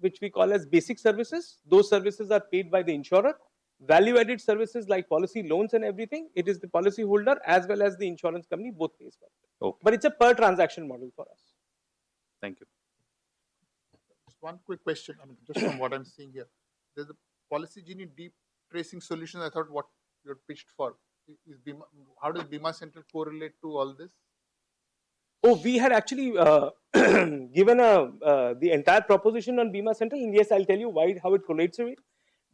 which we call as basic services. Those services are paid by the insurer. Value-added services like policy loans and everything, it is the policy holder as well as the insurance company both pays for it. Okay. But it's a per transaction model for us. Thank you. Just one quick question. I mean, just from what I'm seeing here, there's a Policy Genie deep tracing solution. I thought what you're pitched for. Is Bima, how does Bima Central correlate to all this? Oh, we had actually given the entire proposition on Bima Central, and yes, I'll tell you why, how it correlates to it.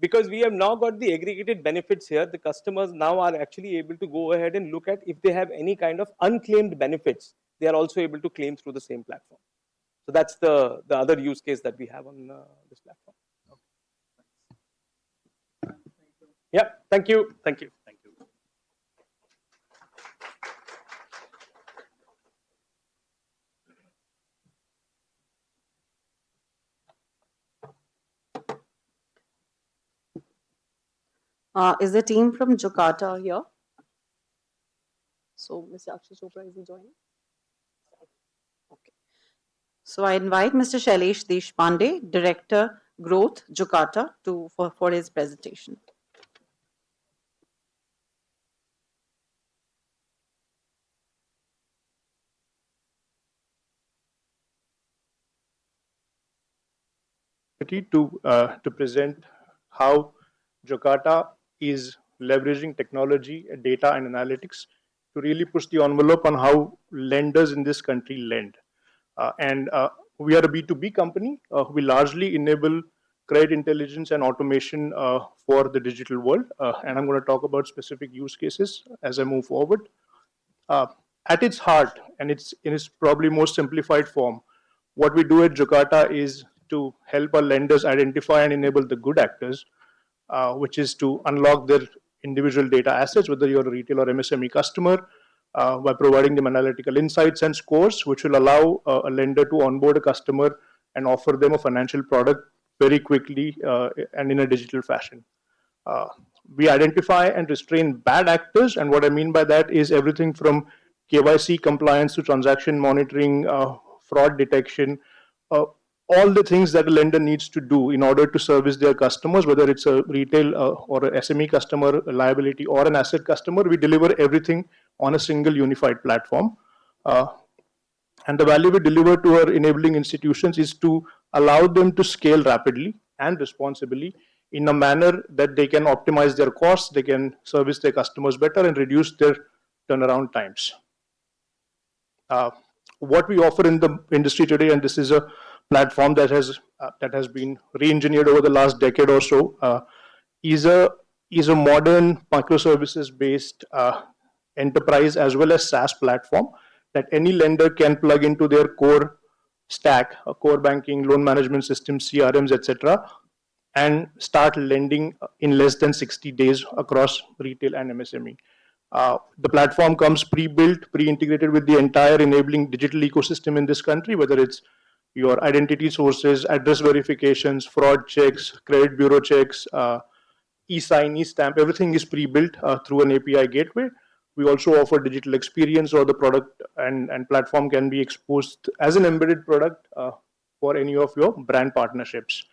Because we have now got the aggregated benefits here, the customers now are actually able to go ahead and look at if they have any kind of unclaimed benefits, they are also able to claim through the same platform. So that's the other use case that we have on this platform. Okay. Yeah, thank you. Thank you. Thank you. Is the team from Jakarta here? So, Mr. Akshay Chopra, is he joining? Okay. So, I invite Mr. Shailesh Deshpande, Director, Growth, Jakarta, for his presentation. To present how Jakarta is leveraging technology, data and analytics to really push the envelope on how lenders in this country lend. We are a B2B company. We largely enable credit intelligence and automation for the digital world. And I'm going to talk about specific use cases as I move forward. At its heart, and it's in its probably most simplified form, what we do at Jakarta is to help our lenders identify and enable the good actors, which is to unlock their individual data assets, whether you're a retail or MSME customer, by providing them analytical insights and scores, which will allow a lender to onboard a customer and offer them a financial product very quickly and in a digital fashion. We identify and restrain bad actors, and what I mean by that is everything from KYC compliance to transaction monitoring, fraud detection, all the things that a lender needs to do in order to service their customers, whether it's a retail or an SME customer, a liability or an asset customer. We deliver everything on a single unified platform. And the value we deliver to our enabling institutions is to allow them to scale rapidly and responsibly in a manner that they can optimize their costs, they can service their customers better and reduce their turnaround times. What we offer in the industry today, and this is a platform that has been re-engineered over the last decade or so, is a modern microservices-based enterprise as well as SaaS platform that any lender can plug into their core stack, core banking, loan management systems, CRMs, etc., and start lending in less than 60 days across retail and MSME. The platform comes pre-built, pre-integrated with the entire enabling digital ecosystem in this country, whether it's your identity sources, address verifications, fraud checks, credit bureau checks, e-sign, e-stamp, everything is pre-built through an API gateway. We also offer digital experience, or the product and platform can be exposed as an embedded product for any of your brand partnerships.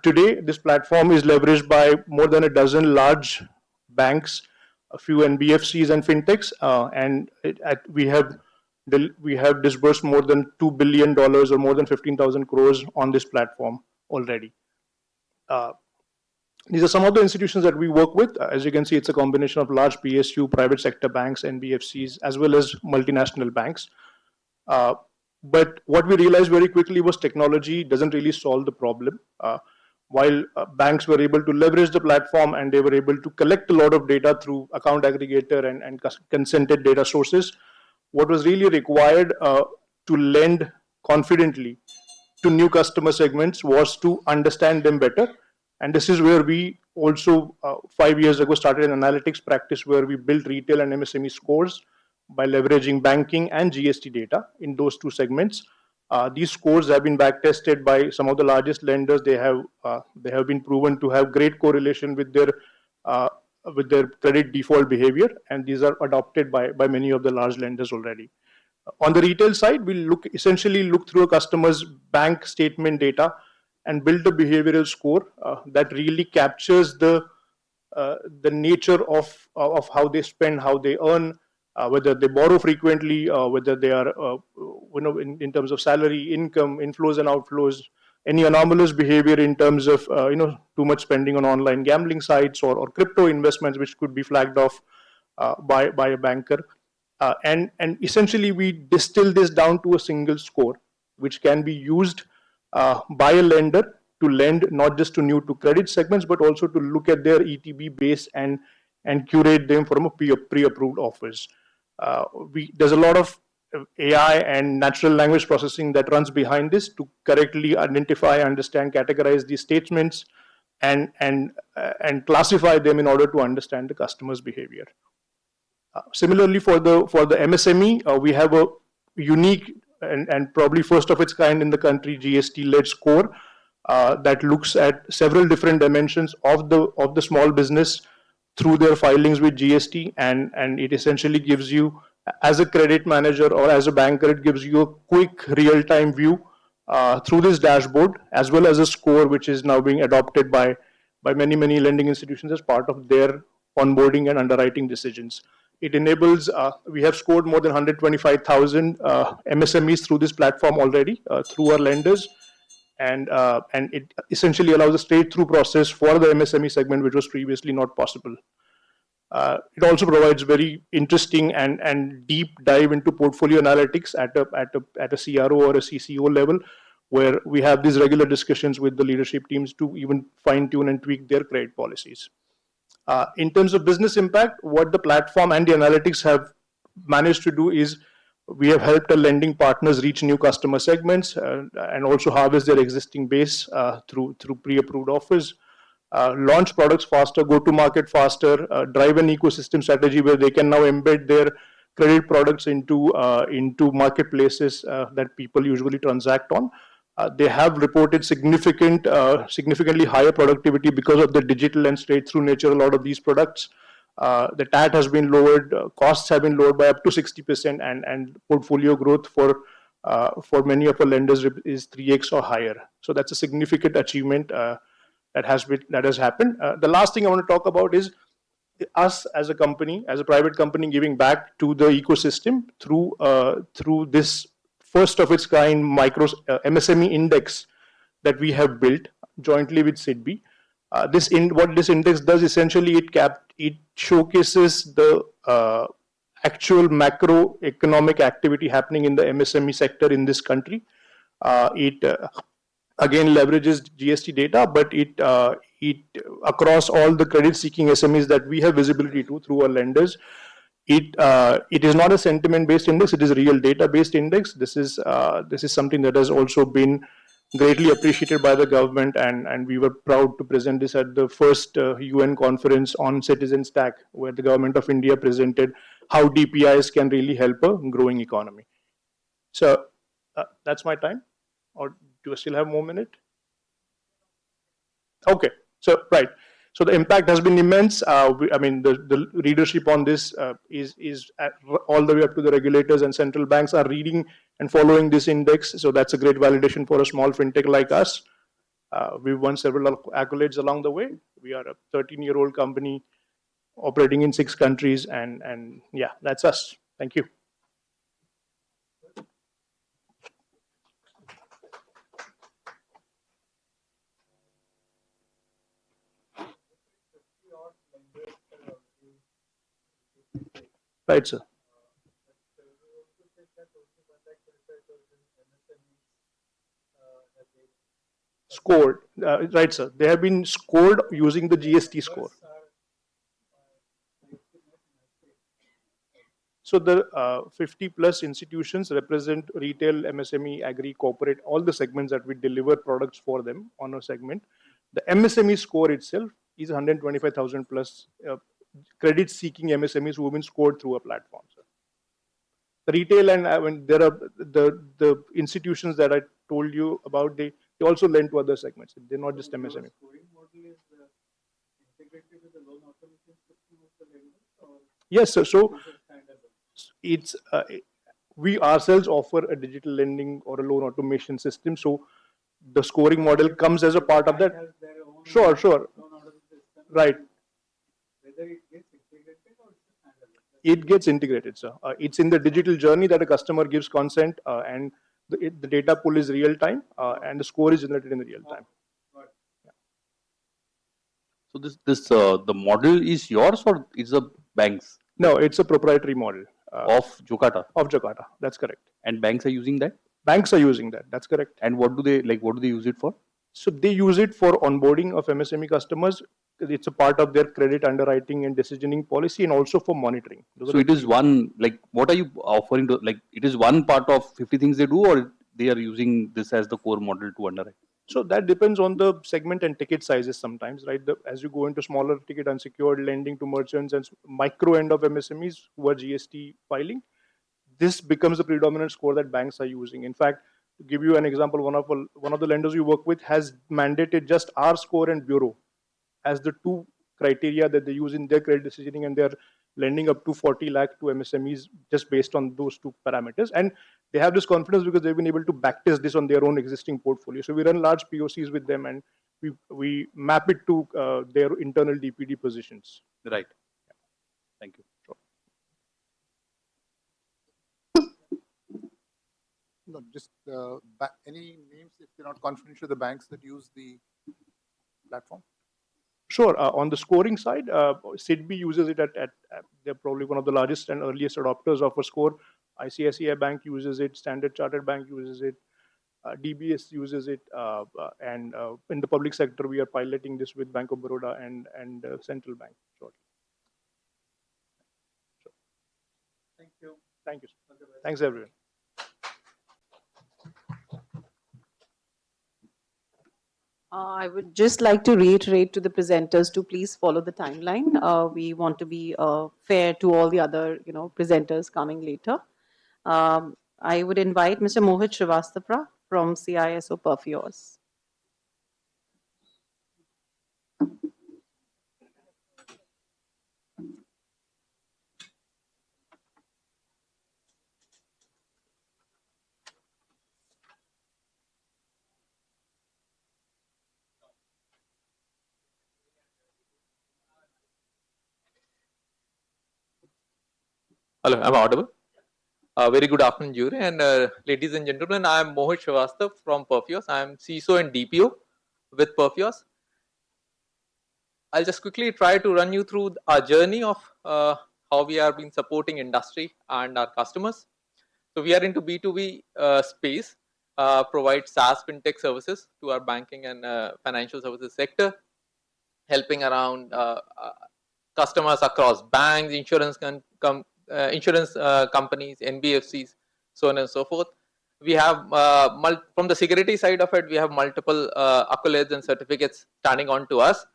Today, this platform is leveraged by more than a dozen large banks, a few NBFCs and fintechs, and we have disbursed more than $2 billion or more than 15,000 crores on this platform already. These are some of the institutions that we work with. As you can see, it's a combination of large PSU, private sector banks, NBFCs, as well as multinational banks. But what we realized very quickly was technology doesn't really solve the problem. While banks were able to leverage the platform and they were able to collect a lot of data through account aggregator and consented data sources, what was really required to lend confidently to new customer segments was to understand them better. And this is where we also 5 years ago started an analytics practice where we built retail and MSME scores by leveraging banking and GST data in those two segments. These scores have been back-tested by some of the largest lenders. They have been proven to have great correlation with their credit default behavior, and these are adopted by many of the large lenders already. On the retail side, we essentially look through a customer's bank statement data and build a behavioral score that really captures the nature of how they spend, how they earn, whether they borrow frequently, whether they are, in terms of salary, income, inflows and outflows, any anomalous behavior in terms of, too much spending on online gambling sites or crypto investments, which could be flagged off by a banker. And essentially, we distill this down to a single score, which can be used by a lender to lend not just to new to credit segments, but also to look at their ETB base and curate them from a pre-approved offers. There's a lot of AI and natural language processing that runs behind this to correctly identify, understand, categorize these statements, and classify them in order to understand the customer's behavior. Similarly, for the MSME, we have a unique and probably first of its kind in the country GST-led score that looks at several different dimensions of the small business through their filings with GST, and it essentially gives you, as a credit manager or as a banker, it gives you a quick real-time view through this dashboard, as well as a score which is now being adopted by many lending institutions as part of their onboarding and underwriting decisions. It enables, we have scored more than 125,000 MSMEs through this platform already through our lenders. And it essentially allows a straight-through process for the MSME segment, which was previously not possible. It also provides very interesting and deep dive into portfolio analytics at a CRO or a CCO level, where we have these regular discussions with the leadership teams to even fine-tune and tweak their credit policies. In terms of business impact, what the platform and the analytics have managed to do is we have helped our lending partners reach new customer segments and also harvest their existing base through pre-approved offers, launch products faster, go to market faster, drive an ecosystem strategy where they can now embed their credit products into marketplaces that people usually transact on. They have reported significantly higher productivity because of the digital and straight-through nature of a lot of these products. The TAT has been lowered, costs have been lowered by up to 60%, and portfolio growth for many of our lenders is 3x or higher. So that's a significant achievement that has happened. The last thing I want to talk about is us as a company, as a private company, giving back to the ecosystem through this first of its kind MSME index that we have built jointly with SIDBI. What this index does essentially, it showcases the actual macroeconomic activity happening in the MSME sector in this country. It again leverages GST data, but it across all the credit-seeking SMEs that we have visibility to through our lenders. It is not a sentiment-based index; it is a real data-based index. This is something that has also been greatly appreciated by the government, and we were proud to present this at the first UN conference on citizen stack, where the government of India presented how DPIs can really help a growing economy. So that's my time, or do I still have more minute? Okay, so right. So the impact has been immense. The readership on this is all the way up to the regulators, and central banks are reading and following this index. So that's a great validation for a small fintech like us. We've won several accolades along the way. We are a 13-year-old company operating in 6 countries, and yeah, that's us. Thank you. Right, sir. Scored, right, sir. They have been scored using the GST score. So the 50 plus institutions represent retail, MSME, agri, corporate, all the segments that we deliver products for them on a segment. The MSME score itself is 125,000 plus credit-seeking MSMEs who have been scored through a platform. Sir. The retail and there are the institutions that I told you about, they also lend to other segments. They're not just MSME. Yes, sir. So it's we ourselves offer a digital lending or a loan automation system. So the scoring model comes as a part of that. Sure, sure. Right. It gets integrated, sir. It's in the digital journey that a customer gives consent, and the data pool is real time, and the score is generated in the real time. So the model is yours or is the banks? No, it's a proprietary model Of Jakarta. Of Jakarta. That's correct. And banks are using that? Banks are using that. That's correct. And what do they use it for? So they use it for onboarding of MSME customers. It's a part of their credit underwriting and decisioning policy, and also for monitoring. So it is one, what are you offering to, it is one part of 50 things they do, or they are using this as the core model to underwrite? So that depends on the segment and ticket sizes sometimes, right? As you go into smaller ticket unsecured lending to merchants and micro end of MSMEs who are GST filing, this becomes the predominant score that banks are using. In fact, to give you an example, one of the lenders we work with has mandated just our score and bureau as the two criteria that they use in their credit decisioning, and they're lending up to 40 lakh to MSMEs just based on those two parameters. And they have this confidence because they've been able to backtest this on their own existing portfolio. So we run large POCs with them, and we map it to their internal DPD positions. Right. Thank you. No, just any names, if they're not confidential, the banks that use the platform? Sure. On the scoring side, SIDBI uses it they're probably one of the largest and earliest adopters of a score. ICICI Bank uses it. Standard Chartered Bank uses it. DBS uses it. And in the public sector, we are piloting this with Bank of Baroda and Central Bank shortly. Sure. Thank you. Thank you. Thanks, everyone. I would just like to reiterate to the presenters to please follow the timeline. We want to be fair to all the other, presenters coming later. I would invite Mr. Mohit Srivastava from CISO Perfios. Hello, am I audible? Very good afternoon, jury, and ladies and gentlemen. I am Mohit Srivastava from Perfios. I am CISO and DPO with Perfios. I'll just quickly try to run you through our journey of how we have been supporting industry and our customers. So we are into B2B space, provide SaaS fintech services to our banking and financial services sector, helping around customers across banks, insurance companies, NBFCs, so on and so forth. We have from the security side of it, we have multiple accolades and certificates standing on to us,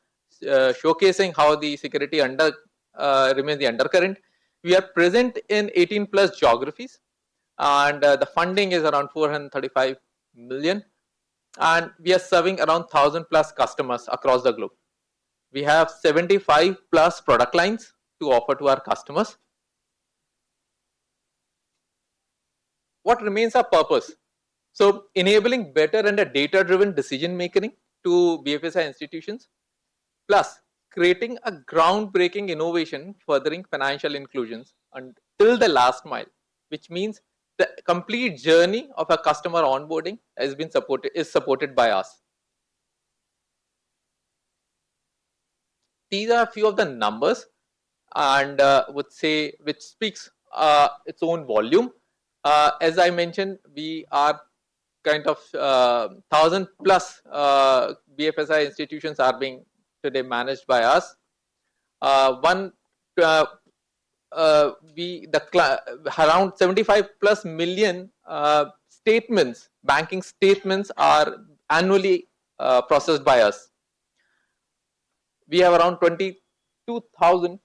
showcasing how the security remains the undercurrent. We are present in 18 plus geographies, and the funding is around 435 million, and we are serving around 1,000 plus customers across the globe. We have 75 plus product lines to offer to our customers. What remains our purpose? So enabling better and a data-driven decision making to BFSI institutions, plus creating a groundbreaking innovation furthering financial inclusions until the last mile, which means the complete journey of a customer onboarding is supported by us. These are a few of the numbers, and would say which speaks its own volume. As I mentioned, we are kind of 1,000 plus BFSI institutions are being today managed by us. Around 75 plus million statements, banking statements, are annually processed by us. We have around 22,000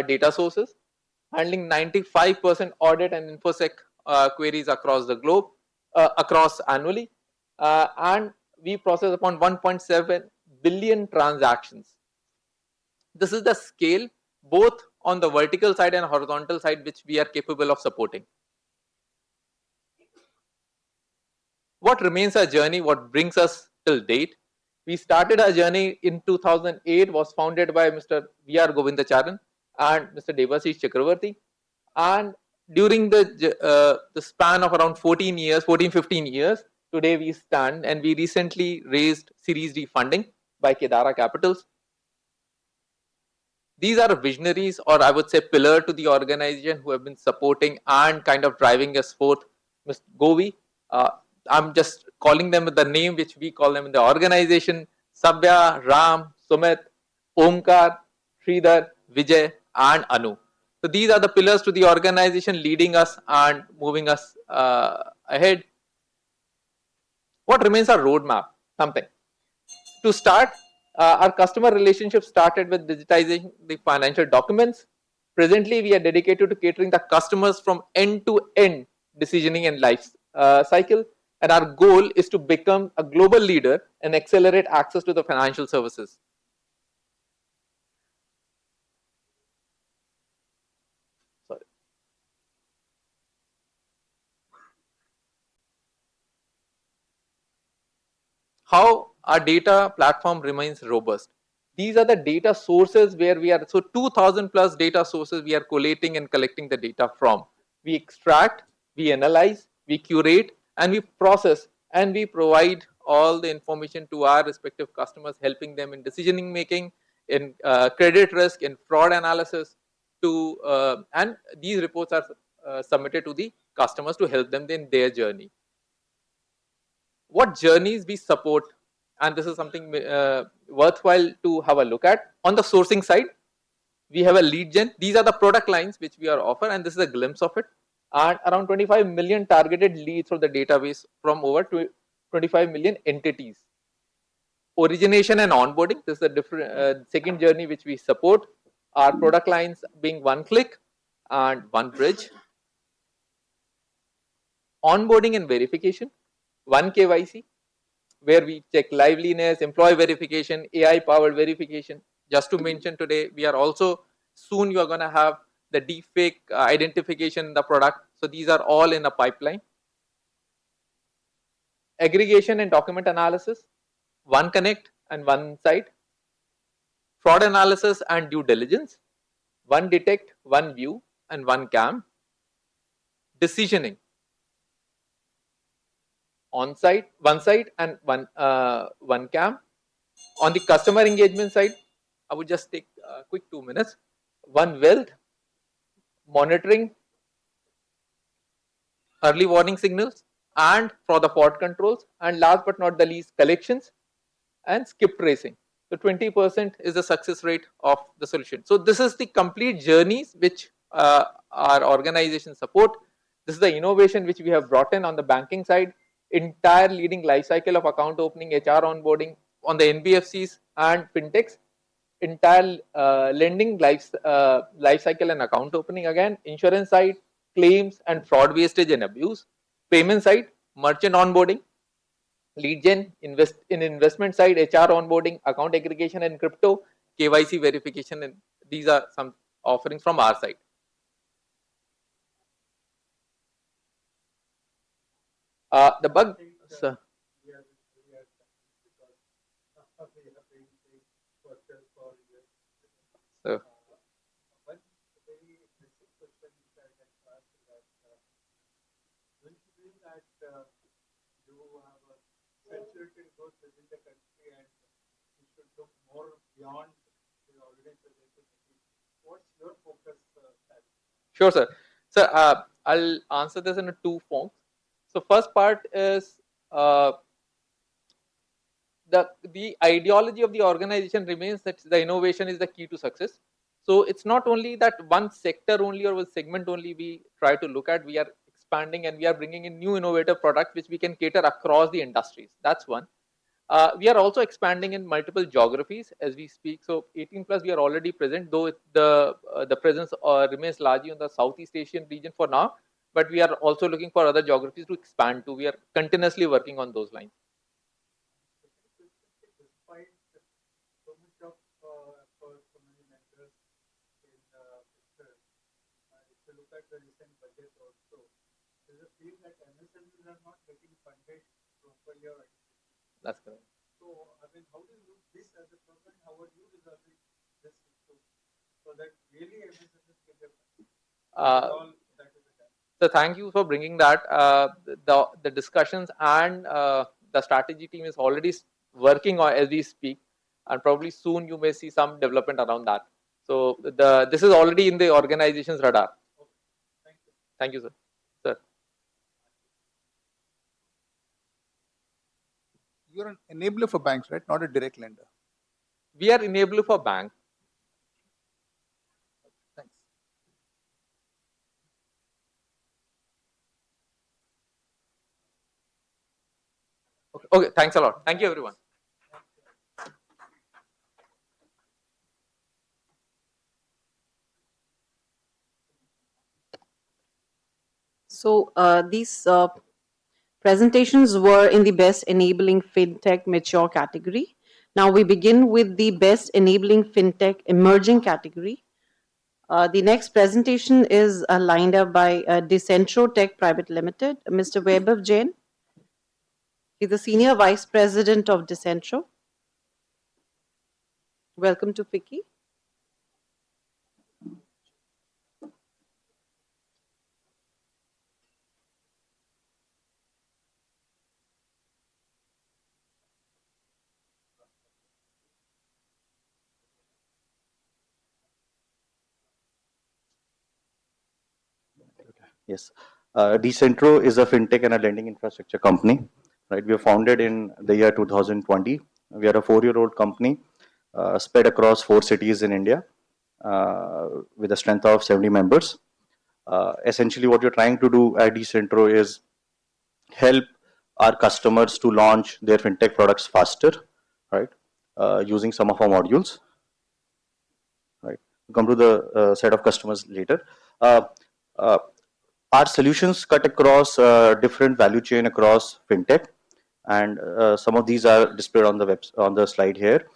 data sources, handling 95% audit and infosec queries across the globe, across annually, and we process upon 1.7 billion transactions. This is the scale both on the vertical side and horizontal side which we are capable of supporting. What remains our journey? What brings us till date? We started our journey in 2008, was founded by Mr. V.R. Govindacharan and Mr. Devasish Chakravarti. And during the span of around 14 years, 15 years, today we stand, and we recently raised Series D funding by Kedara Capitals. These are visionaries, or I would say pillar to the organization, who have been supporting and kind of driving us forth. Mr. Govi, I'm just calling them with the name which we call them in the organization: Sabya, Ram, Sumit, Omkar, Sridhar, Vijay, and Anu. So these are the pillars to the organization, leading us and moving us ahead. What remains our roadmap? Something. To start, our customer relationship started with digitizing the financial documents. Presently, we are dedicated to catering the customers from end-to-end decisioning and life cycle. And our goal is to become a global leader and accelerate access to the financial services. Sorry. How our data platform remains robust. These are the data sources where we are, so 2000 plus data sources we are collating and collecting the data from. We extract, we analyze, we curate, and we process, and we provide all the information to our respective customers, helping them in decision making, in credit risk, in fraud analysis, and these reports are submitted to the customers to help them in their journey. What journeys we support, and this is something worthwhile to have a look at. On the sourcing side, we have a lead gen. These are the product lines which we are offer, and this is a glimpse of it. And around 25 million targeted leads from the database from over 25 million entities. Origination and onboarding, this is a different second journey which we support. Our product lines being one click and one bridge. Onboarding and verification, one KYC, where we check liveliness, employee verification, AI powered verification. Just to mention today, we are also soon you are going to have the deepfake identification in the product. So these are all in a pipeline. Aggregation and document analysis, one connect and one site. Fraud analysis and due diligence, one detect, one view, and one cam. Decisioning, on site, one site, and one cam. On the customer engagement side, I would just take a quick 2 minutes. One wealth, monitoring, early warning signals, and for the fraud controls, and last but not the least, collections and skip tracing. So 20% is the success rate of the solution. So this is the complete journeys which our organization support. This is the innovation which we have brought in on the banking side, entire leading life cycle of account opening, HR onboarding on the NBFCs and fintechs, entire lending life cycle and account opening, again insurance side, claims and fraud, wastage and abuse, payment side, merchant onboarding, lead gen, investment side, HR onboarding, account aggregation and crypto, KYC verification, and these are some offerings from our side. The bug, sir. So, saturated growth within the country and we should look more beyond the organization. What's your focus? Sure, sir. So I'll answer this in two forms. So first part is the ideology of the organization remains that the innovation is the key to success. So it's not only that one sector only or one segment only we try to look at. We are expanding and we are bringing in new innovative products which we can cater across the industries. That's one. We are also expanding in multiple geographies as we speak. So 18 plus we are already present, though the presence remains largely in the Southeast Asian region for now. But we are also looking for other geographies to expand to. We are continuously working on those lines. Despite so much of efforts, so many measures in sector, if you look at the recent budget also, there's a feel that MSMEs are not getting funded That's correct. Uh, so thank you for bringing that. The discussions and the strategy team is already working on as we speak, and probably soon you may see some development around that. So this is already in the organization's radar. Thank you, sir. Sir. You're an enabler for banks, right? Not a direct lender. We are enabler for bank. Thanks. Okay, thanks a lot. Thank you, everyone. So these presentations were in the best enabling fintech mature category. Now we begin with the best enabling fintech emerging category. The next presentation is lined up by Decentro Tech Private Limited, Mr. Vaibhav Jain. He's the Senior Vice President of Decentro. Welcome to FICCI. Yes. Decentro is a fintech and a lending infrastructure company. Right, we were founded in the year 2020. We are a 4-year-old company spread across 4 cities in India with a strength of 70 members. Essentially, what we're trying to do at Decentro is help our customers to launch their fintech products faster, right, using some of our modules. Right, we'll come to the set of customers later. Our solutions cut across different value chain across fintech, and some of these are displayed on the slide here.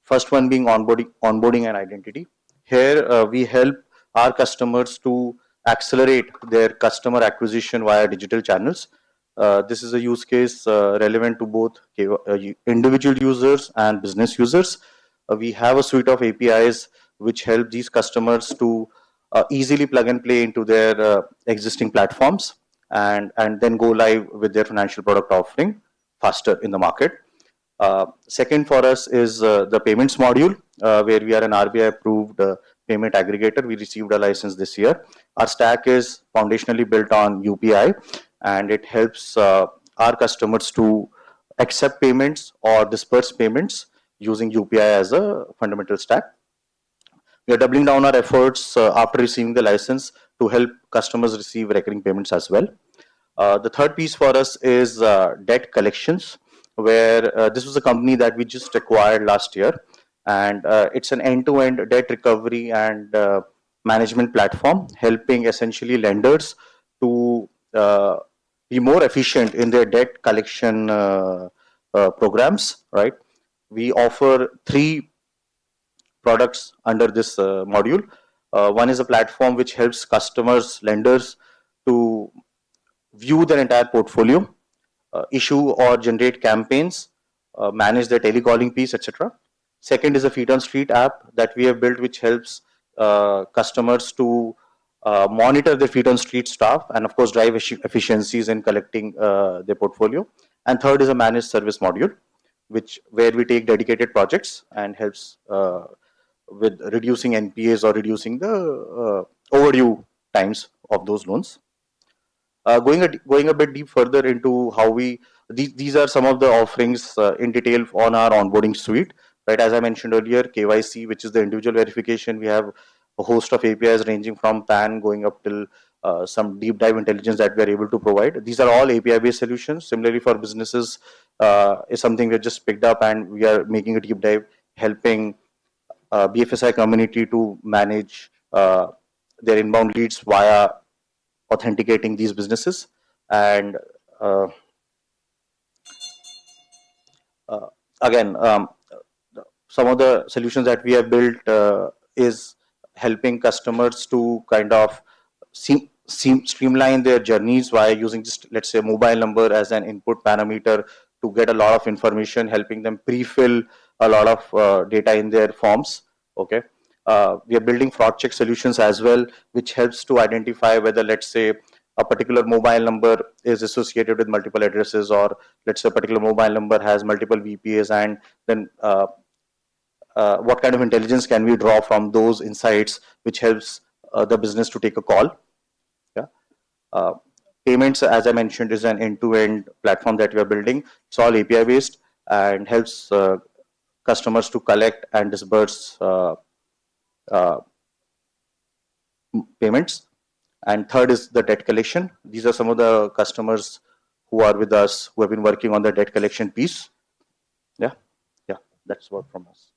First one being onboarding and identity. Here we help our customers to accelerate their customer acquisition via digital channels. This is a use case relevant to both individual users and business users. We have a suite of APIs which help these customers to easily plug and play into their existing platforms and then go live with their financial product offering faster in the market. Second for us is the payments module, where we are an RBI approved payment aggregator. We received a license this year. Our stack is foundationally built on UPI, and it helps our customers to accept payments or disperse payments using UPI as a fundamental stack. We are doubling down our efforts after receiving the license to help customers receive recurring payments as well. The third piece for us is debt collections, where this was a company that we just acquired last year, and it's an end-to-end debt recovery and management platform, helping essentially lenders to be more efficient in their debt collection programs. Right, we offer 3 products under this module. One is a platform which helps customers, lenders to view their entire portfolio, issue or generate campaigns, manage their telecalling piece, etc. Second is a Feet on Street app that we have built, which helps customers to monitor their Feet on Street staff and, of course, drive efficiencies in collecting their portfolio. And third is a managed service module, where we take dedicated projects and helps with reducing NPAs or reducing the overdue times of those loans. Going a bit deep further into how these are some of the offerings in detail on our onboarding suite. Right, as I mentioned earlier, KYC, which is the individual verification. We have a host of APIs ranging from PAN going up till some deep dive intelligence that we are able to provide. These are all API based solutions. Similarly, for businesses, is something we just picked up, and we are making a deep dive, helping BFSI community to manage their inbound leads via authenticating these businesses. And again, some of the solutions that we have built is helping customers to kind of streamline their journeys by using just, let's say, mobile number as an input parameter to get a lot of information, helping them pre-fill a lot of data in their forms. Okay. We are building fraud check solutions as well, which helps to identify whether, let's say, a particular mobile number is associated with multiple addresses, or let's say a particular mobile number has multiple VPAs, and then what kind of intelligence can we draw from those insights, which helps the business to take a call. Yeah. Payments, as I mentioned, is an end-to-end platform that we are building. It's all API based and helps customers to collect and disburse payments. And third is the debt collection. These are some of the customers who are with us, who have been working on the debt collection piece. Yeah, yeah, that's what from us.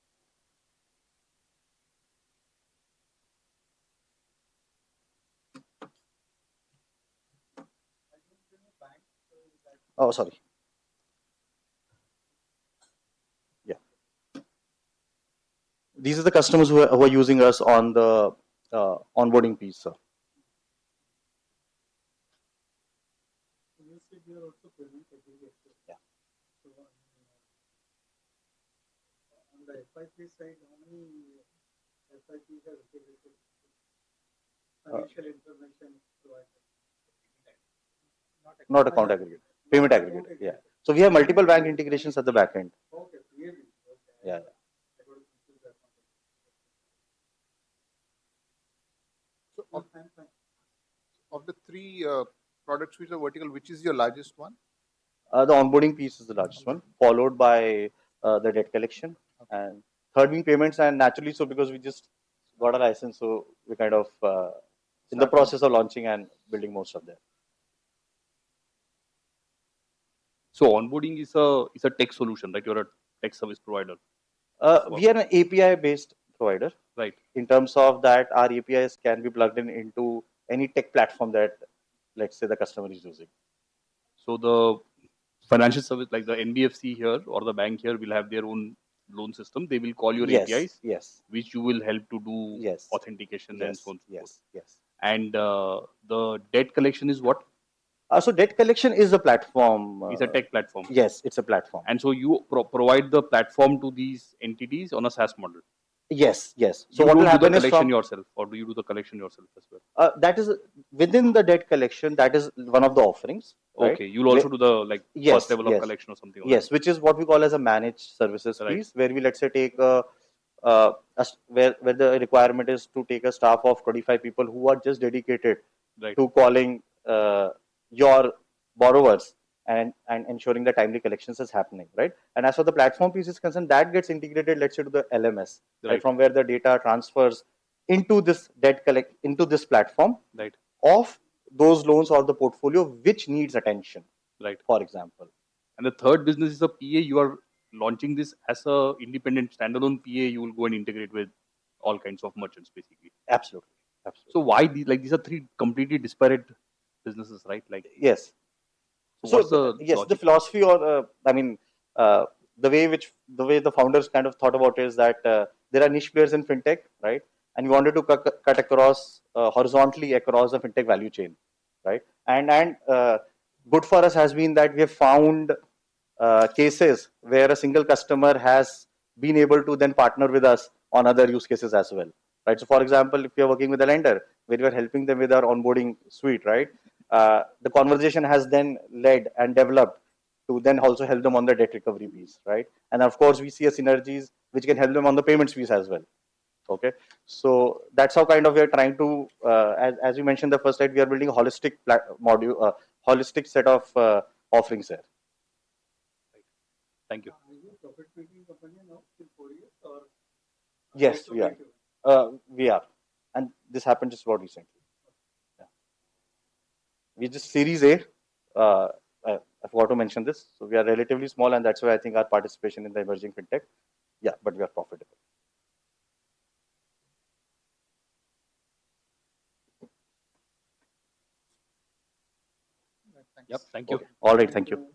Oh, sorry. Yeah. These are the customers who are using us on the onboarding piece, sir. Yeah. On the FICCI side, how many FICCIs are integrated? Financial information provided. Not account aggregate, payment aggregate. Yeah. So we have multiple bank integrations at the back end. Okay, really? Okay. Yeah. So of the three products which are vertical, which is your largest one? The onboarding piece is the largest one, followed by the debt collection, and third being payments. And naturally, so because we just got a license, so we kind of in the process of launching and building most of them. So onboarding is a tech solution, right? You're a tech service provider. We are an API based provider. Right. In terms of that, our APIs can be plugged in into any tech platform that, let's say, the customer is using. So the financial service, like the NBFC here or the bank here, will have their own loan system. They will call your Yes, APIs, yes, which you will help to do yes, authentication and yes, so on. yes, yes. And the debt collection is what? So debt collection is a platform. It's a tech platform. Yes, it's a platform. And so you provide the platform to these entities on a SaaS model. Yes, yes. So You what will don't do happen the is collection from yourself, or do you do the collection yourself as well? that is within the debt collection. That is one of the offerings. Right? Okay, you'll also do the like Yes, first level of yes. collection or something. Like Yes, which is what we call as a managed services Right. piece, where we, let's say, take where the requirement is to take a staff of 25 people who are just dedicated Right. to calling your borrowers and ensuring the timely collections is happening, right? And as for the platform piece is concerned, that gets integrated, let's say, to the LMS, right? From where the data transfers into this into this platform, Right. of those loans or the portfolio which needs attention, Right. for example. And the third business is a PA. You are launching this as a independent standalone PA. You will go and integrate with all kinds of merchants, basically. Absolutely, absolutely. So why these are three completely disparate businesses, right? Like Yes. So what's the yes, logic? the philosophy, or I mean, the way the founders kind of thought about it is that there are niche players in fintech, right? And we wanted to cut across horizontally across the fintech value chain, right? And good for us has been that we have found cases where a single customer has been able to then partner with us on other use cases as well, right? So, for example, if we are working with a lender where we are helping them with our onboarding suite, right? The conversation has then led and developed to then also help them on the debt recovery piece, right? And of course, we see a synergies which can help them on the payments piece as well. Okay, so that's how kind of we are trying to, as we mentioned the first slide, we are building a holistic holistic set of offerings here. Thank you. Are you a profit-making company now in 4 years, or? Yes, we are. We are, and this happened just about recently. Yeah. We just Series A. I forgot to mention this. So we are relatively small, and that's why I think our participation in the emerging fintech. Yeah, but we are profitable. Thanks. Yep. Thank you. Okay. All right. Thank you.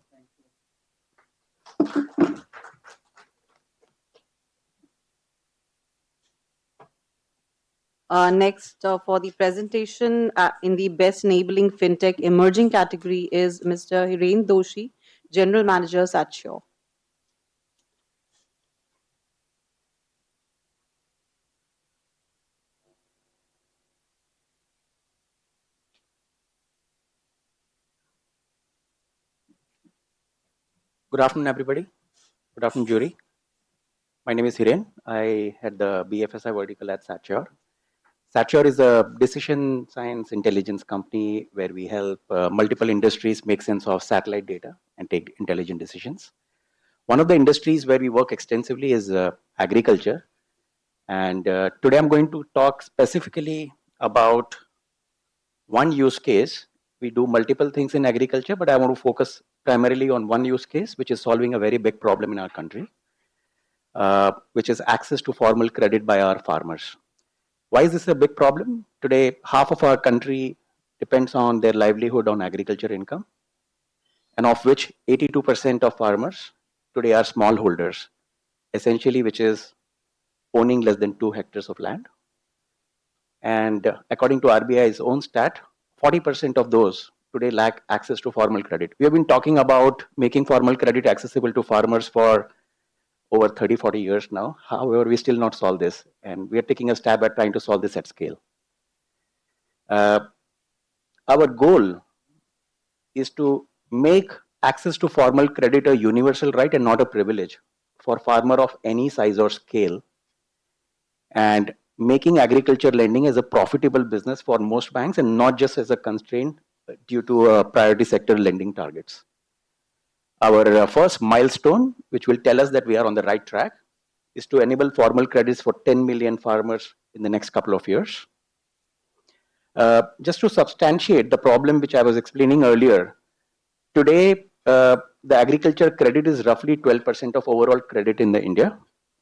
Next, for the presentation in the Best Enabling FinTech Emerging category is Mr. Hiren Doshi, General Manager, Satshore. Good afternoon, everybody. Good afternoon, jury. My name is Hiren. I head the BFSI vertical at Satshore. Satshore is a decision science intelligence company where we help multiple industries make sense of satellite data and take intelligent decisions. One of the industries where we work extensively is agriculture. And today I'm going to talk specifically about one use case. We do multiple things in agriculture, but I want to focus primarily on one use case, which is solving a very big problem in our country, which is access to formal credit by our farmers. Why is this a big problem? Today, half of our country depends on their livelihood on agriculture income, and of which 82% of farmers today are smallholders, essentially, which is owning less than 2 hectares of land. And according to RBI's own stat, 40% of those today lack access to formal credit. We have been talking about making formal credit accessible to farmers for over 30, 40 years now. However, we still not solve this, and we are taking a stab at trying to solve this at scale. Our goal is to make access to formal credit a universal right and not a privilege for farmer of any size or scale, and making agriculture lending as a profitable business for most banks and not just as a constraint due to priority sector lending targets. Our first milestone, which will tell us that we are on the right track, is to enable formal credits for 10 million farmers in the next couple of years. Just to substantiate the problem which I was explaining earlier, today the agriculture credit is roughly 12% of overall credit in India.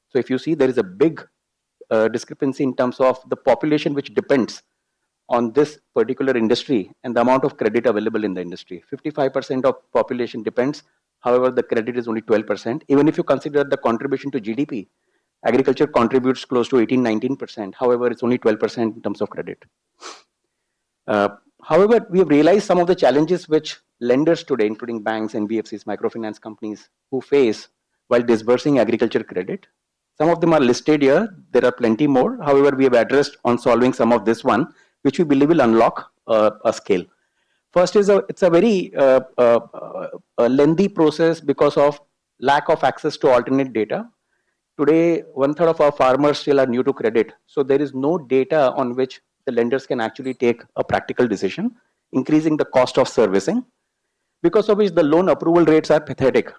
So if you see, there is a big discrepancy in terms of the population which depends on this particular industry and the amount of credit available in the industry. 55% of population depends. However, the credit is only 12%. Even if you consider the contribution to GDP, agriculture contributes close to 18-19%. However, it's only 12% in terms of credit. However, we have realized some of the challenges which lenders today, including banks, NBFCs, microfinance companies, who face while disbursing agriculture credit. Some of them are listed here. There are plenty more. However, we have addressed on solving some of this one, which we believe will unlock a scale. First is it's a very lengthy process because of lack of access to alternate data. Today, 1/3 of our farmers still are new to credit. So there is no data on which the lenders can actually take a practical decision, increasing the cost of servicing, because of which the loan approval rates are pathetic.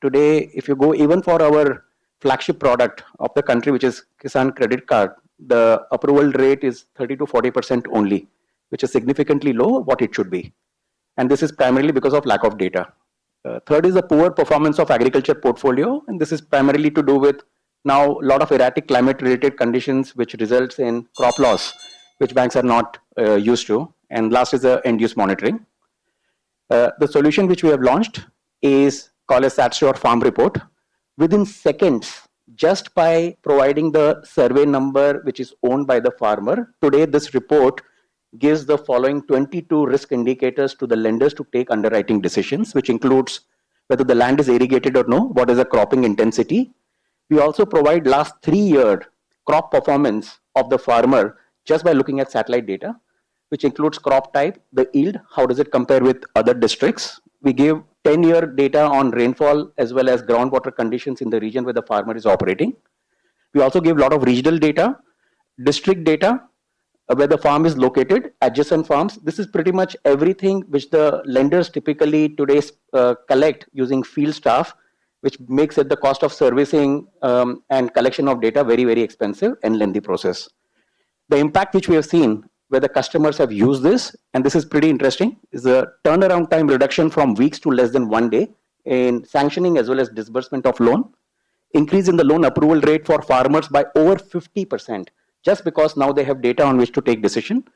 Today, if you go even for our flagship product of the country, which is Kisan Credit Card, the approval rate is 30 to 40% only, which is significantly low what it should be. And this is primarily because of lack of data. Third is the poor performance of agriculture portfolio, and this is primarily to do with now a lot of erratic climate related conditions which results in crop loss, which banks are not used to. And last is the end use monitoring. The solution which we have launched is called a Satshore Farm Report. Within seconds, just by providing the survey number which is owned by the farmer, today this report gives the following 22 risk indicators to the lenders to take underwriting decisions, which includes whether the land is irrigated or no, what is the cropping intensity. We also provide last 3-year crop performance of the farmer just by looking at satellite data, which includes crop type, the yield, how does it compare with other districts. We give 10-year data on rainfall as well as groundwater conditions in the region where the farmer is operating. We also give a lot of regional data, district data, where the farm is located, adjacent farms. This is pretty much everything which the lenders typically today collect using field staff, which makes it the cost of servicing and collection of data very, very expensive and lengthy process. The impact which we have seen where the customers have used this, and this is pretty interesting, is a turnaround time reduction from weeks to less than 1 day in sanctioning as well as disbursement of loan, increase in the loan approval rate for farmers by over 50%, just because now they have data on which to take decision,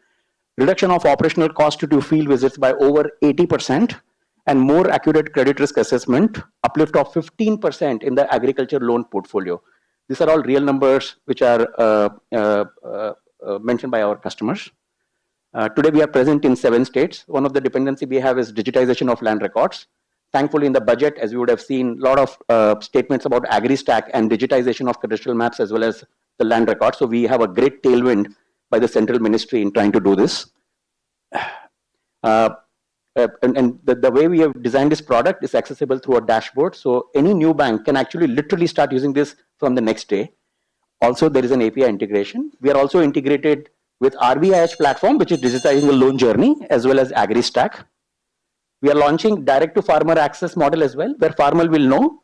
reduction of operational cost due to field visits by over 80%, and more accurate credit risk assessment, uplift of 15% in the agriculture loan portfolio. These are all real numbers which are mentioned by our customers. Today we are present in 7 states. One of the dependency we have is digitization of land records. Thankfully, in the budget, as you would have seen, a lot of statements about agri-stack and digitization of cadastral maps as well as the land records. So we have a great tailwind by the central ministry in trying to do this. And the way we have designed this product is accessible through a dashboard. So any new bank can actually literally start using this from the next day. Also, there is an API integration. We are also integrated with RBIH platform, which is digitizing the loan journey as well as AgriStack. We are launching direct to farmer access model as well, where farmer will know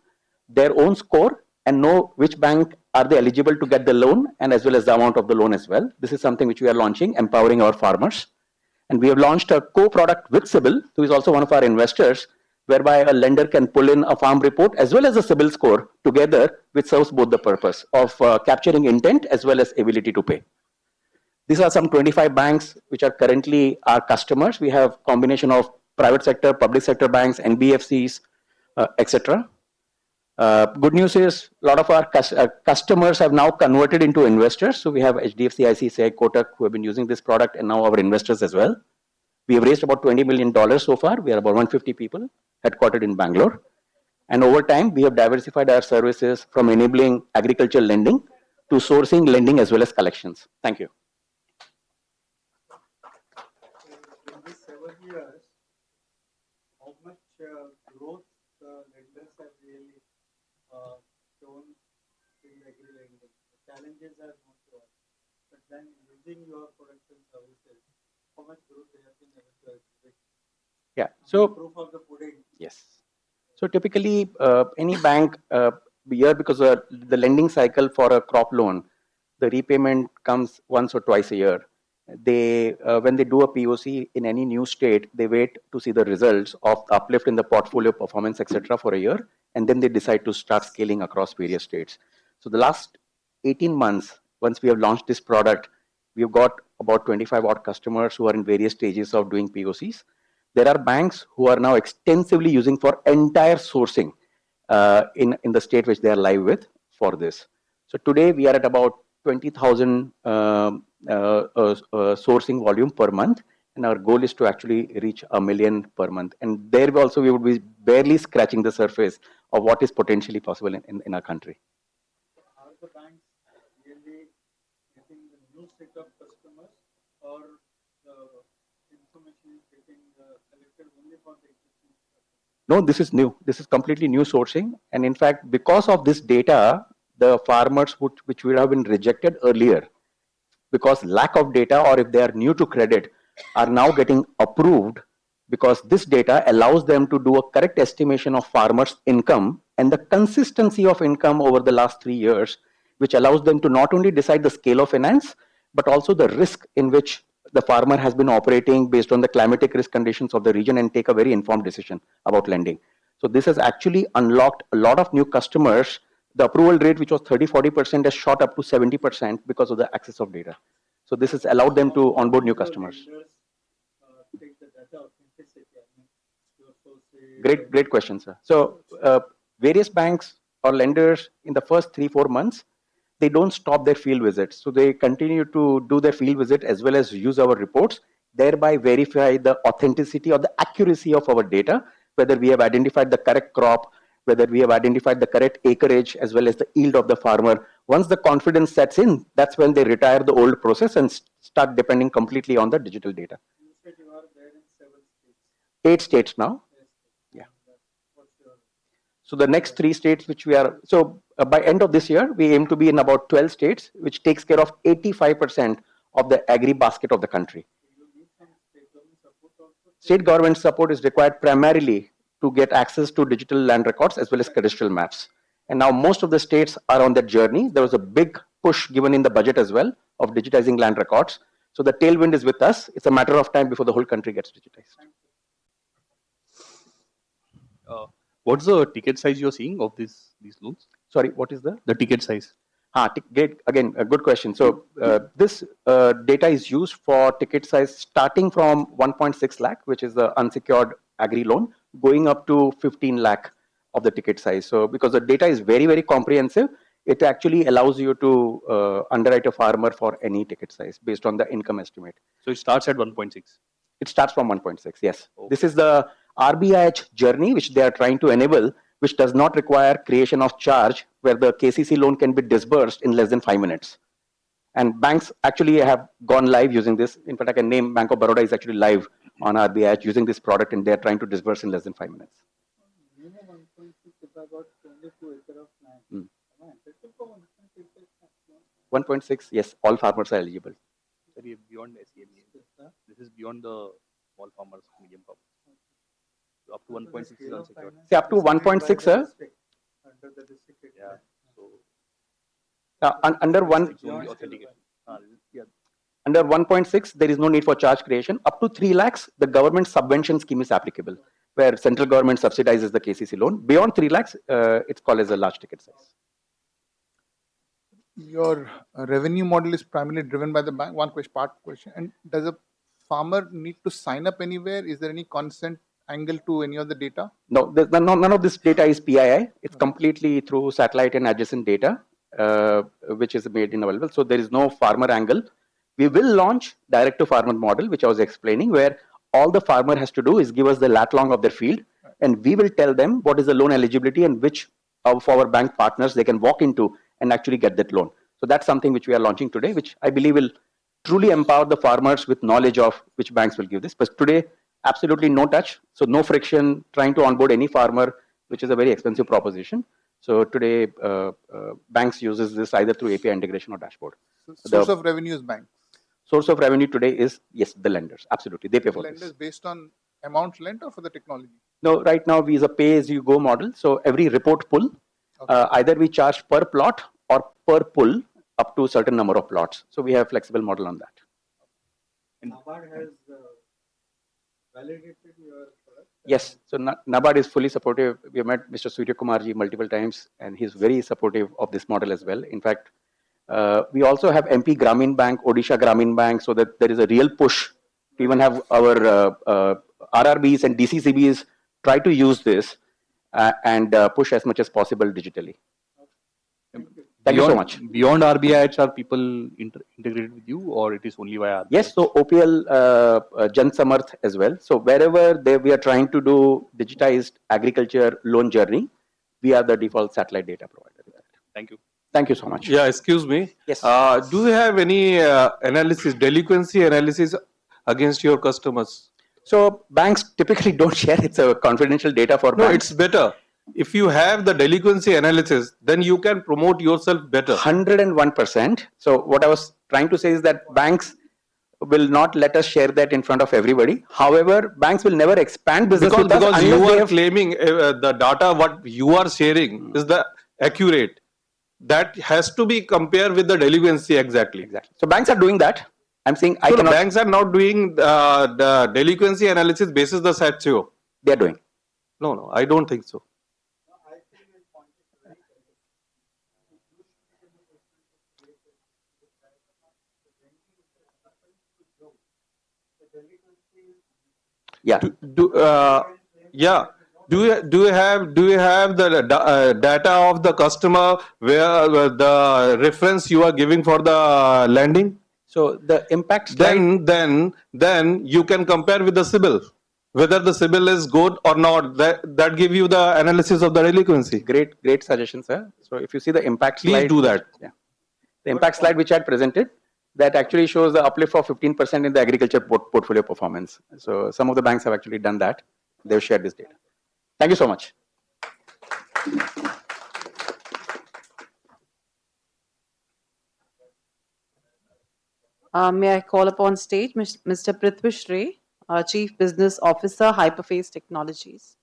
their own score and know which bank are they eligible to get the loan and as well as the amount of the loan as well. This is something which we are launching, empowering our farmers. And we have launched a co-product with CIBIL, who is also one of our investors, whereby a lender can pull in a farm report as well as a CIBIL score together, which serves both the purpose of capturing intent as well as ability to pay. These are some 25 banks which are currently our customers. We have combination of private sector, public sector banks, NBFCs, etc. Good news is a lot of our customers have now converted into investors. So we have HDFC, ICICI, Kotak who have been using this product and now our investors as well. We have raised about $20 million so far. We are about 150 people headquartered in Bangalore. And over time, we have diversified our services from enabling agricultural lending to sourcing, lending, as well as collections. Thank you. In these 7 years, how much growth the lenders have really shown in agri lending? The challenges are not to us, but then using your products and services, how much growth they have been able to achieve? Yeah. So Proof of the pudding. yes. So typically, any bank here, because the lending cycle for a crop loan, the repayment comes once or twice a year. They when they do a POC in any new state, they wait to see the results of the uplift in the portfolio performance, etc., for a year, and then they decide to start scaling across various states. So the last 18 months, once we have launched this product, we've got about 25 odd customers who are in various stages of doing POCs. There are banks who are now extensively using for entire sourcing in the state which they are live with for this. So today we are at about 20,000 sourcing volume per month, and our goal is to actually reach 1 million per month. And there also we would be barely scratching the surface of what is potentially possible in our country. Are the banks really getting the new set of customers, or the information is getting collected only for the existing customers? No, this is new. This is completely new sourcing. And in fact, because of this data, the farmers which would have been rejected earlier, because lack of data or if they are new to credit, are now getting approved because this data allows them to do a correct estimation of farmers' income and the consistency of income over the last 3 years, which allows them to not only decide the scale of finance, but also the risk in which the farmer has been operating based on the climatic risk conditions of the region and take a very informed decision about lending. So this has actually unlocked a lot of new customers. The approval rate, which was 30-40%, has shot up to 70% because of the access of data. So this has allowed them to onboard new customers. Take the data authenticity. I mean, Great question, sir. So various banks or lenders in the first 3-4 months, they don't stop their field visits. So they continue to do their field visit as well as use our reports, thereby verify the authenticity or the accuracy of our data, whether we have identified the correct crop, whether we have identified the correct acreage as well as the yield of the farmer. Once the confidence sets in, that's when they retire the old process and start depending completely on the digital data. you said you are there in 7 states. 8 states now. Yes. Yeah. What's your So the next 3 states which we are, so by end of this year, we aim to be in about 12 states, which takes care of 85% of the agri basket of the country. you need some state government support also? State government support is required primarily to get access to digital land records as well as cadastral maps. And now most of the states are on that journey. There was a big push given in the budget as well of digitizing land records. So the tailwind is with us. It's a matter of time before the whole country gets digitized. What's the ticket size you're seeing of these loans? Sorry, what is The ticket size. Great. Again, a good question. So this data is used for ticket size starting from 1.6 lakh, which is the unsecured agri loan, going up to 15 lakh of the ticket size. So because the data is very, very comprehensive, it actually allows you to underwrite a farmer for any ticket size based on the income estimate. So it starts at 1.6. It starts from 1.6, yes. Okay. This is the RBIH journey which they are trying to enable, which does not require creation of charge, where the KCC loan can be disbursed in less than 5 minutes. And banks actually have gone live using this. In fact, I can name Bank of Baroda is actually live on RBIH using this product, and they're trying to disburse in less than 5 minutes. 1.6, yes, all farmers are eligible. Sorry, beyond SEMA. This is beyond the small farmers, medium farmers. So up to 1.6 is unsecured. See, up to 1.6, sir. Yeah. So Under one. it's only authentication. Yeah. Under 1.6, there is no need for charge creation. Up to 3 lakhs, the government subvention scheme is applicable, where central government subsidizes the KCC loan. Beyond 3 lakhs, it's called as a large ticket size. Your revenue model is primarily driven by the bank. One question. And does a farmer need to sign up anywhere? Is there any consent angle to any of the data? No, none of this data is PII. It's completely through satellite and adjacent data, which is made available. So there is no farmer angle. We will launch direct to farmer model, which I was explaining, where all the farmer has to do is give us the lat long of their field, and we will tell them what is the loan eligibility and which of our bank partners they can walk into and actually get that loan. So that's something which we are launching today, which I believe will truly empower the farmers with knowledge of which banks will give this. But today, absolutely no touch. So no friction trying to onboard any farmer, which is a very expensive proposition. So today, banks uses this either through API integration or dashboard. So source of revenue is banks. Source of revenue today is, yes, the lenders. Absolutely. They pay for Lenders this. based on amount lent or for the technology? No, right now we use a pay-as-you-go model. So every report pull, either we charge per plot or per pull up to a certain number of plots. So we have flexible model on that. NABARD has validated your product? Yes, so NABARD is fully supportive. We have met Mr. Surya Kumarji multiple times, and he's very supportive of this model as well. In fact, we also have MP Grameen Bank, Odisha Grameen Bank, so that there is a real push to even have our RRBs and DCCBs try to use this and push as much as possible digitally. Thank you so much. Beyond RBIH, are people integrated with you, or it is only via RBIH? Yes, so OPL Jan Samarth as well. So wherever we are trying to do digitized agriculture loan journey, we are the default satellite data provider. Thank you. Thank you so much. Yeah, excuse me. Yes. Do you have any analysis, delinquency analysis against your customers? So banks typically don't share. It's a confidential data for No, banks. it's better. If you have the delinquency analysis, then you can promote yourself better. 101%. So what I was trying to say is that banks will not let us share that in front of everybody. However, banks will never expand business with us because you unless they are have. claiming the data what you are sharing is the accurate. That has to be compared with the delinquency exactly. Exactly. So banks are doing that. I'm saying I So cannot. banks are not doing the delinquency analysis basis the SATCO. They are doing. No, I don't think so. Yeah. Yeah. Do you have the data of the customer where the reference you are giving for the lending? So the impact slide. Then you can compare with the CIBIL, whether the CIBIL is good or not. That give you the analysis of the delinquency. Great suggestion, sir. So if you see the impact Please slide. do that. Yeah. The impact slide which I had presented, that actually shows the uplift of 15% in the agriculture portfolio performance. So some of the banks have actually done that. They've shared this data. Thank you so much. May I call upon stage Mr. Prithvish Ray, Chief Business Officer, Hyperface Technologies.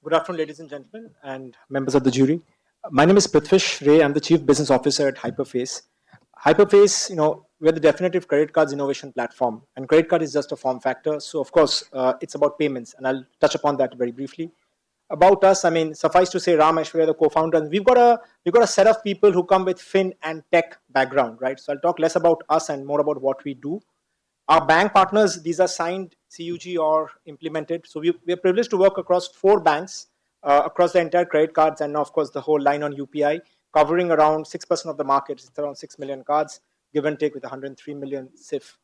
Good afternoon, ladies and gentlemen, and members of the jury. My name is Prithvish Ray. I'm the Chief Business Officer at Hyperface. Hyperface, we're the definitive credit cards innovation platform, and credit card is just a form factor. So, of course, it's about payments, and I'll touch upon that very briefly. About us, I mean, suffice to say, Ram Aishwarya, the co-founder, and we've got a set of people who come with fin and tech background, right? So I'll talk less about us and more about what we do. Our bank partners, these are signed CUG or implemented. So we're privileged to work across 4 banks, across the entire credit cards, and of course the whole line on UPI, covering around 6% of the market. It's around 6 million cards, give and take, with 103 million CIF.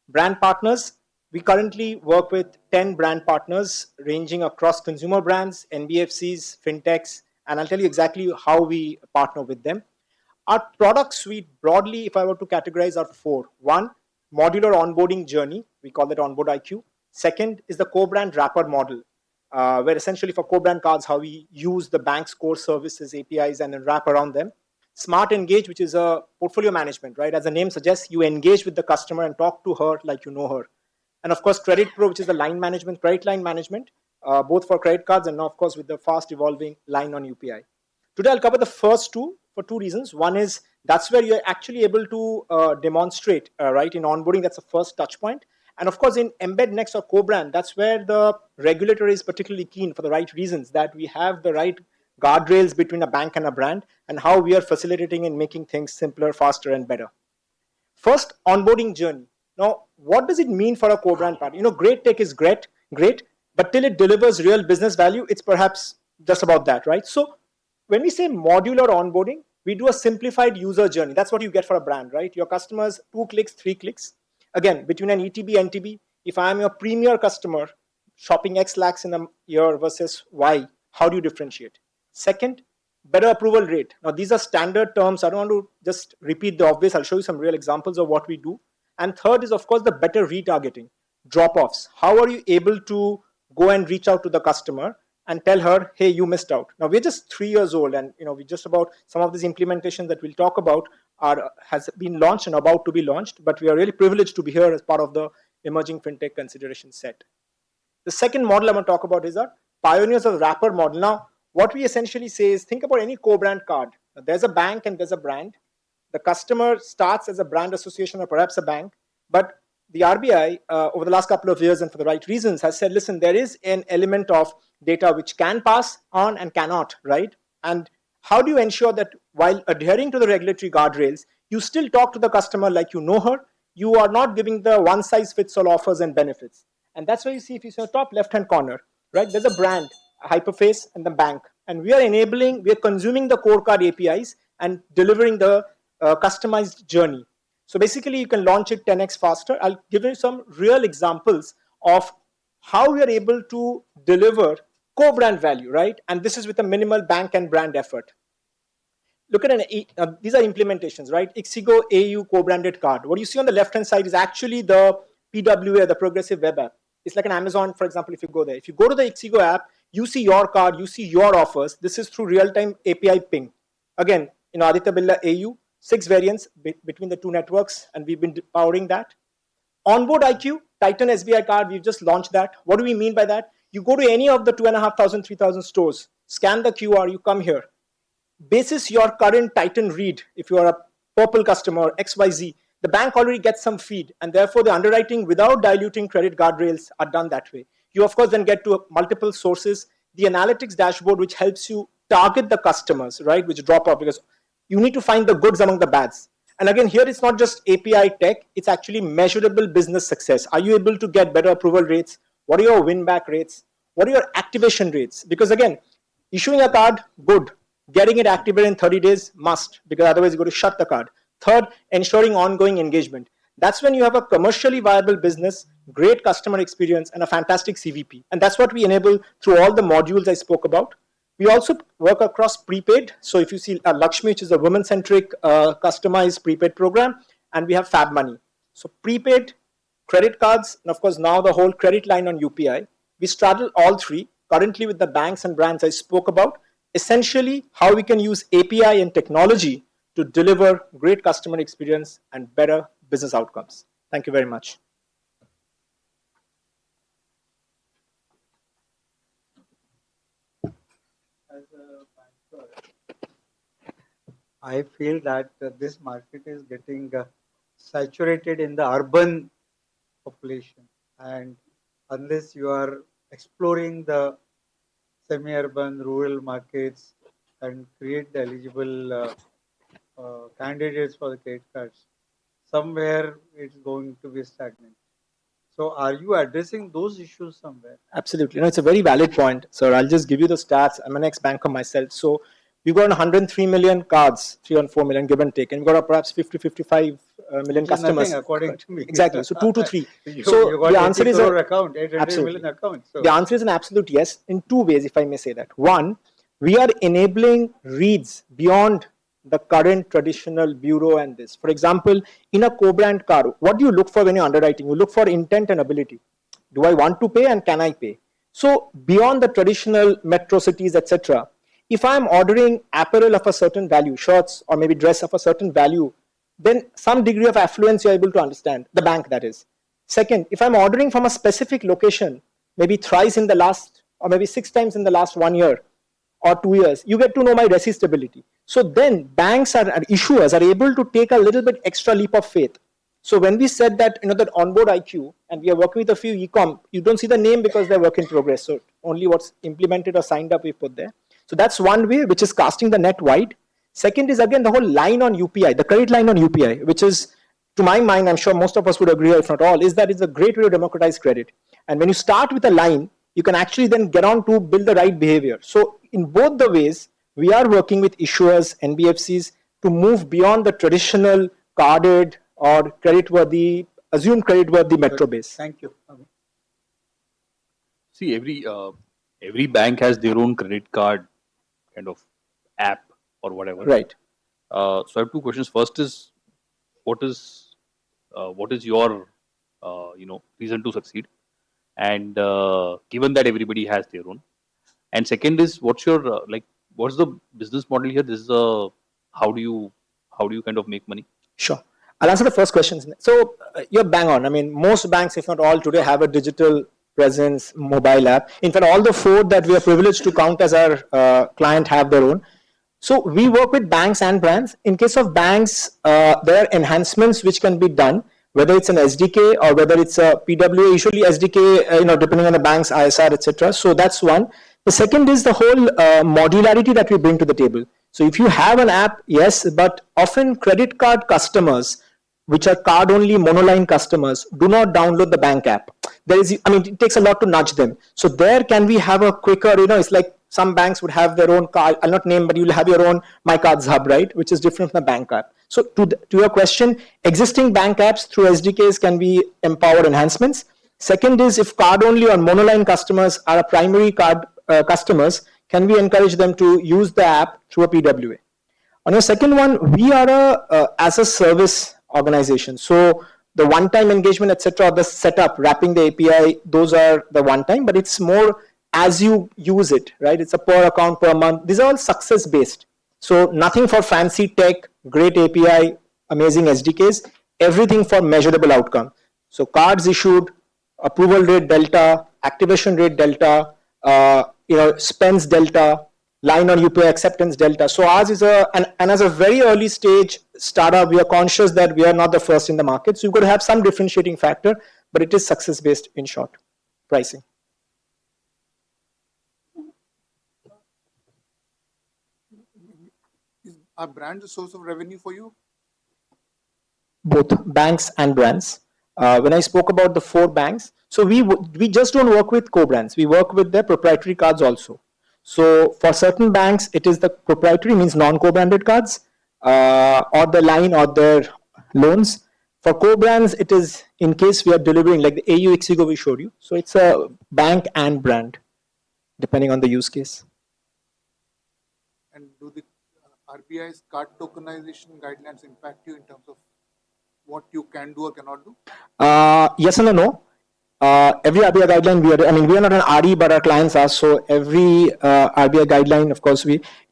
Brand partners, we currently work with 10 brand partners ranging across consumer brands, NBFCs, fintechs, and I'll tell you exactly how we partner with them. Our product suite broadly, if I were to categorize, are 4. One, modular onboarding journey. We call that Onboard IQ. Second is the co-brand wrapper model, where essentially for co-brand cards, how we use the bank's core services, APIs, and then wrap around them. Smart Engage, which is a portfolio management, right? As the name suggests, you engage with the customer and talk to her like you know her. And of course, Credit Pro, which is the line management, credit line management, both for credit cards and now, of course, with the fast evolving line on UPI. Today, I'll cover the first two for 2 reasons. One is that's where you're actually able to demonstrate, right? In onboarding, that's the first touch point. And of course, in embed next or co-brand, that's where the regulator is particularly keen for the right reasons, that we have the right guardrails between a bank and a brand and how we are facilitating and making things simpler, faster, and better. First, onboarding journey. Now, what does it mean for a co-brand partner? Great tech is great, but till it delivers real business value, it's perhaps just about that, right? So when we say modular onboarding, we do a simplified user journey. That's what you get for a brand, right? Your customers, 2 clicks, 3 clicks. Again, between an ETB, NTB, if I'm your premier customer, shopping X lakhs in a year versus Y, how do you differentiate? Second, better approval rate. Now, these are standard terms. I don't want to just repeat the obvious. I'll show you some real examples of what we do. And third is, of course, the better retargeting, drop-offs. How are you able to go and reach out to the customer and tell her, hey, you missed out? Now, we're just 3 years old, and we just about some of these implementations that we'll talk about has been launched and about to be launched, but we are really privileged to be here as part of the emerging fintech consideration set. The second model I'm going to talk about is our pioneers of wrapper model. Now, what we essentially say is, think about any co-brand card. Now, there's a bank and there's a brand. The customer starts as a brand association or perhaps a bank, but the RBI, over the last couple of years and for the right reasons, has said, listen, there is an element of data which can pass on and cannot, right? And how do you ensure that while adhering to the regulatory guardrails, you still talk to the customer like you know her, you are not giving the one-size-fits-all offers and benefits? And that's why you see, if you see the top left-hand corner, right, there's a brand, Hyperface, and the bank. And we are consuming the core card APIs and delivering the customized journey. So basically, you can launch it 10x faster. I'll give you some real examples of how we are able to deliver co-brand value, right? And this is with a minimal bank and brand effort. Look at these are implementations, right? Ixigo AU co-branded card. What you see on the left-hand side is actually the PWA, the Progressive Web App. It's like an Amazon, for example, if you go there. If you go to the Ixigo app, you see your card, you see your offers. This is through real-time API ping. Again, Aditya Birla AU, 6 variants between the 2 networks, and we've been powering that. Onboard IQ, Titan SBI card, we've just launched that. What do we mean by that? You go to any of the 2,500, 3,000 stores, scan the QR, you come here. Basis your current Titan read, if you are a Purple customer, XYZ, the bank already gets some feed, and therefore the underwriting without diluting credit guardrails are done that way. You, of course, then get to multiple sources. The analytics dashboard, which helps you target the customers, right, which drop off, because you need to find the goods among the bads. And again, here it's not just API tech, it's actually measurable business success. Are you able to get better approval rates? What are your win-back rates? What are your activation rates? Because again, issuing a card, good. Getting it activated in 30 days, must, because otherwise you're going to shut the card. Third, ensuring ongoing engagement. That's when you have a commercially viable business, great customer experience, and a fantastic CVP. And that's what we enable through all the modules I spoke about. We also work across prepaid. So if you see Lakshmi, which is a women-centric customized prepaid program, and we have Fab Money. So prepaid, credit cards, and of course now the whole credit line on UPI. We straddle all 3, currently with the banks and brands I spoke about. Essentially, how we can use API and technology to deliver great customer experience and better business outcomes. Thank you very much. As a banker, I feel that this market is getting saturated in the urban population, and unless you are exploring the semi-urban, rural markets and create the eligible candidates for the credit cards, somewhere it's going to be stagnant. So are you addressing those issues somewhere? Absolutely. No, it's a very valid point, sir. I'll just give you the stats. I'm an ex-banker myself. So we've got 103 million cards, 304 million give and take, and we've got perhaps 50, 55 million Which is customers. nothing according to me. Exactly. So 2 to 3. You So got the answer 80 is crore account, 800 absolutely. million account. So The answer is an absolute yes in two ways, if I may say that. One, we are enabling reads beyond the current traditional bureau and this. For example, in a co-brand card, what do you look for when you're underwriting? You look for intent and ability. Do I want to pay and can I pay? So beyond the traditional metro cities, etc., if I'm ordering apparel of a certain value, shirts or maybe dress of a certain value, then some degree of affluence you're able to understand, the bank that is. Second, if I'm ordering from a specific location, maybe thrice in the last, or maybe 6 times in the last 1 year or 2 years, you get to know my resistibility. So then banks and issuers are able to take a little bit extra leap of faith. So when we said that, that onboard IQ, and we are working with a few e-com, you don't see the name because they're work in progress. So only what's implemented or signed up we put there. So that's one way, which is casting the net wide. Second is again the whole line on UPI, the credit line on UPI, which is, to my mind, I'm sure most of us would agree, if not all, is that it's a great way to democratize credit. And when you start with a line, you can actually then get on to build the right behavior. So in both the ways, we are working with issuers, NBFCs, to move beyond the traditional carded or assumed creditworthy metro base. thank you. See, every bank has their own credit card kind of app or whatever. Right. So I have two questions. First is, what is your reason to succeed? And given that everybody has their own, and second is, what's your what's the business model here? This is how do you kind of make money? Sure. I'll answer the first question. So you're bang on. I mean, most banks, if not all today, have a digital presence mobile app. In fact, all the 4 that we are privileged to count as our client have their own. So we work with banks and brands. In case of banks, there are enhancements which can be done, whether it's an SDK or whether it's a PWA, usually SDK, depending on the bank's ISR, etc. So that's one. The second is the whole modularity that we bring to the table. So if you have an app, yes, but often credit card customers, which are card-only monoline customers, do not download the bank app. It takes a lot to nudge them. So there can we have a quicker, it's like some banks would have their own card, I'll not name, but you'll have your own My Cards Hub, right? Which is different from the bank app. So to your question, existing bank apps through SDKs can be empowered enhancements. Second is, if card-only or monoline customers are a primary card customers, can we encourage them to use the app through a PWA? On your second one, we are a as a service organization. So the one-time engagement, etc., the setup, wrapping the API, those are the one-time, but it's more as you use it, right? It's a per account per month. These are all success-based. So nothing for fancy tech, great API, amazing SDKs, everything for measurable outcome. So cards issued, approval rate delta, activation rate delta, spends delta, line on UPI acceptance delta. So ours is and as a very early stage startup, we are conscious that we are not the first in the market. So you've got to have some differentiating factor, but it is success based in short, pricing. Are brands a source of revenue for you? Both banks and brands. When I spoke about the 4 banks, so we just don't work with co-brands. We work with their proprietary cards also. So for certain banks, it is the proprietary, means non-co-branded cards, or the line or their loans. For co-brands, it is in case we are delivering like the AU Ixigo we showed you. So it's a bank and brand, depending on the use case. And do the RBI's card tokenization guidelines impact you in terms of what you can do or cannot do? Yes and no. Every RBI guideline we are not an RE, but our clients are. So every RBI guideline, of course,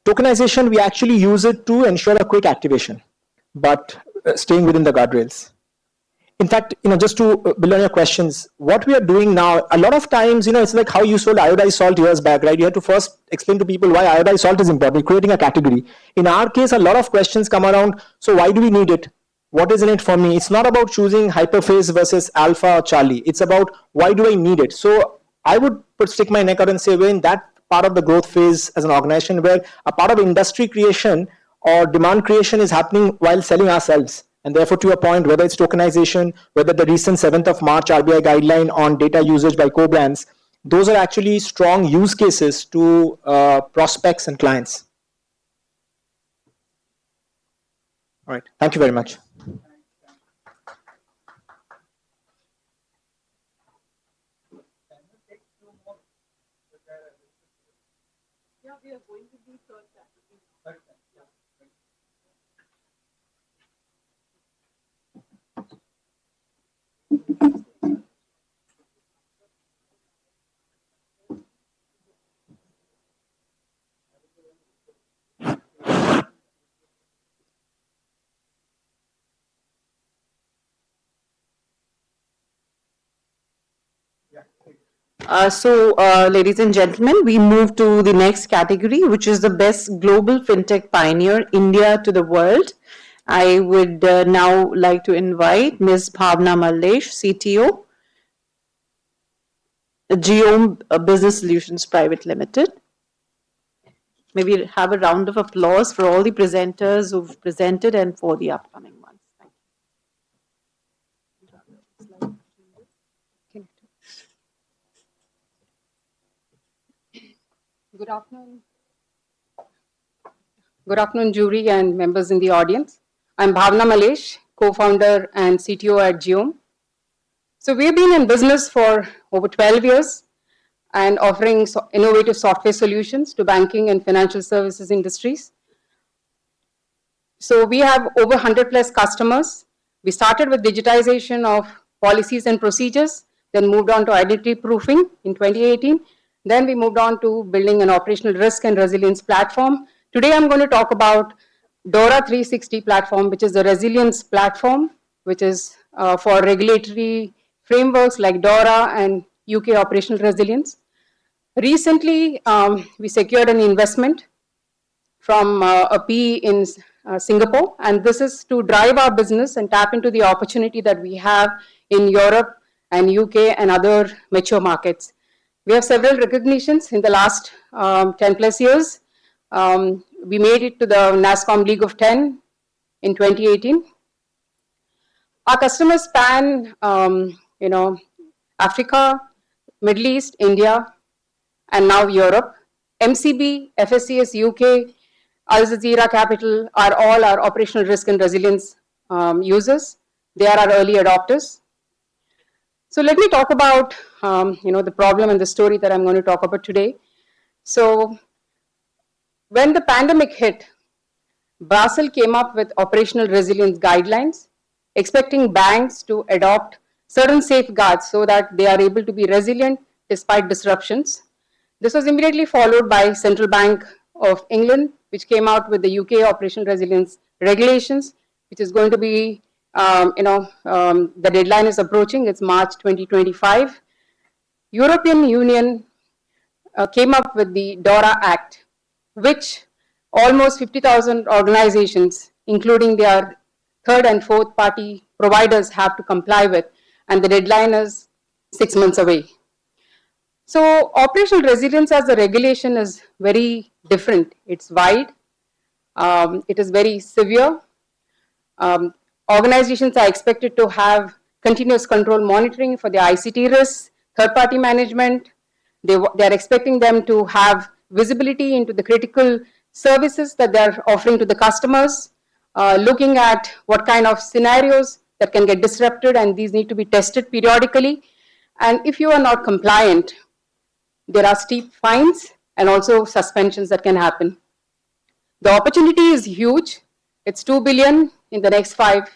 tokenization, we actually use it to ensure a quick activation, but staying within the guardrails. In fact, just to build on your questions, what we are doing now, a lot of times, it's like how you sold iodized salt years back, right? You have to first explain to people why iodized salt is important, creating a category. In our case, a lot of questions come around. So why do we need it? What is in it for me? It's not about choosing hyperphase versus alpha or Charlie. It's about why do I need it? So I would stick my neck out and say, we're in that part of the growth phase as an organization where a part of industry creation or demand creation is happening while selling ourselves. And therefore, to your point, whether it's tokenization, whether the recent 7th of March RBI guideline on data usage by co-brands, those are actually strong use cases to prospects and clients. All right. Thank you very much. Ladies and gentlemen, we move to the next category, which is the best global fintech pioneer, India to the world. I would now like to invite Ms. Bhavna Mallesh, CTO, Geome Business Solutions Private Limited. Maybe have a round of applause for all the presenters who've presented and for the upcoming ones. Good afternoon. Good afternoon, jury and members in the audience. I'm Bhavna Mallesh, co-founder and CTO at Geome. So we've been in business for over 12 years and offering innovative software solutions to banking and financial services industries. So we have over 100 plus customers. We started with digitization of policies and procedures, then moved on to identity proofing in 2018. Then we moved on to building an operational risk and resilience platform. Today I'm going to talk about DORA 360 platform, which is a resilience platform, which is for regulatory frameworks like DORA and UK operational resilience. Recently, we secured an investment from a PE in Singapore, and this is to drive our business and tap into the opportunity that we have in Europe and UK and other mature markets. We have several recognitions in the last 10 plus years. We made it to the NASSCOM League of 10 in 2018. Our customers span, Africa, Middle East, India, and now Europe. MCB, FSCS UK, Al Jazeera Capital are all our operational risk and resilience users. They are our early adopters. So let me talk about the problem and the story that I'm going to talk about today. So when the pandemic hit, Basel came up with operational resilience guidelines, expecting banks to adopt certain safeguards so that they are able to be resilient despite disruptions. This was immediately followed by Central Bank of England, which came out with the UK operational resilience regulations, which is going to be the deadline is approaching, it's March 2025. European Union came up with the DORA Act, which almost 50,000 organizations, including their third and fourth party providers, have to comply with, and the deadline is 6 months away. So operational resilience as a regulation is very different. It's wide, it is very severe. Organizations are expected to have continuous control monitoring for their ICT risks, third-party management. They are expecting them to have visibility into the critical services that they're offering to the customers, looking at what kind of scenarios that can get disrupted, and these need to be tested periodically. And if you are not compliant, there are steep fines and also suspensions that can happen. The opportunity is huge. It's $2 billion in the next 5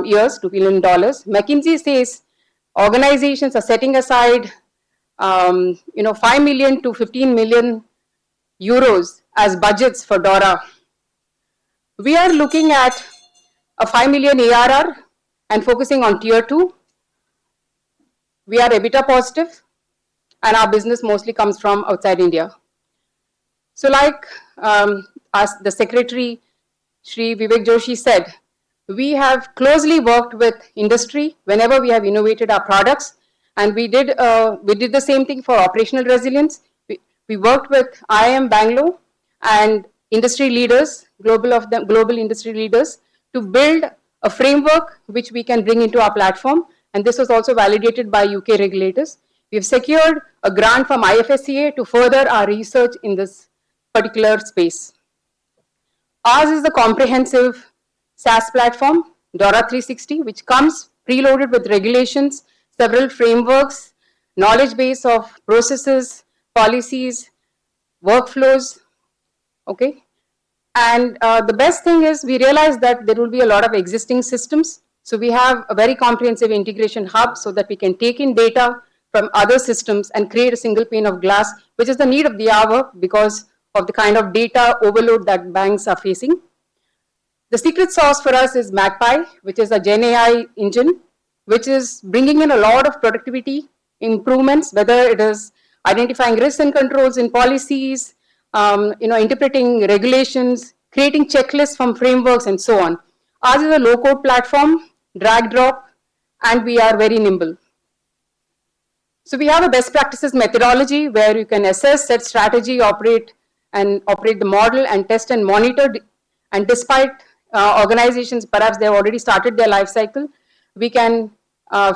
years, $2 billion. McKinsey says organizations are setting aside 5 million to 15 million euros as budgets for DORA. We are looking at a 5 million ARR and focusing on tier 2. We are EBITDA positive, and our business mostly comes from outside India. So like as the Secretary, Shri Vivek Joshi said, we have closely worked with industry whenever we have innovated our products, and we did the same thing for operational resilience. We worked with IIM Bangalore and industry leaders, global industry leaders, to build a framework which we can bring into our platform. And this was also validated by UK regulators. We've secured a grant from IFSCA to further our research in this particular space. Ours is the comprehensive SaaS platform, DORA 360, which comes preloaded with regulations, several frameworks, knowledge base of processes, policies, workflows, okay? And the best thing is we realize that there will be a lot of existing systems. So we have a very comprehensive integration hub so that we can take in data from other systems and create a single pane of glass, which is the need of the hour because of the kind of data overload that banks are facing. The secret sauce for us is Magpie, which is a Gen AI engine, which is bringing in a lot of productivity improvements, whether it is identifying risks and controls in policies, interpreting regulations, creating checklists from frameworks, and so on. Ours is a low-code platform, drag drop, and we are very nimble. So we have a best practices methodology where you can assess, set strategy, operate the model, and test and monitor. And despite organizations, perhaps they have already started their life cycle, we can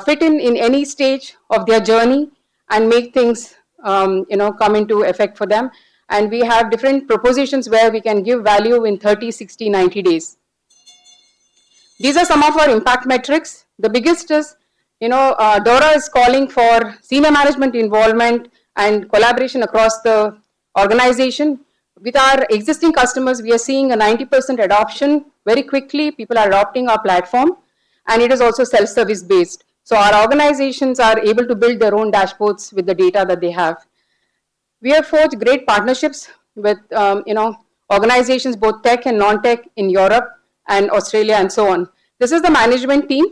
fit in any stage of their journey and make things come into effect for them. And we have different propositions where we can give value in 30, 60, 90 days. These are some of our impact metrics. The biggest is, DORA is calling for senior management involvement and collaboration across the organization. With our existing customers, we are seeing a 90% adoption. Very quickly, people are adopting our platform, and it is also self-service based. So our organizations are able to build their own dashboards with the data that they have. We have forged great partnerships with organizations, both tech and non-tech in Europe and Australia and so on. This is the management team.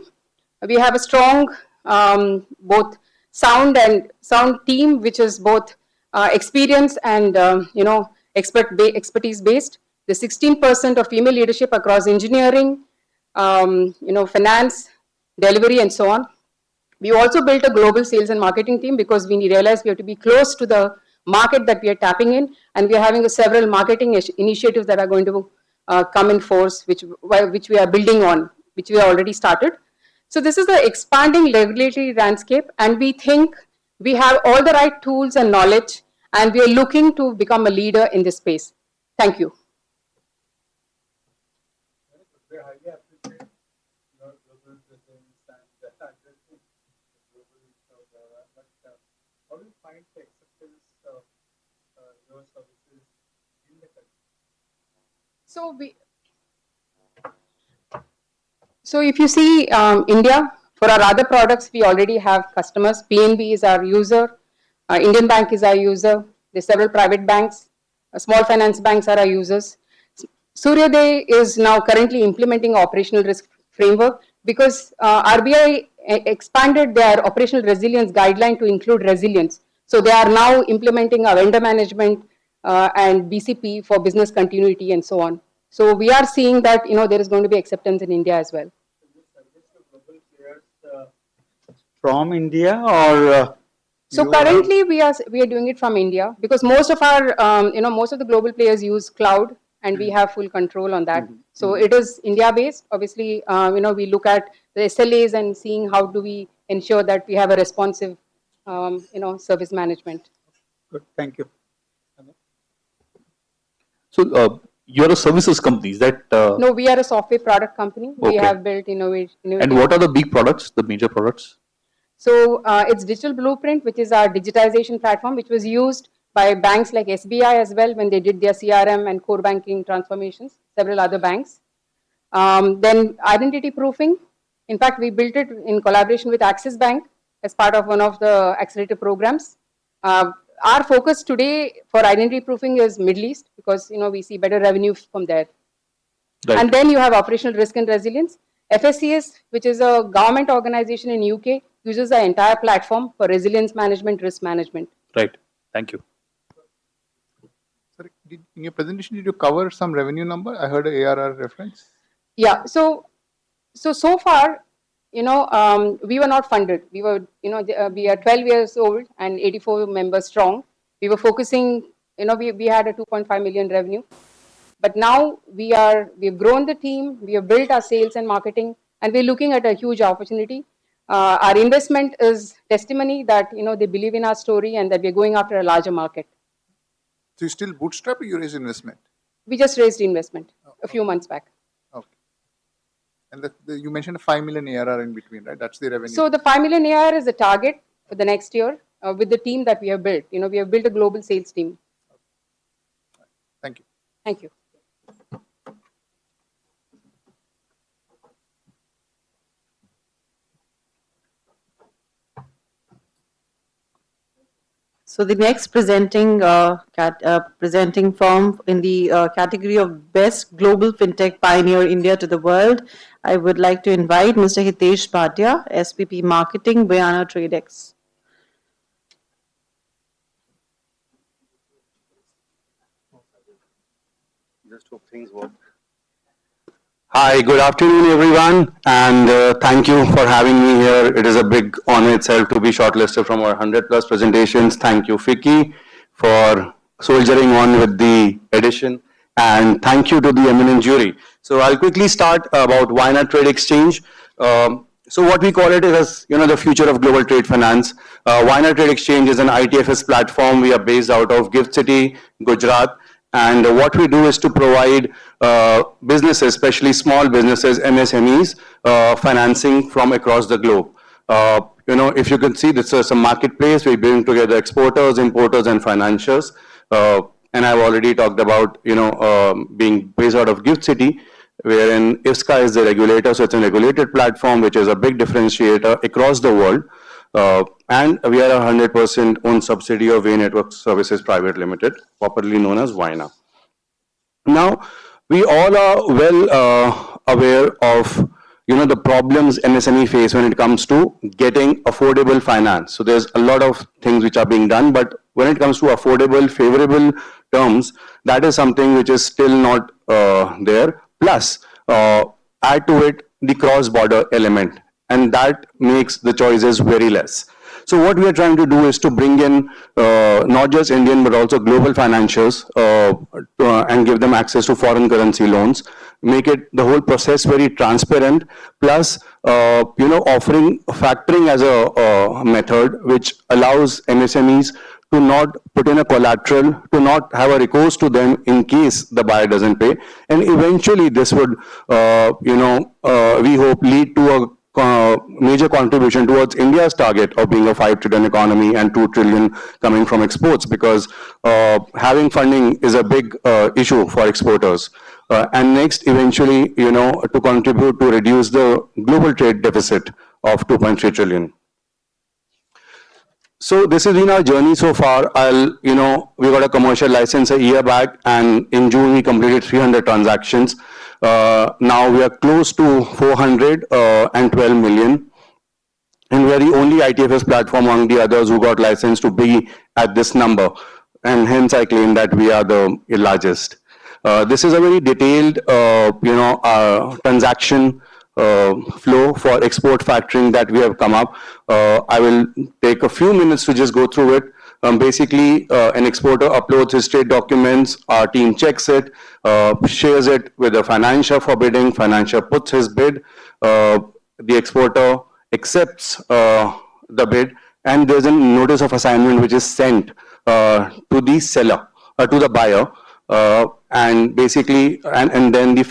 We have a strong both sound team, which is both experience and expertise based. The 16% of female leadership across engineering, finance, delivery, and so on. We also built a global sales and marketing team because we realized we have to be close to the market that we are tapping in, and we are having several marketing initiatives that are going to come in force, which we are building on, which we have already started. So this is the expanding regulatory landscape, and we think we have all the right tools and knowledge, and we are looking to become a leader in this space. Thank you. We highly appreciate your global presence and addressing the global DORA. But how do you find the acceptance of your services in the country? So if you see India, for our other products, we already have customers. PNB is our user. Indian Bank is our user. There are several private banks. Small finance banks are our users. Suryoday is now currently implementing operational risk framework because RBI expanded their operational resilience guideline to include resilience. So they are now implementing a vendor management and BCP for business continuity and so on. So we are seeing that there is going to be acceptance in India as well. Global players from India or so currently we are doing it from India because most of our most of the global players use cloud and we have full control on that. So it is India based. Obviously, we look at the SLAs and seeing how do we ensure that we have a responsive service management. Good, thank you. So you're a services company, is that? No, we are a software product company. Okay. We have built innovative. And what are the big products, the major products? So it's Digital Blueprint, which is our digitization platform, which was used by banks like SBI as well when they did their CRM and core banking transformations, several other banks. Then identity proofing. In fact, we built it in collaboration with Axis Bank as part of one of the accelerator programs. Our focus today for identity proofing is Middle East because we see better revenue from there. Right. And then you have operational risk and resilience. FSCS, which is a government organization in UK, uses the entire platform for resilience management, risk management. Right. Thank you. Sorry, in your presentation, did you cover some revenue number? I heard a ARR reference. Yeah. So far, we were not funded. We were, we are 12 years old and 84 members strong. We were focusing, we had a 2.5 million revenue. But now we've grown the team, we have built our sales and marketing, and we're looking at a huge opportunity. Our investment is testimony that, they believe in our story and that we're going after a larger market. So you still bootstrap or you raise investment? We just raised investment a few months back. Okay. And you mentioned a 5 million ARR in between, right? That's the revenue. So the 5 million ARR is the target for the next year with the team that we have built. We have built a global sales team. Thank you. Thank you. So the next presenting firm in the category of Best Global FinTech Pioneer India to the World, I would like to invite Mr. Hitesh Bhatia, SPP Marketing, Bayana TradeX. Just hope things work. Hi, good afternoon, everyone, and thank you for having me here. It is a big honor itself to be shortlisted from our 100+ presentations. Thank you, FICCI, for soldiering on with the edition, and thank you to the eminent jury. So I'll quickly start about why not Trade Exchange. So what we call it is, the future of global trade finance. Why not Trade Exchange is an ITFS platform. We are based out of Gift City, Gujarat. And what we do is to provide businesses, especially small businesses, MSMEs, financing from across the globe. If you can see, this is a marketplace. We bring together exporters, importers, and financiers. And I've already talked about, being based out of Gift City, wherein FICCI is the regulator. So it's a regulated platform, which is a big differentiator across the world. And we are a 100% owned subsidiary of Way Network Services Private Limited, popularly known as WINA. Now, we all are well aware of the problems MSME face when it comes to getting affordable finance. So there's a lot of things which are being done, but when it comes to affordable, favorable terms, that is something which is still not there. Plus, add to it the cross-border element, and that makes the choices very less. So what we are trying to do is to bring in not just Indian but also global financiers and give them access to foreign currency loans, make it the whole process very transparent, plus offering factoring as a method which allows MSMEs to not put in a collateral, to not have a recourse to them in case the buyer doesn't pay. And eventually this would, we hope lead to a major contribution towards India's target of being a 5 trillion economy and 2 trillion coming from exports, because having funding is a big issue for exporters. And next, eventually, to contribute to reduce the global trade deficit of 2.3 trillion. So this has been our journey so far. We got a commercial license a year back, and in June we completed 300 transactions. Now we are close to 412 million, and we are the only ITFS platform among the others who got licensed to be at this number, and hence I claim that we are the largest. This is a very detailed, transaction flow for export factoring that we have come up. I will take a few minutes to just go through it. Basically, an exporter uploads his trade documents, our team checks it, shares it with the financier for bidding, financier puts his bid, the exporter accepts the bid, and there's a notice of assignment which is sent to the seller, to the buyer, and basically, and then the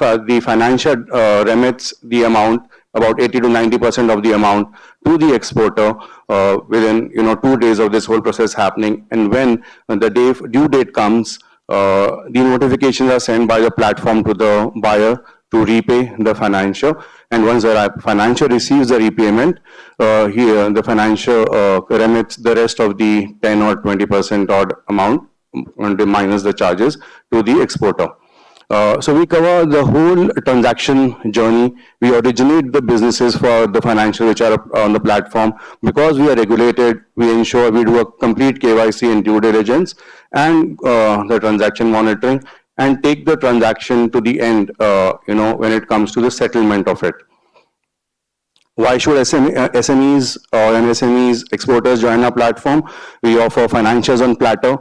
financier remits the amount, about 80 to 90% of the amount, to the exporter within 2 days of this whole process happening. And when the due date comes, the notifications are sent by the platform to the buyer to repay the financier. And once the financier receives the repayment, the financier remits the rest of the 10 or 20% odd amount, minus the charges, to the exporter. So we cover the whole transaction journey. We originate the businesses for the financials which are on the platform. Because we are regulated, we ensure we do a complete KYC and due diligence and the transaction monitoring, and take the transaction to the end, when it comes to the settlement of it. Why should SMEs or MSMEs exporters join our platform? We offer financials on platter.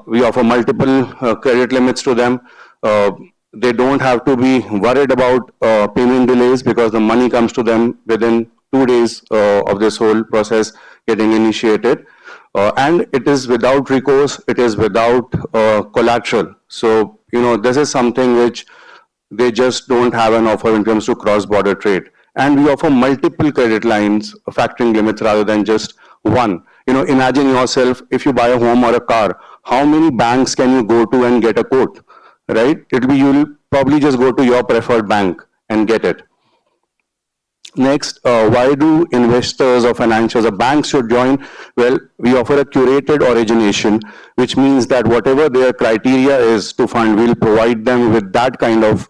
We offer multiple credit limits to them. They don't have to be worried about payment delays because the money comes to them within 2 days of this whole process getting initiated. And it is without recourse, it is without collateral. So, this is something which they just don't have an offer when it comes to cross-border trade. And we offer multiple credit lines, factoring limits rather than just one. Imagine yourself, if you buy a home or a car, how many banks can you go to and get a quote, right? You'll probably just go to your preferred bank and get it. Next, why do investors or financials or banks should join? Well, we offer a curated origination, which means that whatever their criteria is to fund, we'll provide them with that kind of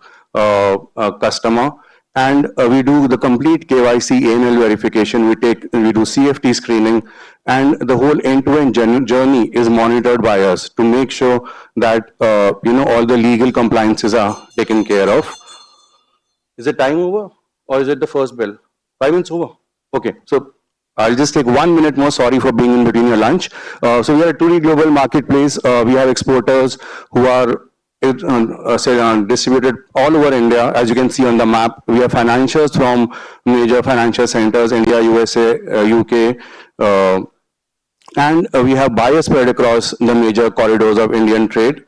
customer. And we do the complete KYC AML verification. We do CFT screening, and the whole end-to-end journey is monitored by us to make sure that all the legal compliances are taken care of. Is it time over? Or is it the first bell? 5 minutes over. Okay, so I'll just take 1 minute more. Sorry for being in between your lunch. So we are a truly global marketplace. We have exporters who are distributed all over India. As you can see on the map, we have financials from major financial centers, India, USA, UK, and we have buyers spread across the major corridors of Indian trade,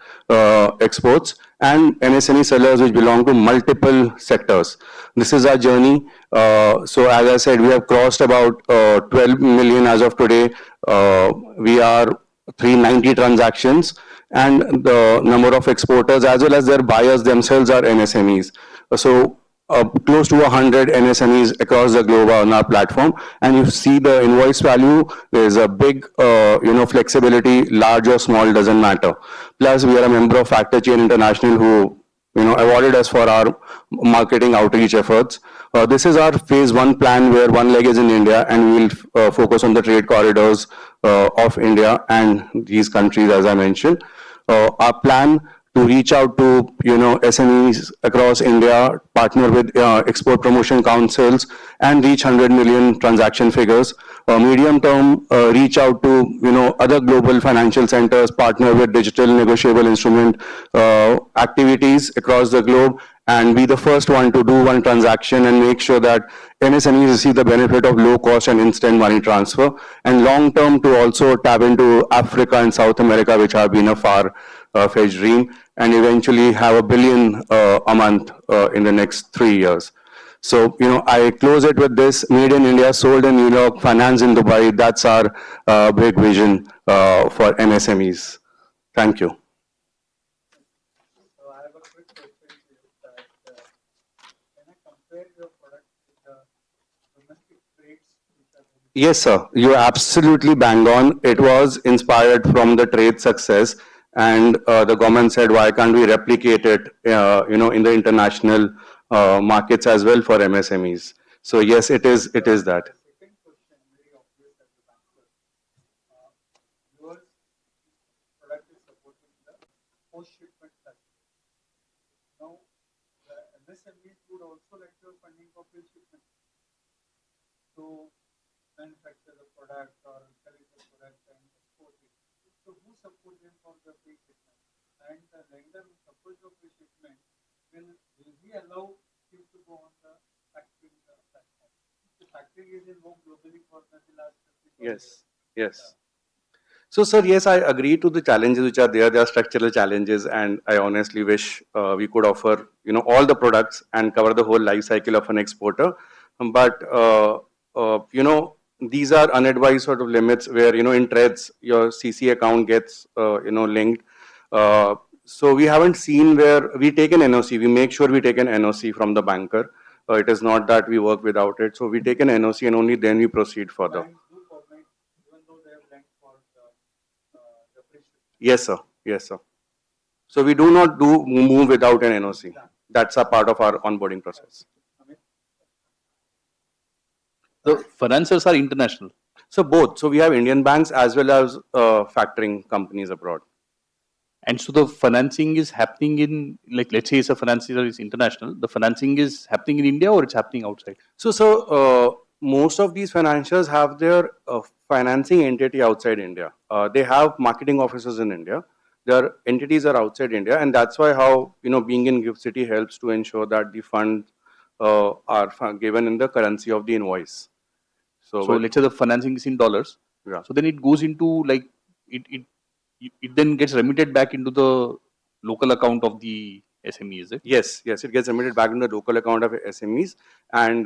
exports, and MSME sellers which belong to multiple sectors. This is our journey. So as I said, we have crossed about 12 million as of today. We are 390 transactions, and the number of exporters as well as their buyers themselves are MSMEs. So close to 100 MSMEs across the globe on our platform, and you see the invoice value. There is a big, flexibility, large or small, doesn't matter. Plus, we are a member of Factor Chain International, who awarded us for our marketing outreach efforts. This is our phase 1 plan, where one leg is in India, and we will focus on the trade corridors of India and these countries, as I mentioned. Our plan to reach out to SMEs across India, partner with export promotion councils, and reach 100 million transaction figures. Medium term, reach out to other global financial centers, partner with digital negotiable instrument activities across the globe, and be the first one to do one transaction and make sure that MSMEs receive the benefit of low cost and instant money transfer. And long term, to also tap into Africa and South America, which have been a far-fetched dream, and eventually have $1 billion a month in the next 3 years. So, I close it with this: made in India, sold in New York, financed in Dubai. That's our big vision for MSMEs. Thank you. So I have a quick question to you that can I compare your product with the domestic trades which are Yes, sir. You're absolutely bang on. It was inspired from the trade success, and the government said, why can't we replicate it, in the international markets as well for MSMEs? So yes, it is that. second question, very obvious as an answer. Your product is supporting the post-shipment facility. Now, the MSMEs would also like your funding for pre-shipment to manufacture the product or collect the product and export it. So who supports them for the pre-shipment? And the lender who supports the pre-shipment, will he allow you to go on the factoring platform? The factoring is in vogue globally for the last 50 years. Yes. So, sir, yes, I agree to the challenges which are there. There are structural challenges, and I honestly wish we could offer, all the products and cover the whole life cycle of an exporter. But, these are unadvised sort of limits where, in trades, your CC account gets, linked. So we haven't seen where we take an NOC. We make sure we take an NOC from the banker. It is not that we work without it. So we take an NOC and only then we proceed further. Banks do permit, even though they have ranked for the pre-shipment. Yes, sir. Yes, sir. So we do not move without an NOC. That's a part of our onboarding process. The financiers are international. So both. So we have Indian banks as well as factoring companies abroad. And so the financing is happening in, like, let's say it's a financier is international, the financing is happening in India or it's happening outside? So, most of these financiers have their financing entity outside India. They have marketing offices in India. Their entities are outside India, and that's why how, being in Gift City helps to ensure that the funds are given in the currency of the invoice. So let's say the financing is in dollars. Yeah. So then it goes into, like, it then gets remitted back into the local account of the SME, is it? Yes, it gets remitted back in the local account of SMEs, and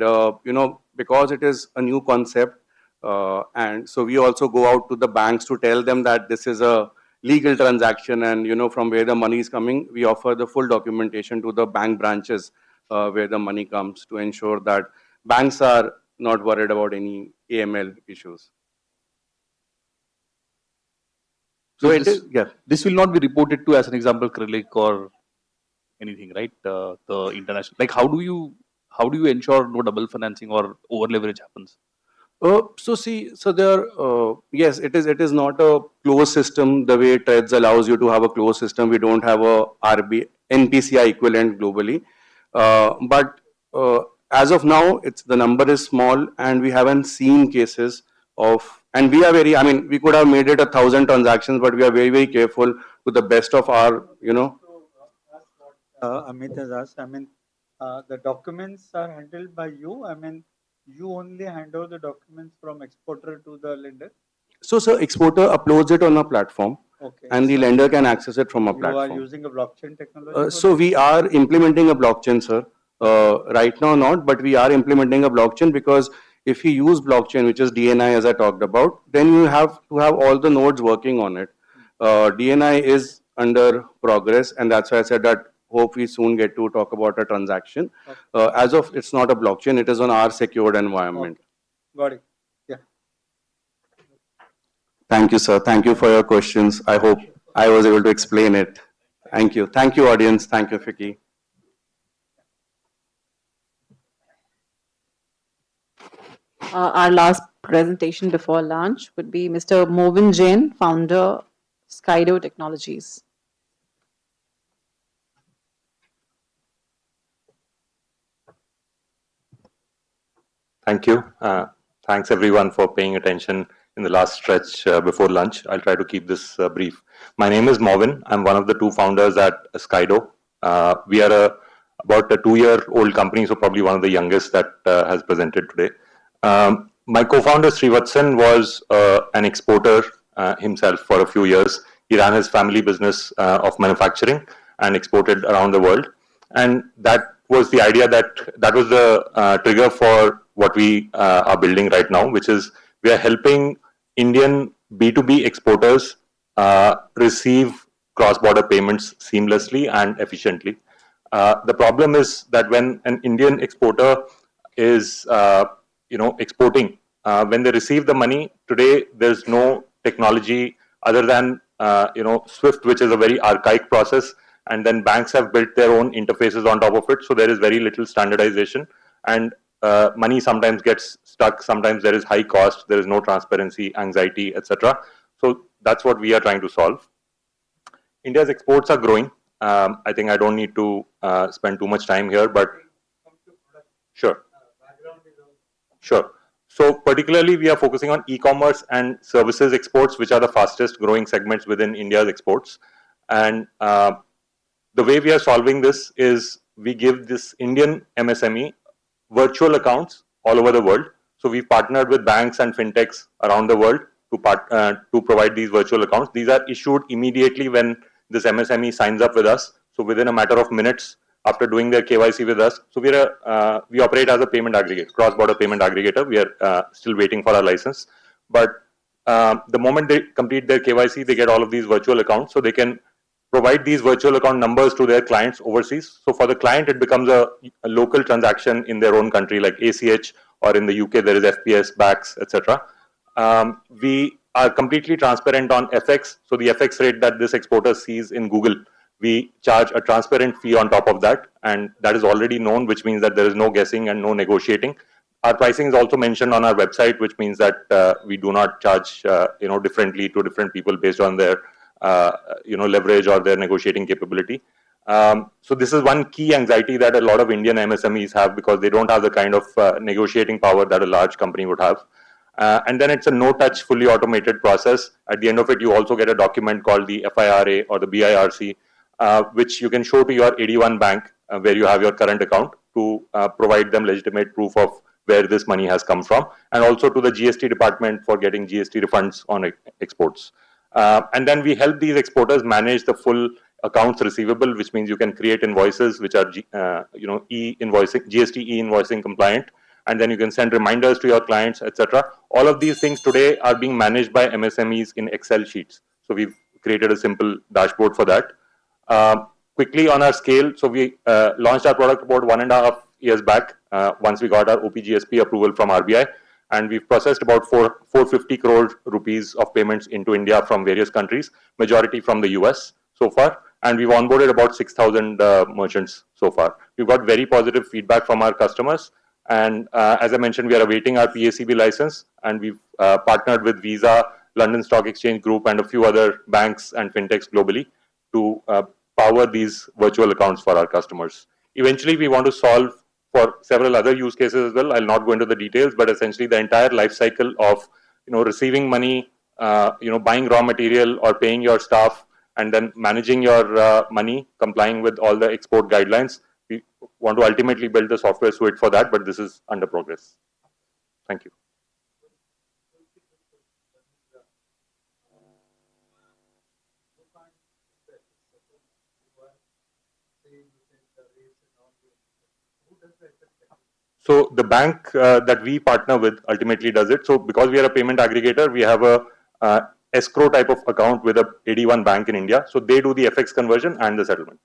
because it is a new concept, and so we also go out to the banks to tell them that this is a legal transaction, and from where the money is coming, we offer the full documentation to the bank branches where the money comes, to ensure that banks are not worried about any AML issues. So this will not be reported to, as an example, Krylik or anything, right? The international, like, how do you ensure no double financing or over leverage happens? So there, yes, it is not a closed system the way TREDS allows you to have a closed system. We don't have a NPCI equivalent globally, but as of now, the number is small, and we haven't seen cases of. And we are very. I mean, we could have made it 1,000 transactions, but we are very, very careful to the best of our, Amit has asked. I mean, the documents are handled by you. I mean, you only hand over the documents from exporter to the lender. So, exporter uploads it on a platform, Okay. and the lender can access it from a platform. You are using a blockchain technology. So we are implementing a blockchain, sir. Right now, not, but we are implementing a blockchain, because if you use blockchain, which is DNI, as I talked about, then you have to have all the nodes working on it. DNI is under progress, and that's why I said that hope we soon get to talk about a transaction. As of, it's not a blockchain, it is on our secured environment. Got it. Yeah. Thank you, sir. Thank you for your questions. I hope I was able to explain it. Thank you. Thank you, audience. Thank you, FICCI. Our last presentation before lunch would be Mr. Movin Jain, founder, Skydo Technologies. Thank you. Thanks everyone for paying attention in the last stretch before lunch. I'll try to keep this brief. My name is Movin. I'm one of the two founders at Skydo. We are about a 2-year-old company, so probably one of the youngest that has presented today. My co-founder Srivatsan was an exporter himself for a few years. He ran his family business of manufacturing and exported around the world. And that was the idea, that was the trigger for what we are building right now, which is we are helping Indian B2B exporters receive cross-border payments seamlessly and efficiently. The problem is that when an Indian exporter is exporting, when they receive the money, today there's no technology other than SWIFT, which is a very archaic process, and then banks have built their own interfaces on top of it, so there is very little standardization, and money sometimes gets stuck, sometimes there is high cost, there is no transparency, anxiety, etc. So that's what we are trying to solve. India's exports are growing. I think I don't need to spend too much time here, but sure. So particularly we are focusing on e-commerce and services exports, which are the fastest growing segments within India's exports. And the way we are solving this is we give this Indian MSME virtual accounts all over the world. So we've partnered with banks and fintechs around the world to provide these virtual accounts. These are issued immediately when this MSME signs up with us. So within a matter of minutes after doing their KYC with us. So we operate as a payment aggregator, cross-border payment aggregator. We are still waiting for our license. But the moment they complete their KYC, they get all of these virtual accounts. So they can provide these virtual account numbers to their clients overseas. So for the client, it becomes a local transaction in their own country, like ACH, or in the UK, there is FPS, BACS, etc. We are completely transparent on FX. So the FX rate that this exporter sees in Google, we charge a transparent fee on top of that. And that is already known, which means that there is no guessing and no negotiating. Our pricing is also mentioned on our website, which means that we do not charge differently to different people based on their leverage or their negotiating capability. So this is one key anxiety that a lot of Indian MSMEs have, because they don't have the kind of negotiating power that a large company would have. And then it's a no-touch, fully automated process. At the end of it, you also get a document called the FIRA or the BIRC, which you can show to your AD1 bank where you have your current account, to provide them legitimate proof of where this money has come from, and also to the GST department for getting GST refunds on exports. And then we help these exporters manage the full accounts receivable, which means you can create invoices which are e-invoicing, GST e-invoicing compliant, and then you can send reminders to your clients, etc. All of these things today are being managed by MSMEs in Excel sheets. So we've created a simple dashboard for that. Quickly on our scale, so we launched our product about 1.5 years back, once we got our OPGSP approval from RBI, and we've processed about 450 crore rupees of payments into India from various countries, majority from the US so far, and we've onboarded about 6,000 merchants so far. We've got very positive feedback from our customers, and as I mentioned, we are awaiting our PACB license, and we've partnered with Visa, London Stock Exchange Group, and a few other banks and fintechs globally to power these virtual accounts for our customers. Eventually, we want to solve for several other use cases as well. I'll not go into the details, but essentially the entire life cycle of receiving money, buying raw material or paying your staff, and then managing your money, complying with all the export guidelines. We want to ultimately build the software suite for that, but this is under progress. Thank you. So the bank that we partner with ultimately does it. So because we are a payment aggregator, we have a escrow type of account with a AD1 bank in India. So they do the FX conversion and the settlement.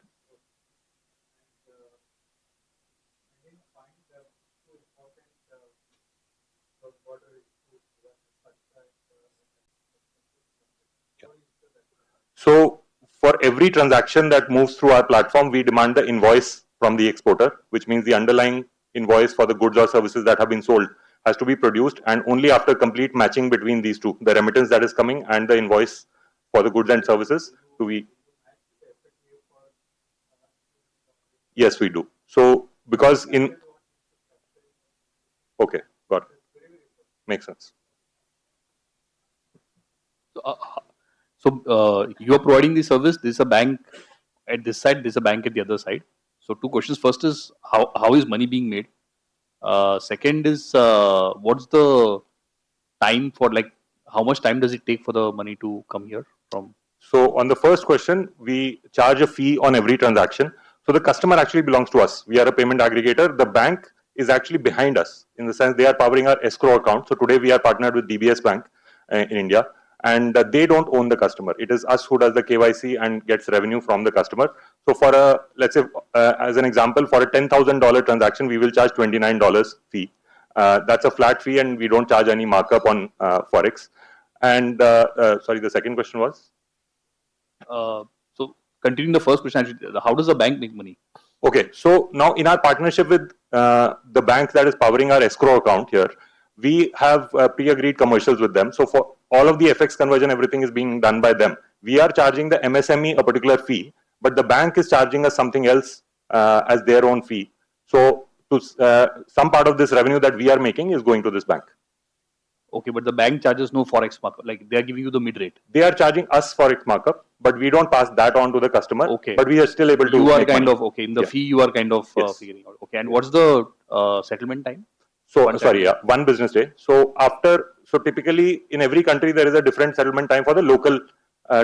So for every transaction that moves through our platform, we demand the invoice from the exporter, which means the underlying invoice for the goods or services that have been sold has to be produced, and only after complete matching between these two, the remittance that is coming and the invoice for the goods and services, do we. Yes, we do. So because in. Okay, got it. Makes sense. So you are providing the service. There's a bank at this side. There's a bank at the other side. So two questions. First is how is money being made? Second is what's the time for, like, how much time does it take for the money to come here from? So on the first question, we charge a fee on every transaction. So the customer actually belongs to us. We are a payment aggregator. The bank is actually behind us, in the sense they are powering our escrow account. So today we are partnered with DBS Bank in India, and they don't own the customer. It is us who does the KYC and gets revenue from the customer. So for a, let's say, as an example, for a $10,000 transaction, we will charge $29 fee. That's a flat fee, and we don't charge any markup on Forex. And sorry, the second question was? So continuing the first question, actually, how does the bank make money? Okay, so now in our partnership with the bank that is powering our escrow account here, we have pre-agreed commercials with them. So for all of the FX conversion, everything is being done by them. We are charging the MSME a particular fee, but the bank is charging us something else as their own fee. So some part of this revenue that we are making is going to this bank. Okay, but the bank charges no Forex markup. Like, they are giving you the mid rate. They are charging us Forex markup, but we don't pass that on to the customer. Okay. But we are still able to. You are make kind money. of, okay, in the fee you are kind of figuring out. Okay, and what's the settlement time? So sorry, yeah, 1 business day. So typically in every country there is a different settlement time for the local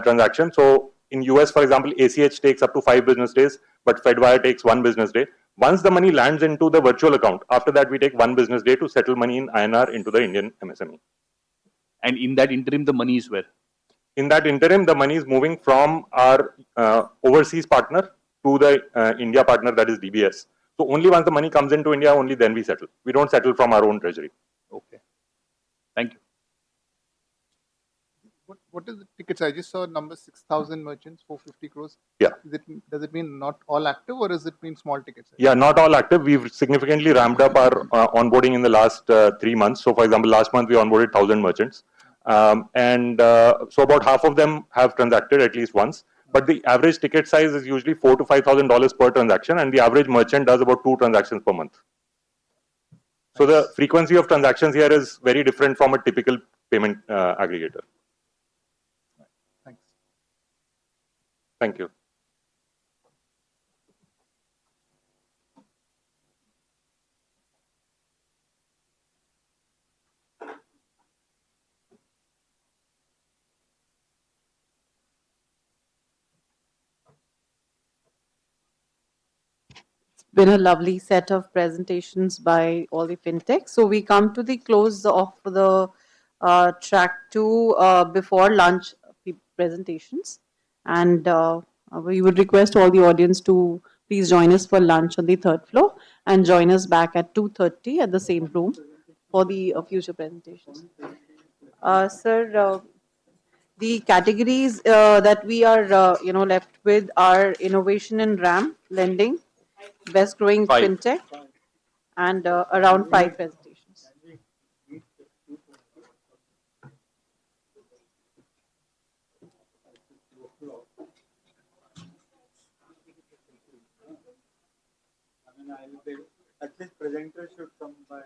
transaction. So in US, for example, ACH takes up to 5 business days, but Fedwire takes 1 business day. Once the money lands into the virtual account, after that we take 1 business day to settle money in INR into the Indian MSME. And in that interim, the money is where? In that interim, the money is moving from our overseas partner to the India partner, that is DBS. So only once the money comes into India, only then we settle. We don't settle from our own treasury. Okay. Thank you. What is the ticket size? I just saw number 6,000 merchants, 450 crores. Yeah. Does it mean not all active, or does it mean small ticket size? Yeah, not all active. We've significantly ramped up our onboarding in the last 3 months. So for example, last month we onboarded 1,000 merchants. So about half of them have transacted at least once. But the average ticket size is usually $4,000 to $5,000 per transaction, and the average merchant does about 2 transactions per month. So the frequency of transactions here is very different from a typical payment aggregator. Thanks. Thank you. Been a lovely set of presentations by all the fintechs. So we come to the close of the track two before lunch presentations, and we would request all the audience to please join us for lunch on the third floor and join us back at 2:30 at the same room for the future presentations. Sir, the categories that we are left with are innovation in RAM, lending, best growing 5. fintech, and around 5 presentations. At least presenters should come by.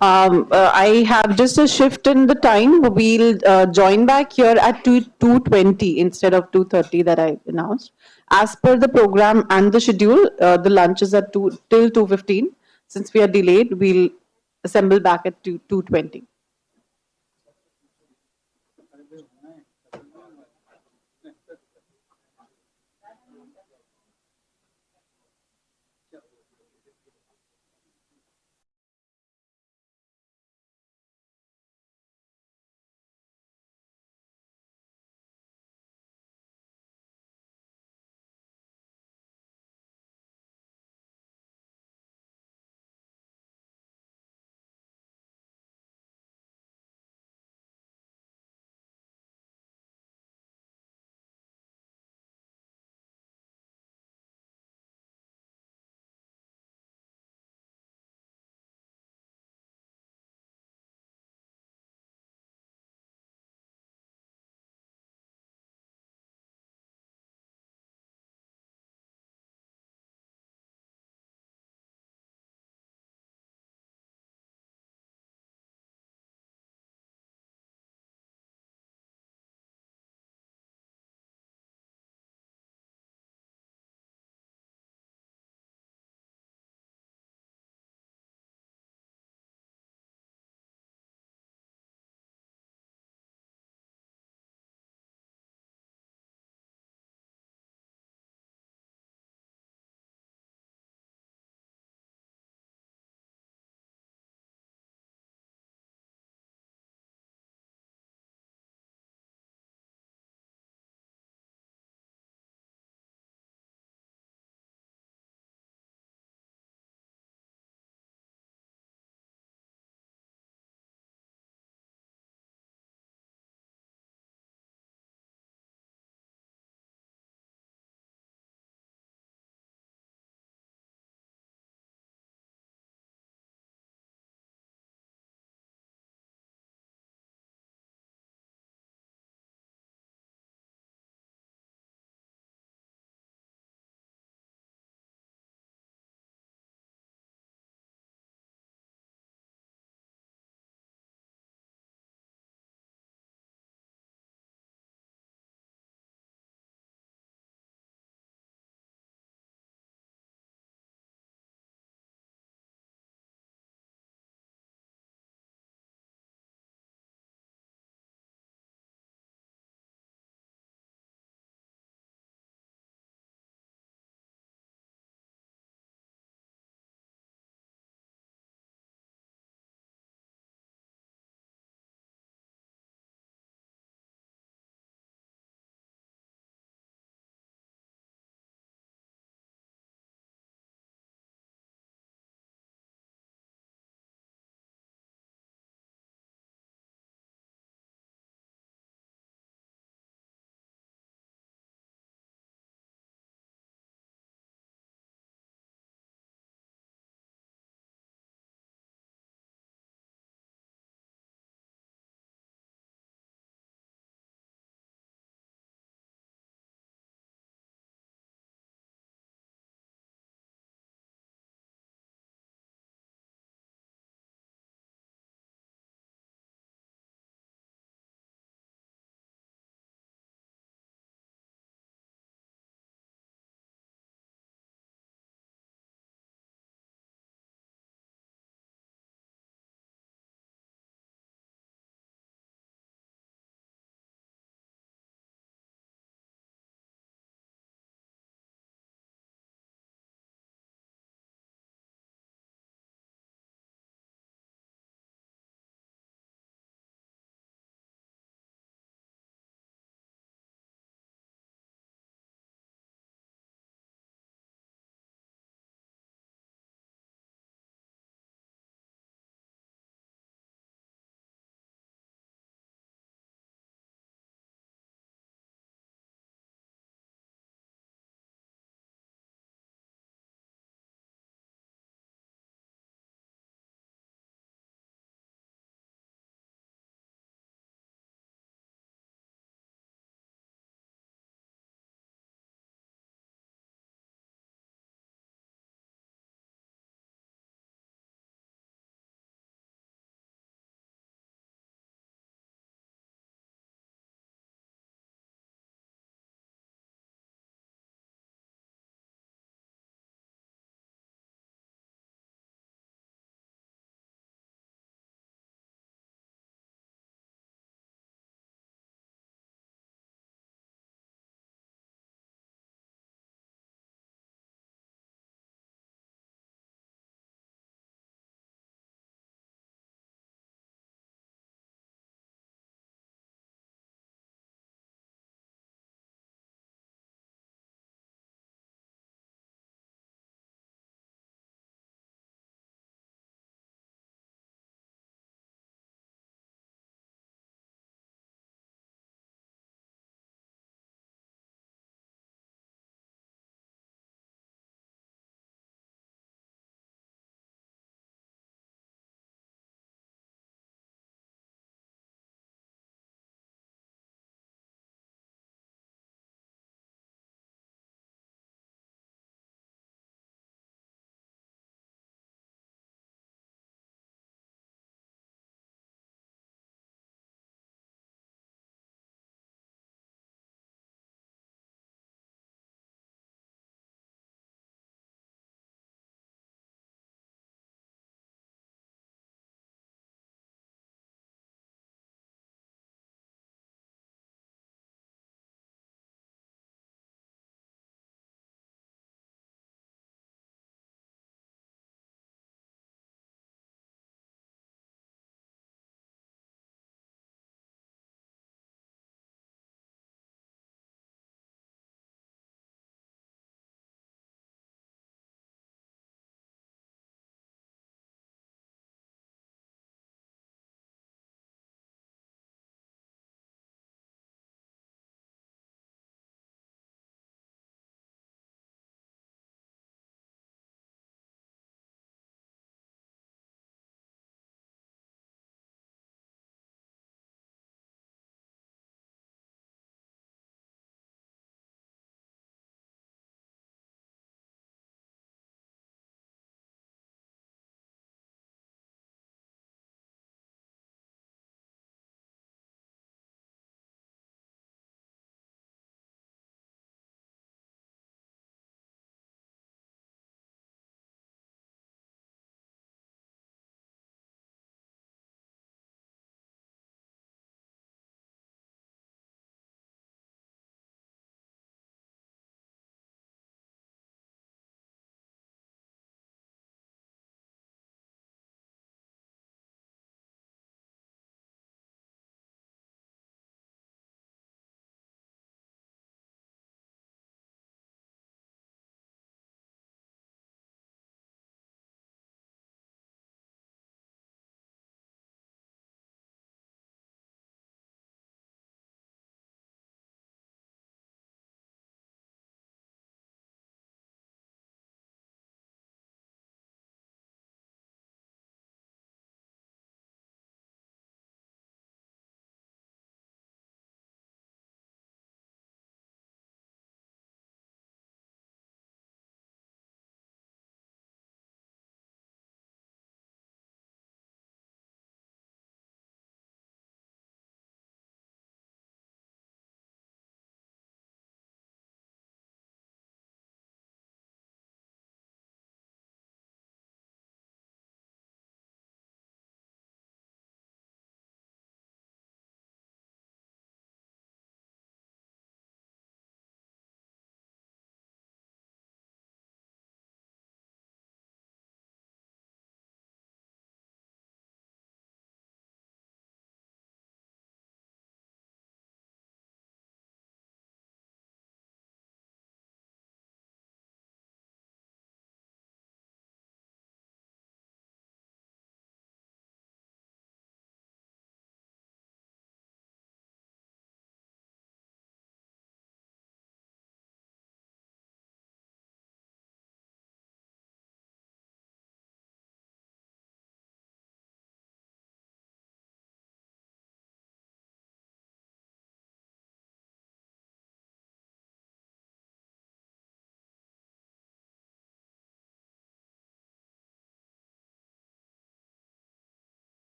I have just a shift in the time. We'll join back here at 2:20 instead of 2:30 that I announced. As per the program and the schedule, the lunch is at 2 till 2:15. Since we are delayed, we'll assemble back at 2:20.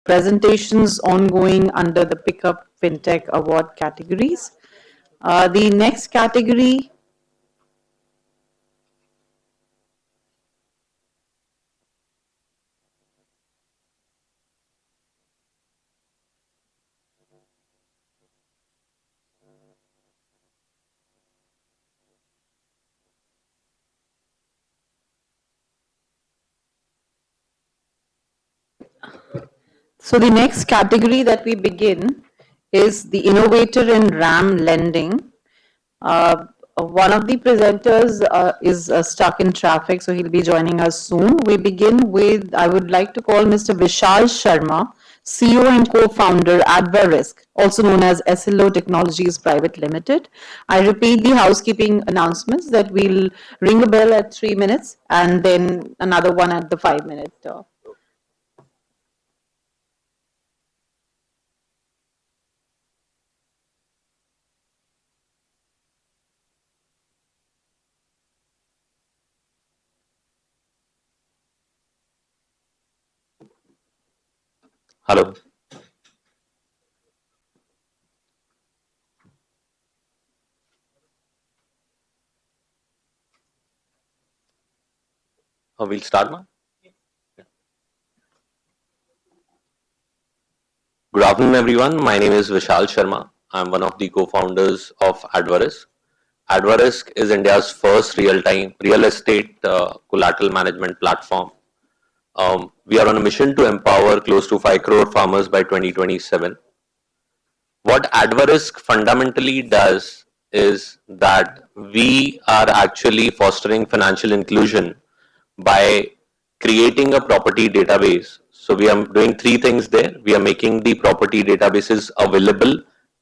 presentations ongoing under the Pickup FinTech Award categories. The next category. So the next category that we begin is the innovator in RAM lending. One of the presenters is stuck in traffic, so he'll be joining us soon. We begin with, I would like to call Mr. Vishal Sharma, CEO and co-founder Advarisk, also known as SLO Technologies Private Limited. I repeat the housekeeping announcements that we'll ring a bell at 3 minutes and then another one at the 5-minute. Hello. We'll start now. Good afternoon, everyone. My name is Vishal Sharma. I'm one of the co-founders of Advarisk. Advarisk is India's first real-time real estate collateral management platform. We are on a mission to empower close to 5 crore farmers by 2027. What Advarisk fundamentally does is that we are actually fostering financial inclusion by creating a property database. So we are doing three things there. We are making the property databases available,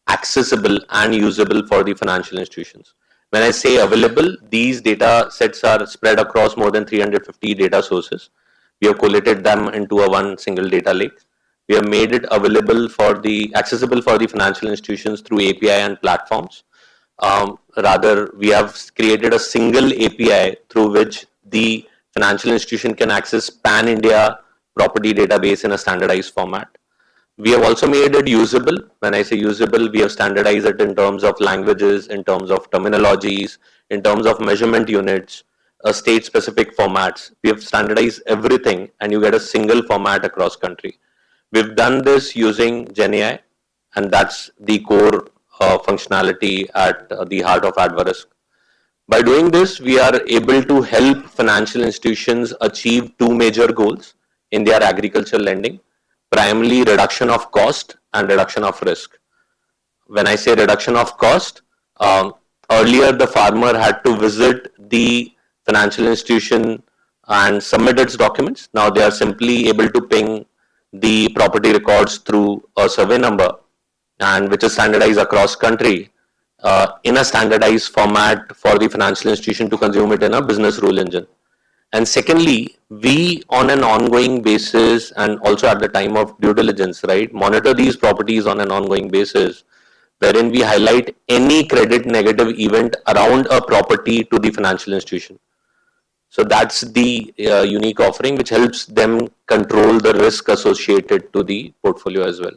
accessible, and usable for the financial institutions. When I say available, these data sets are spread across more than 350 data sources. We have collated them into a one single data lake. We have made it available for the accessible for the financial institutions through API and platforms. Rather, we have created a single API through which the financial institution can access pan-India property database in a standardized format. We have also made it usable. When I say usable, we have standardized it in terms of languages, in terms of terminologies, in terms of measurement units, state-specific formats. We have standardized everything and you get a single format across country. We've done this using GenAI, and that's the core functionality at the heart of Advarisk. By doing this, we are able to help financial institutions achieve two major goals in their agricultural lending, primarily reduction of cost and reduction of risk. When I say reduction of cost, earlier the farmer had to visit the financial institution and submit its documents. Now they are simply able to ping the property records through a survey number, and which is standardized across country in a standardized format for the financial institution to consume it in a business rule engine. And secondly, we on an ongoing basis and also at the time of due diligence, right, monitor these properties on an ongoing basis, wherein we highlight any credit negative event around a property to the financial institution. So that's the unique offering which helps them control the risk associated to the portfolio as well.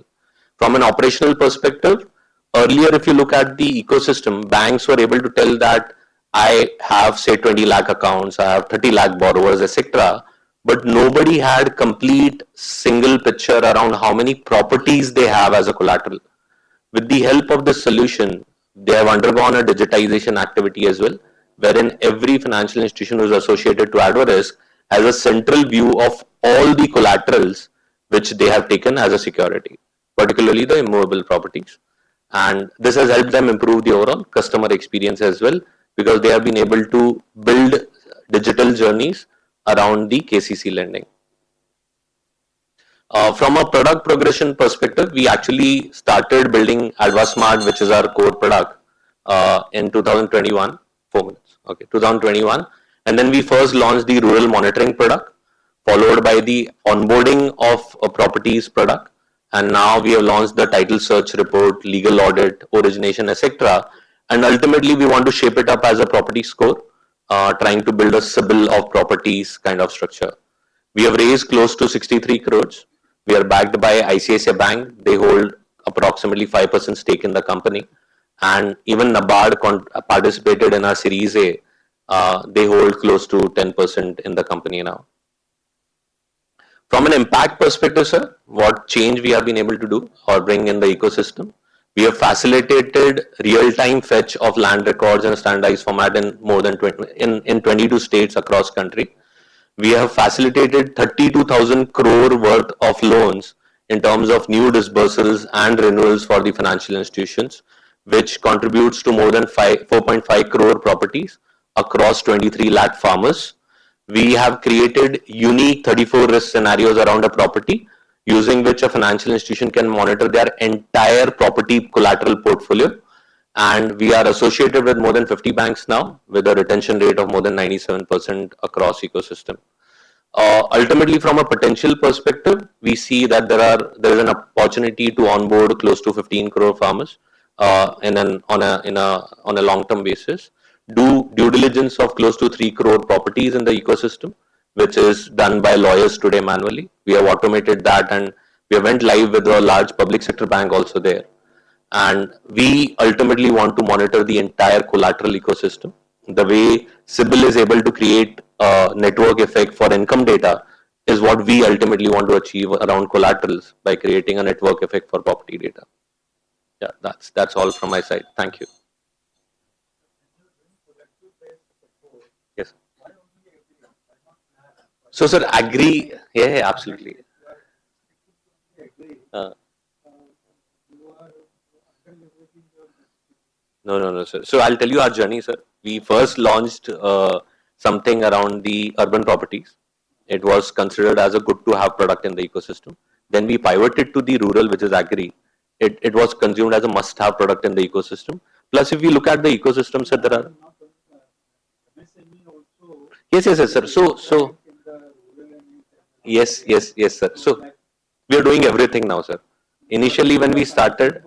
From an operational perspective, earlier if you look at the ecosystem, banks were able to tell that I have say 20 lakh accounts, I have 30 lakh borrowers, etc. But nobody had complete single picture around how many properties they have as a collateral. With the help of this solution, they have undergone a digitization activity as well, wherein every financial institution who is associated to Advarisk has a central view of all the collaterals which they have taken as a security, particularly the immovable properties. And this has helped them improve the overall customer experience as well, because they have been able to build digital journeys around the KCC lending. From a product progression perspective, we actually started building AdvaSmart, which is our core product, in 2021. 4 minutes. Okay, 2021. And then we first launched the rural monitoring product, followed by the onboarding of a properties product. And now we have launched the title search report, legal audit, origination, etc. And ultimately, we want to shape it up as a property score, trying to build a CIBIL of properties kind of structure. We have raised close to 63 crores. We are backed by ICICI Bank. They hold approximately 5% stake in the company. And even NABARD participated in our Series A. They hold close to 10% in the company now. From an impact perspective, sir, what change we have been able to do or bring in the ecosystem? We have facilitated real-time fetch of land records in a standardized format in more than 22 states across country. We have facilitated 32,000 crore worth of loans in terms of new disbursals and renewals for the financial institutions, which contributes to more than 4.5 crore properties across 23 lakh farmers. We have created unique 34 risk scenarios around a property, using which a financial institution can monitor their entire property collateral portfolio. And we are associated with more than 50 banks now, with a retention rate of more than 97% across ecosystem. Ultimately, from a potential perspective, we see that there is an opportunity to onboard close to 15 crore farmers on a long-term basis. Do due diligence of close to 3 crore properties in the ecosystem, which is done by lawyers today manually. We have automated that, and we went live with a large public sector bank also there. And we ultimately want to monitor the entire collateral ecosystem. The way CIBIL is able to create a network effect for income data is what we ultimately want to achieve around collaterals by creating a network effect for property data. Yeah, that's all from my side. Thank you. Yes. So, sir, agree. Yeah, absolutely. No, sir. So I'll tell you our journey, sir. We first launched something around the urban properties. It was considered as a good to have product in the ecosystem. Then we pivoted to the rural, which is agri. It was consumed as a must have product in the ecosystem. Plus, if we look at the ecosystem, sir, there are. Yes, sir. So yes, sir. So we are doing everything now, sir. Initially, when we started,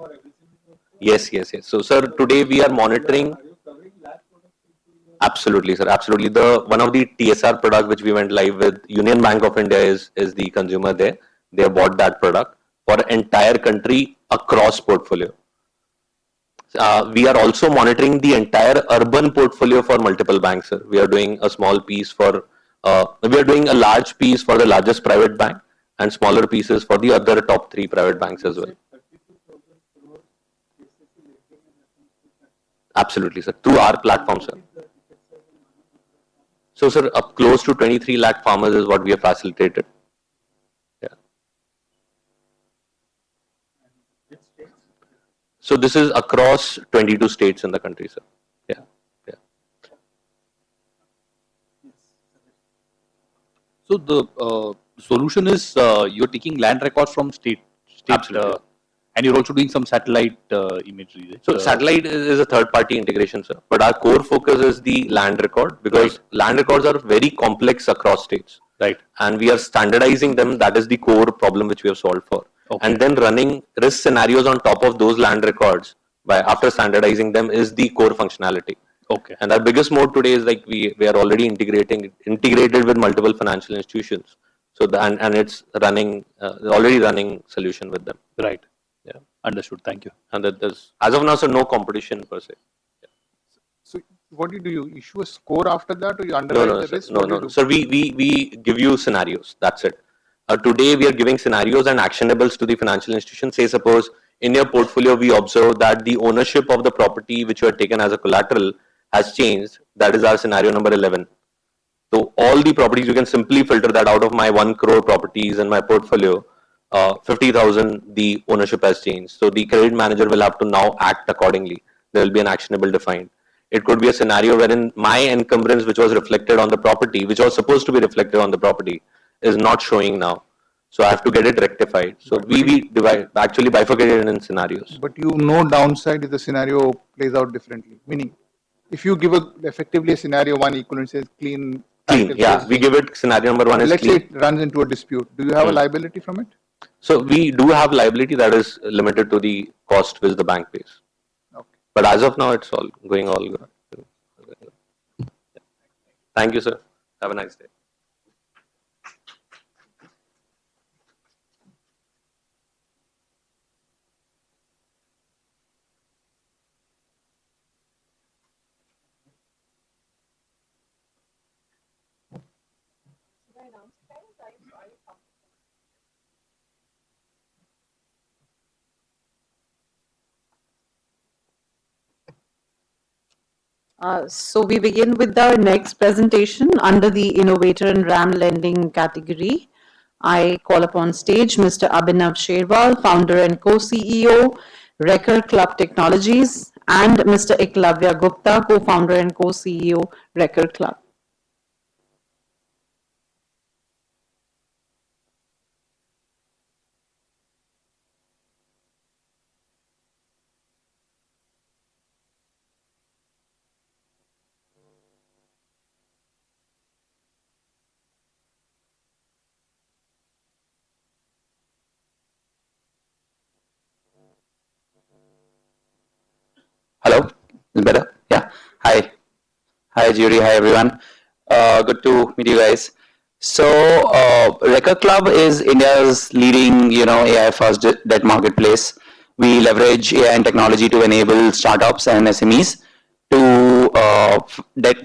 yes. So, sir, today we are monitoring. Absolutely, sir. Absolutely. The one of the TSR product which we went live with Union Bank of India is the consumer there. They have bought that product for entire country across portfolio. We are also monitoring the entire urban portfolio for multiple banks, sir. We are doing a small piece for. We are doing a large piece for the largest private bank and smaller pieces for the other top 3 private banks as well. Absolutely, sir. Through our platform, sir. So, sir, up close to 23 lakh farmers is what we have facilitated. Yeah. So this is across 22 states in the country, sir. Yeah. So the solution is you're taking land records from state, and you're also doing some satellite imagery. So satellite is a third-party integration, sir. But our core focus is the land record, because land records are very complex across states. Right. And we are standardizing them. That is the core problem which we have solved for. Okay. And then running risk scenarios on top of those land records after standardizing them is the core functionality. Okay. And our biggest mode today is like we are already integrated with multiple financial institutions. So and it's running already running solution with them. Right. Yeah. Understood. Thank you. And that there's as of now, so no competition per se. Yeah. So what do? You issue a score after that, or you underwrite the risk? No. Sir, we give you scenarios. That's it. Today we are giving scenarios and actionables to the financial institution. Say suppose in your portfolio we observe that the ownership of the property which you have taken as a collateral has changed. That is our scenario number 11. So all the properties, you can simply filter that out of my 1 crore properties in my portfolio. 50,000 the ownership has changed. So the credit manager will have to now act accordingly. There will be an actionable defined. It could be a scenario wherein my encumbrance, which was reflected on the property, which was supposed to be reflected on the property, is not showing now. So I have to get it rectified. So we actually bifurcated it in scenarios. But downside if the scenario plays out differently. Meaning, if you give effectively a scenario 1 equivalent says clean. Yeah, we give it scenario number 1 is let's clean. say it runs into a dispute. Do you have a liability from it? So we do have liability that is limited to the cost which the bank pays. Okay. But as of now, it's all going all good. Thank you, sir. Have a nice day. So we begin with our next presentation under the Innovator and RAM Lending category. I call upon stage Mr. Abhinav Sherwal, founder and co-CEO, Record Club Technologies, and Mr. Eklavya Gupta, co-founder and co-CEO, Record Club. Hello, is better? Yeah. Hi. Hi, Judy. Hi, everyone. Good to meet you guys. So, Record Club is India's leading, AI first debt marketplace. We leverage AI and technology to enable startups and SMEs to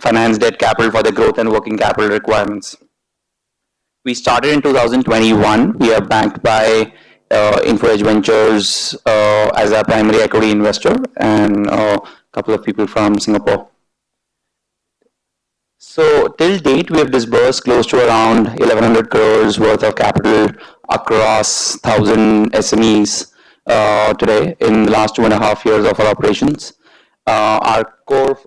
finance debt capital for their growth and working capital requirements. We started in 2021. We are backed by InfoEdge Ventures as our primary equity investor and a couple of people from Singapore. So till date, we have disbursed close to around 1,100 crores worth of capital across 1,000 SMEs today in the last 2.5 years of our operations. Our core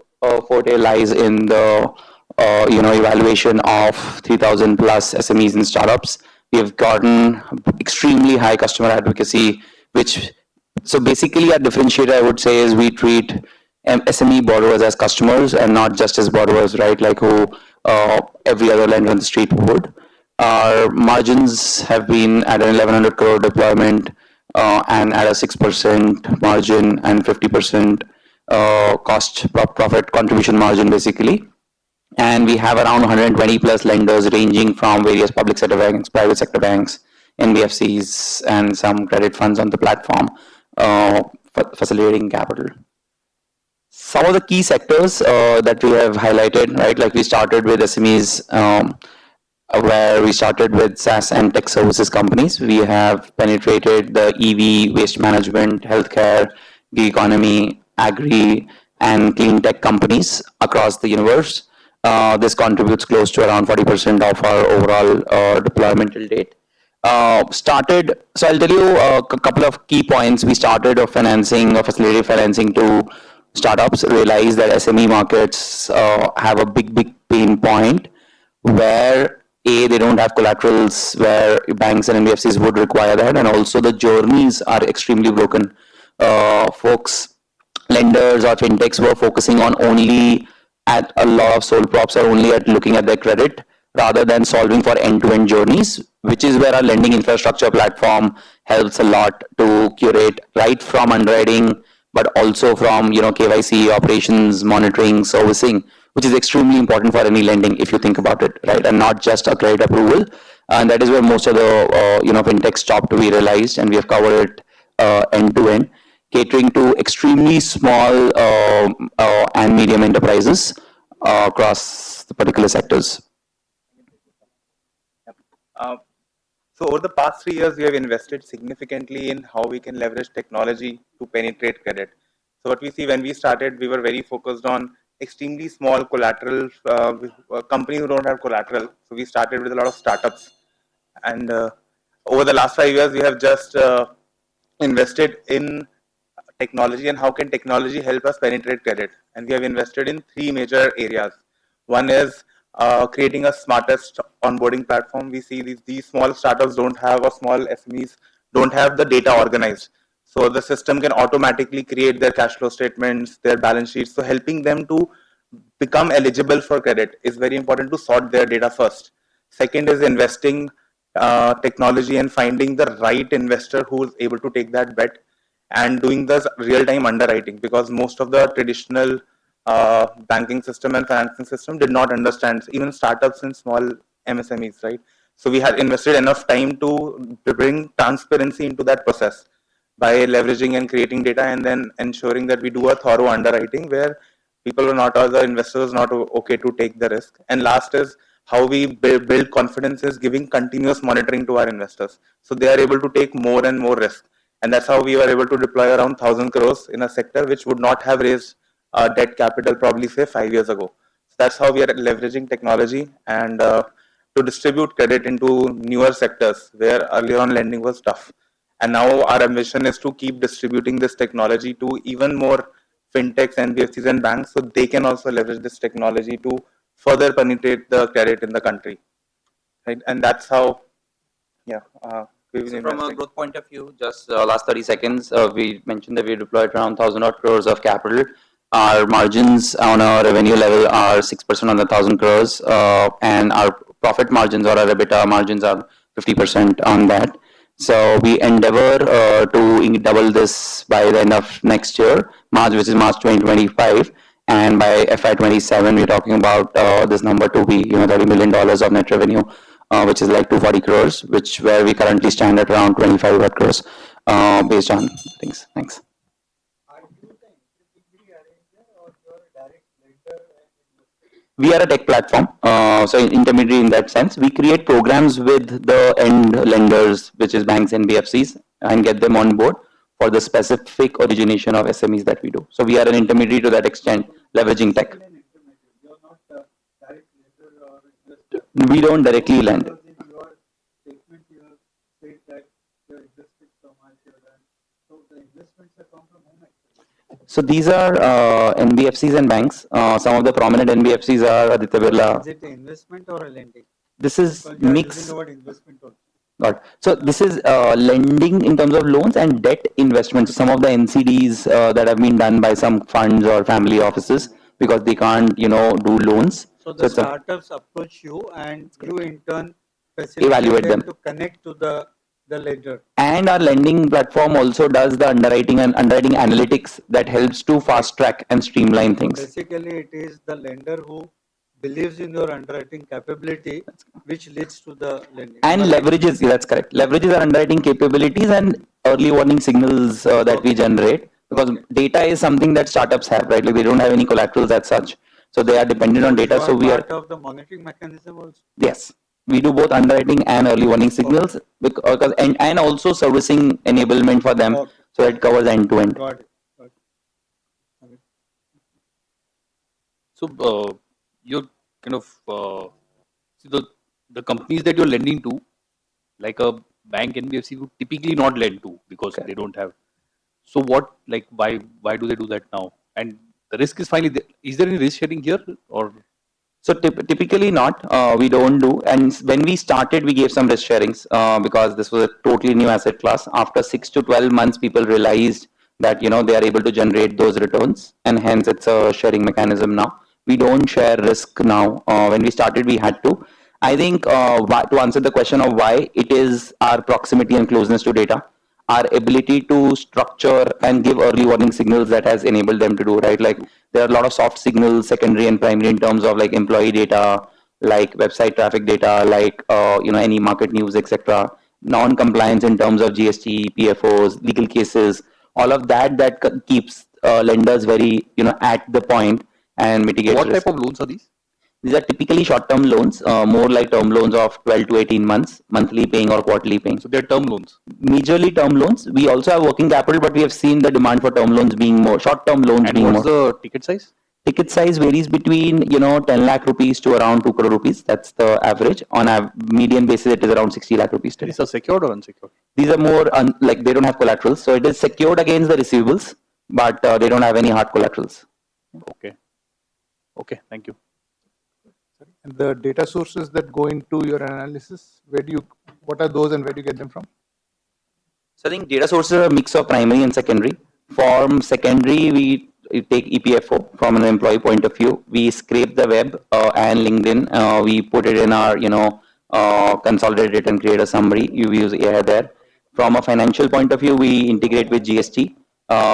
forte lies in the evaluation of 3,000 plus SMEs and startups. We have gotten extremely high customer advocacy, which so basically our differentiator I would say is we treat SME borrowers as customers and not just as borrowers, right? Like who every other lender on the street would. Our margins have been at an 1,100 crore deployment and at a 6% margin and 50% profit contribution margin basically. And we have around 120 plus lenders ranging from various public sector banks, private sector banks, NBFCs, and some credit funds on the platform facilitating capital. Some of the key sectors that we have highlighted, right? Like we started with SMEs, where we started with SaaS and tech services companies. We have penetrated the EV, waste management, healthcare, gig economy, agri, and clean tech companies across the universe. This contributes close to around 40% of our overall deployment till date. So I'll tell you a couple of key points. We started facilitative financing to startups, realized that SME markets have a big pain point where they don't have collaterals where banks and NBFCs would require that, and also the journeys are extremely broken. Lenders or fintechs were focusing on only at a lot of sole props are only at looking at their credit rather than solving for end-to-end journeys, which is where our lending infrastructure platform helps a lot to curate right from underwriting, but also from KYC, operations, monitoring, servicing, which is extremely important for any lending if you think about it, right? And not just a credit approval. And that is where most of the fintechs stop to be realized, and we have covered it end-to-end, catering to extremely small and medium enterprises across the particular sectors. So over the past 3 years, we have invested significantly in how we can leverage technology to penetrate credit. So what we see when we started, we were very focused on extremely small collateral companies who don't have collateral. So we started with a lot of startups. And over the last 5 years, we have just invested in technology and how can technology help us penetrate credit. And we have invested in 3 major areas. One is creating a smartest onboarding platform. We see these small startups don't have, or small SMEs don't have the data organized. So the system can automatically create their cash flow statements, their balance sheets. So helping them to become eligible for credit is very important to sort their data first. Second is investing technology and finding the right investor who is able to take that bet and doing this real-time underwriting, because most of the traditional banking system and financing system did not understand, even startups and small MSMEs, right? So we had invested enough time to bring transparency into that process by leveraging and creating data, and then ensuring that we do a thorough underwriting where people are not, or the investors not okay to take the risk. And last is how we build confidence is giving continuous monitoring to our investors. So they are able to take more and more risk. And that's how we were able to deploy around 1,000 crores in a sector which would not have raised debt capital probably say 5 years ago. So that's how we are leveraging technology and to distribute credit into newer sectors where earlier on lending was tough. And now our ambition is to keep distributing this technology to even more fintechs, NBFCs and banks so they can also leverage this technology to further penetrate the credit in the country. Right? And that's how, yeah, we've been So from a investing. growth point of view, just last 30 seconds, we mentioned that we deployed around 1,000 odd crores of capital. Our margins on a revenue level are 6% on the 1,000 crores, and our profit margins or our EBITDA margins are 50% on that. So we endeavor to double this by the end of next year, March, which is March 2025. And by FY27, we're talking about this number to be, $30 million of net revenue, which is like 240 crores, where we currently stand at around 25 odd crores, based on things. Thanks. We are a tech platform, so intermediary in that sense. We create programs with the end lenders, which is banks and BFCs, and get them on board for the specific origination of SMEs that we do. So we are an intermediary to that extent, leveraging tech. We don't directly lend. So these are NBFCs and banks. Some of the prominent NBFCs are Aditya Birla. Is it an investment or a lending? This is Because you are mix. using the word investment also. Got it. So this is lending in terms of loans and debt investments. Some of the NCDs that have been done by some funds or family offices because they can't, do loans. So the it's a- startups approach you and you in turn Evaluate facilitate them. to connect to the lender. And our lending platform also does the underwriting and underwriting analytics that helps to fast track and streamline things. Basically, it is the lender who believes in your underwriting capability, which leads to the lending. And leverages, that's correct, leverages our underwriting capabilities and early warning signals that we generate, because data is something that startups have, right? Like they don't have any collaterals as such. So they are dependent on data. So we are part of the monitoring mechanism also. Yes, we do both underwriting and early warning signals, because and also servicing enablement for them. So it covers end to end. Got it. So you're kind of see the companies that you're lending to, like a bank, NBFC would typically not lend to because they don't have. So what, like, why do they do that now? And the risk is finally there. Is there any risk sharing here or? So typically not, we don't do. And when we started, we gave some risk sharings because this was a totally new asset class. After 6 to 12 months, people realized that, they are able to generate those returns, and hence it's a sharing mechanism now. We don't share risk now. When we started, we had to. I think to answer the question of why, it is our proximity and closeness to data, our ability to structure and give early warning signals that has enabled them to do, right? Like there are a lot of soft signals, secondary and primary, in terms of like employee data, like website traffic data, like any market news, etc. Non-compliance in terms of GST, PFOs, legal cases, all of that keeps lenders very at the point and mitigates What risk. type of loans are these? These are typically short-term loans, more like term loans of 12 to 18 months, monthly paying or quarterly paying. So they're term loans? Majorly term loans. We also have working capital, but we have seen the demand for term loans being more, short-term loans And being more. what's the ticket size? Ticket size varies between 10 lakh rupees to around 2 crore rupees. That's the average. On a median basis, it is around 60 lakh rupees today. These are secured or unsecured? These are more like they don't have collaterals, so it is secured against the receivables, but they don't have any hard collaterals. Okay. Okay. Thank you. And the data sources that go into your analysis, what are those and where do you get them from? So I think data sources are a mix of primary and secondary. From secondary, we take EPFO from an employee point of view. We scrape the web and LinkedIn. We put it in our, consolidate it and create a summary. You use AI there. From a financial point of view, we integrate with GST.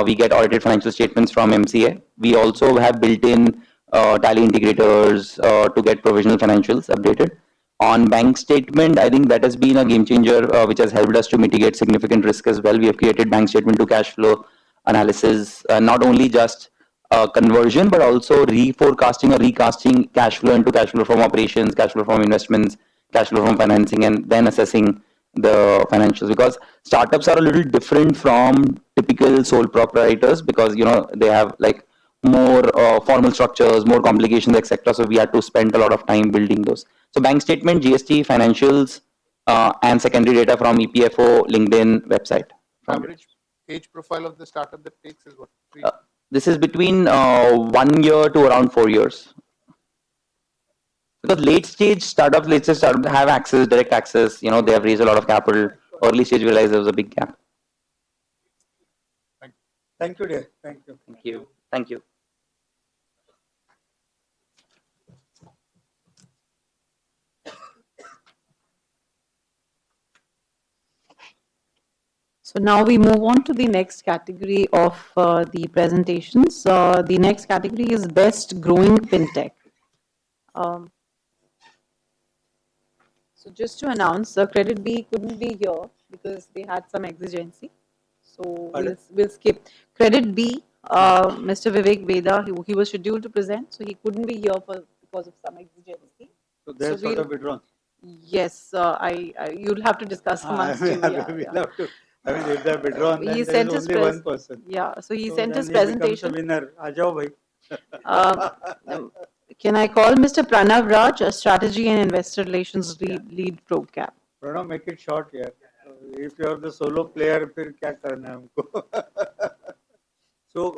We get audited financial statements from MCA. We also have built-in Tally integrators to get provisional financials updated. On bank statement, I think that has been a game changer, which has helped us to mitigate significant risk as well. We have created bank statement to cash flow analysis, not only just conversion, but also reforecasting or recasting cash flow into cash flow from operations, cash flow from investments, cash flow from financing, and then assessing the financials. Because startups are a little different from typical sole proprietors, because they have like more formal structures, more complications, etc. So we had to spend a lot of time building those. So bank statement, GST, financials, and secondary data from EPFO, LinkedIn, website. Average age profile of the startup that takes is what? This is between 1 year to around 4 years. Because late stage startups have access, direct access. They have raised a lot of capital. Early stage realized there was a big gap. Thank you, dear. Thank you. Thank you. Thank you. So now we move on to the next category of the presentations. The next category is Best Growing FinTech. So just to announce, Credit B couldn't be here because they had some exigency. So we'll skip. Credit B, Mr. Vivek Veda, he was scheduled to present, so he couldn't be here because of some exigency. So they're sort of withdrawn. Yes, you'll have to discuss amongst you. We'll have to. I mean, if they're withdrawn, then there is only one person. Yeah, so he sent his then presentation. He becomes a winner. Ajao bhai. Can I call Mr. Pranav Raj, a strategy and investor relations lead program? Pranav, make it short here. If you're the solo player, फिर क्या करना है हमको? So,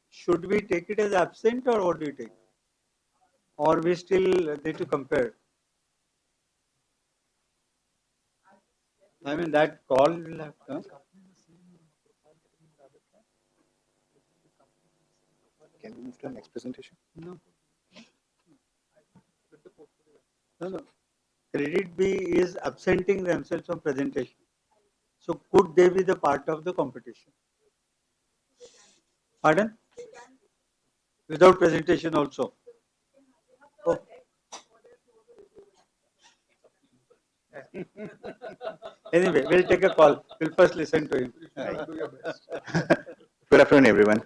should we take it as absent or what do you take? Or we still need to compare? I mean, that call will have to. Can we move to the next presentation? No. No. Credit B is absenting themselves from presentation. So could they be the part of the competition? Pardon? Without presentation also. Oh. Anyway, we'll take a call. We'll first listen to him. Good afternoon, everyone.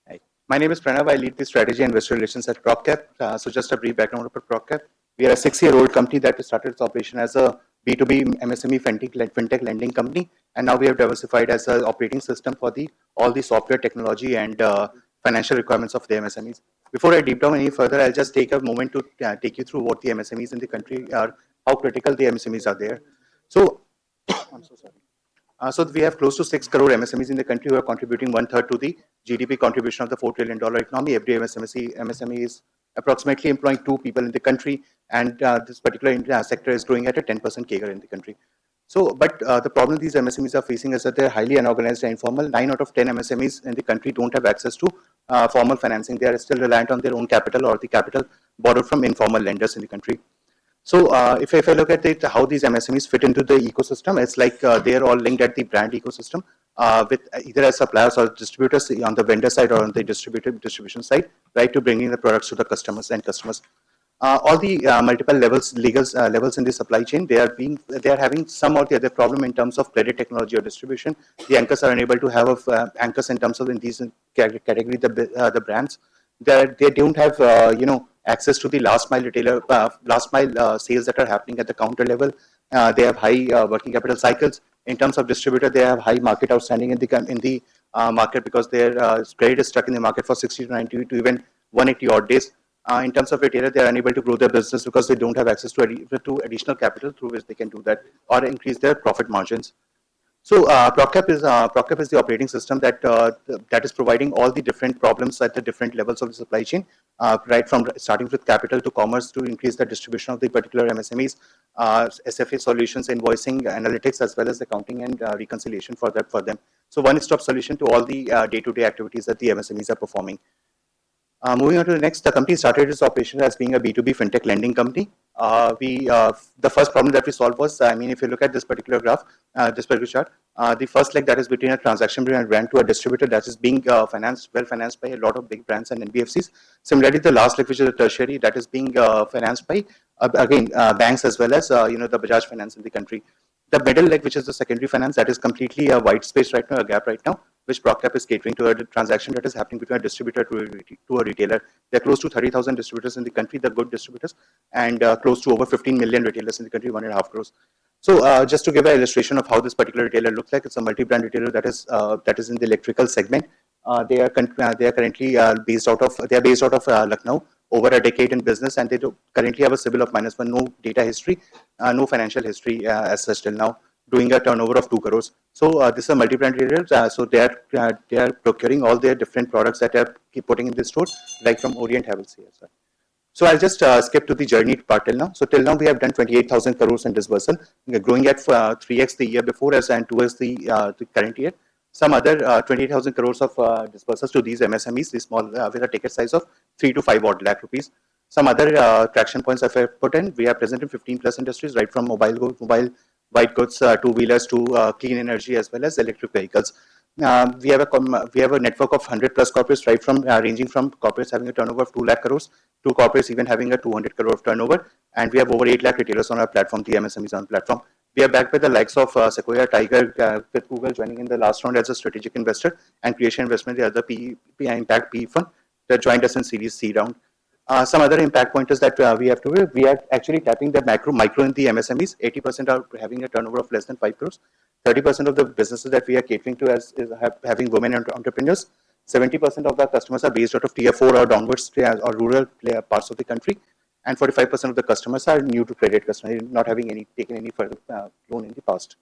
Hi. My name is Pranav. I lead the strategy and investor relations at PropCap. So just a brief background about PropCap. We are a 6-year-old company that started its operation as a B2B MSME fintech lending company, and now we have diversified as an operating system for all the software technology and financial requirements of the MSMEs. Before I deep dive any further, I'll just take a moment to take you through what the MSMEs in the country are, how critical the MSMEs are there. So, I'm so sorry. So we have close to 6 crore MSMEs in the country who are contributing 1/3 to the GDP contribution of the $4 trillion economy. Every MSME is approximately employing 2 people in the country, and this particular sector is growing at a 10% CAGR in the country. So, but the problem these MSMEs are facing is that they're highly unorganized and informal. 9 out of 10 MSMEs in the country don't have access to formal financing. They are still reliant on their own capital or the capital borrowed from informal lenders in the country. So if I look at it, how these MSMEs fit into the ecosystem, it's like they're all linked at the brand ecosystem with either as suppliers or distributors on the vendor side or on the distribution side, right, to bringing the products to the customers and customers. All the multiple levels, levels in the supply chain, they are having some or the other problem in terms of credit technology or distribution. The anchors are unable to have anchors in terms of in these category the brands. They don't have access to the last mile retailer, sales that are happening at the counter level. They have high working capital cycles. In terms of distributor, they have high market outstanding in the market because their credit is stuck in the market for 60 to 90 to even 180 odd days. In terms of retailer, they are unable to grow their business because they don't have access to additional capital through which they can do that or increase their profit margins. So PropCap is the operating system that is providing all the different problems at the different levels of the supply chain, right from starting with capital to commerce to increase the distribution of the particular MSMEs, SFA solutions, invoicing, analytics, as well as accounting and reconciliation for them. So one-stop solution to all the day-to-day activities that the MSMEs are performing. Moving on to the next, the company started its operation as being a B2B fintech lending company. The first problem that we solved was, I mean, if you look at this particular graph, this particular chart, the first leg that is between a transaction between a brand to a distributor that is being well financed by a lot of big brands and NBFCs. Similarly, the last leg, which is a tertiary, that is being financed by again banks as well as the Bajaj Finance in the country. The middle leg, which is the secondary finance, that is completely a white space right now, a gap right now, which PropCap is catering to, a transaction that is happening between a distributor to a retailer. There are close to 30,000 distributors in the country, the good distributors, and close to over 15 million retailers in the country, 1.5 crores. So just to give an illustration of how this particular retailer looks like, it's a multi-brand retailer that is in the electrical segment. They are currently based out of Lucknow, over a decade in business, and they currently have a CIBIL of -1, no data history, no financial history as such till now, doing a turnover of 2 crores. So this is a multi-brand retailer. So they are procuring all their different products that they are keep putting in this store, like from Orient Havels here. So I'll just skip to the journey part till now. So till now we have done 28,000 crores in disbursal, growing at 3x the year before as and 2x the current year. Some other 28,000 crores of disbursals to these MSMEs, these small with a ticket size of 3 to 5 odd lakh rupees. Some other traction points I've put in. We are present in 15 plus industries, right from mobile white goods, two-wheelers to clean energy as well as electric vehicles. We have a network of 100 plus corporates, right from ranging from corporates having a turnover of 2 lakh crores to corporates even having a 200 crore of turnover, and we have over 8 lakh retailers on our platform, the MSMEs on the platform. We are backed by the likes of Sequoia, Tiger, with Google joining in the last round as a strategic investor, and Creation Investment, the other impact PE fund that joined us in Series C round. Some other impact pointers that we have to do. We are actually tapping the micro in the MSMEs. 80% are having a turnover of less than 5 crores. 30% of the businesses that we are catering to is having women entrepreneurs. 70% of the customers are based out of tier 4 or downwards or rural parts of the country, and 45% of the customers are new to credit customers, not having taken any further loan in the past.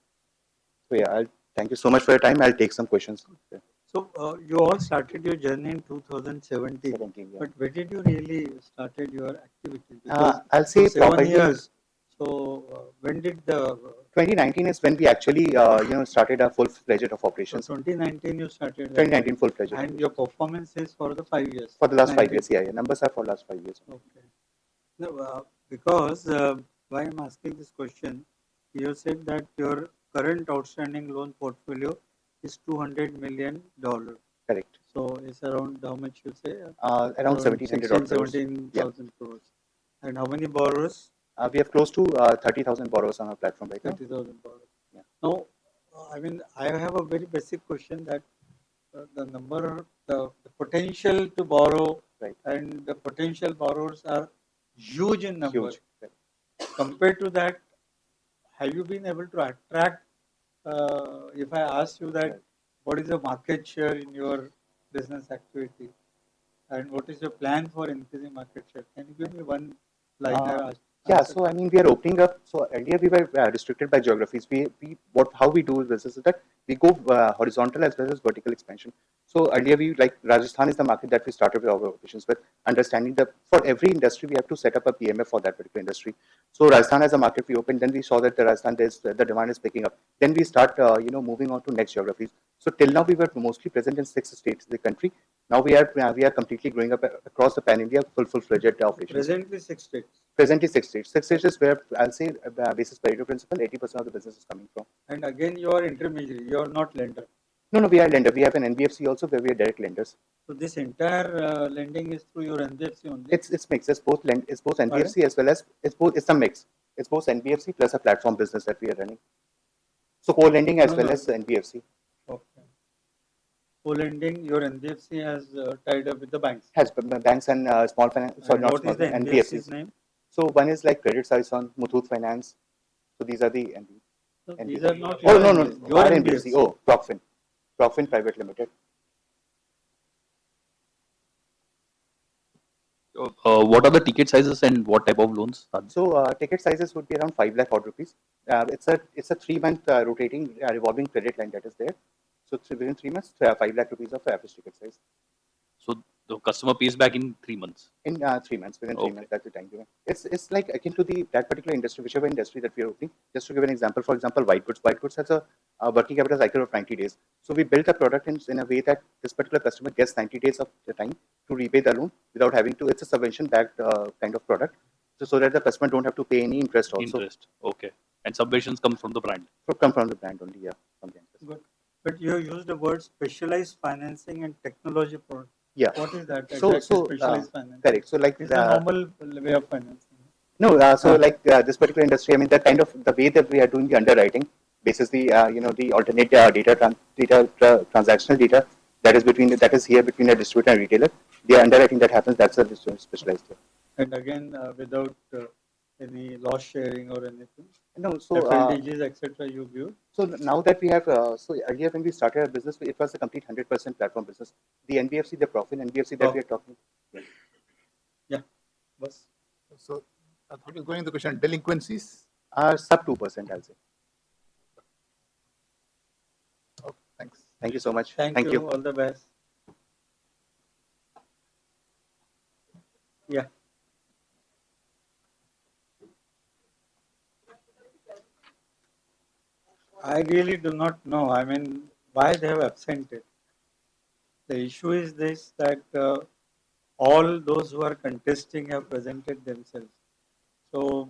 So yeah, thank you so much for your time. I'll take some questions. So you all started your journey in 2017, yeah. but where did you really started your activity? I'll say 7 years. So when did the 2019 is when we actually started our full-fledged of operations. So 2019 you started. 2019 full-fledged. And your performance is for the 5 years. For the last 5 years, yeah. Numbers are for last 5 years. Okay. No, because why I'm asking this question, you said that your current outstanding loan portfolio is $200 million. Correct. So it's around how much you say? Around 17,000 crores. And how many borrowers? We have close to 30,000 borrowers on our platform right now. 30,000 borrowers. Yeah. Now, I mean, I have a very basic question that the potential to borrow, right, and the potential borrowers are huge in number. Huge. Right. Compared to that, have you been able to attract? If I ask you that, what is the market share in your business activity, and what is your plan for increasing market share? Can you give me one liner? Yeah, so I mean, we are opening up. So earlier we were restricted by geographies. How we do this is that we go horizontal as well as vertical expansion. So earlier Rajasthan is the market that we started with our operations with, understanding that for every industry we have to set up a PMF for that particular industry. So Rajasthan as a market we opened, then we saw that the demand is picking up. Then we start moving on to next geographies. So till now we were mostly present in 6 states in the country. Now we are completely growing up across the pan India full-fledged operations. Presently 6 states. Presently 6 states. 6 states is where I'll say basis Pareto principle, 80% of the business is coming from. And again, you are intermediary. You are not lender. No, we are lender. We have an NBFC also where we are direct lenders. So this entire lending is through your NBFC only. It's mixed. It's both NBFC as well as it's a mix. It's both NBFC plus a platform business that we are running. So co-lending as well as NBFC. Okay. Co-lending, your NBFC has tied up with the banks. Has banks and small finance. Sorry, not what small. Is the NBFC's name? So one is like Credit Saison, Muthoot Finance. So these are the NBFCs. So these are not. Oh no, your NBFC. Oh, Procfin Private Limited. What are the ticket sizes and what type of loans? So ticket sizes would be around 5 lakh odd rupees. It's a 3-month rotating revolving credit line that is there. So within 3 months, 5 lakh rupees of average ticket size. So the customer pays back in 3 months. In 3 months, within 3 months, that's the time given. It's like akin to that particular industry, whichever industry that we are opening. Just to give an example, for example, white goods. White goods has a working capital cycle of 90 days. So we built a product in a way that this particular customer gets 90 days of the time to repay the loan without having to. It's a subvention-backed kind of product, so that the customer don't have to pay any interest also. Interest, okay. And subventions come from the brand. Come from the brand only, yeah. Good. But you used the word specialized financing and technology product. Yeah. What is that? So Specialized financing. correct. So like it's a normal way of financing. No, this particular industry, I mean, the way that we are doing the underwriting, basis the the alternate transactional data that is that is here between a distributor and retailer. The underwriting that happens, that's a specialized here. And again, without any loss sharing or anything. No, so FLDGs, etc. You give. So now that we have, so earlier when we started our business, it was a complete 100% platform business. The NBFC, the profit NBFC that we are talking. Yeah. Bus. So I thought you were going to the question. Delinquencies are sub 2%, I'll say. Okay, thanks. Thank you so much. Thank you. All the best. Yeah. I really do not know. I mean, why they have absented. The issue is this, that all those who are contesting have presented themselves. So,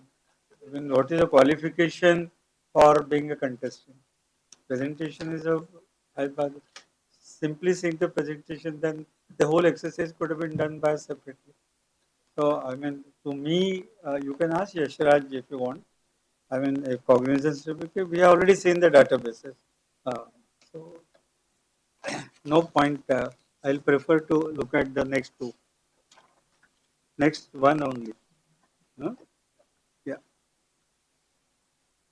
I mean, what is the qualification for being a contestant? Presentation is simply seeing the presentation, then the whole exercise could have been done by separately. So, I mean, to me, you can ask Yashraj if you want. I mean, a cognizance certificate, we have already seen the databases. So, no point. I'll prefer to look at the next two. Next one only. No? Yeah.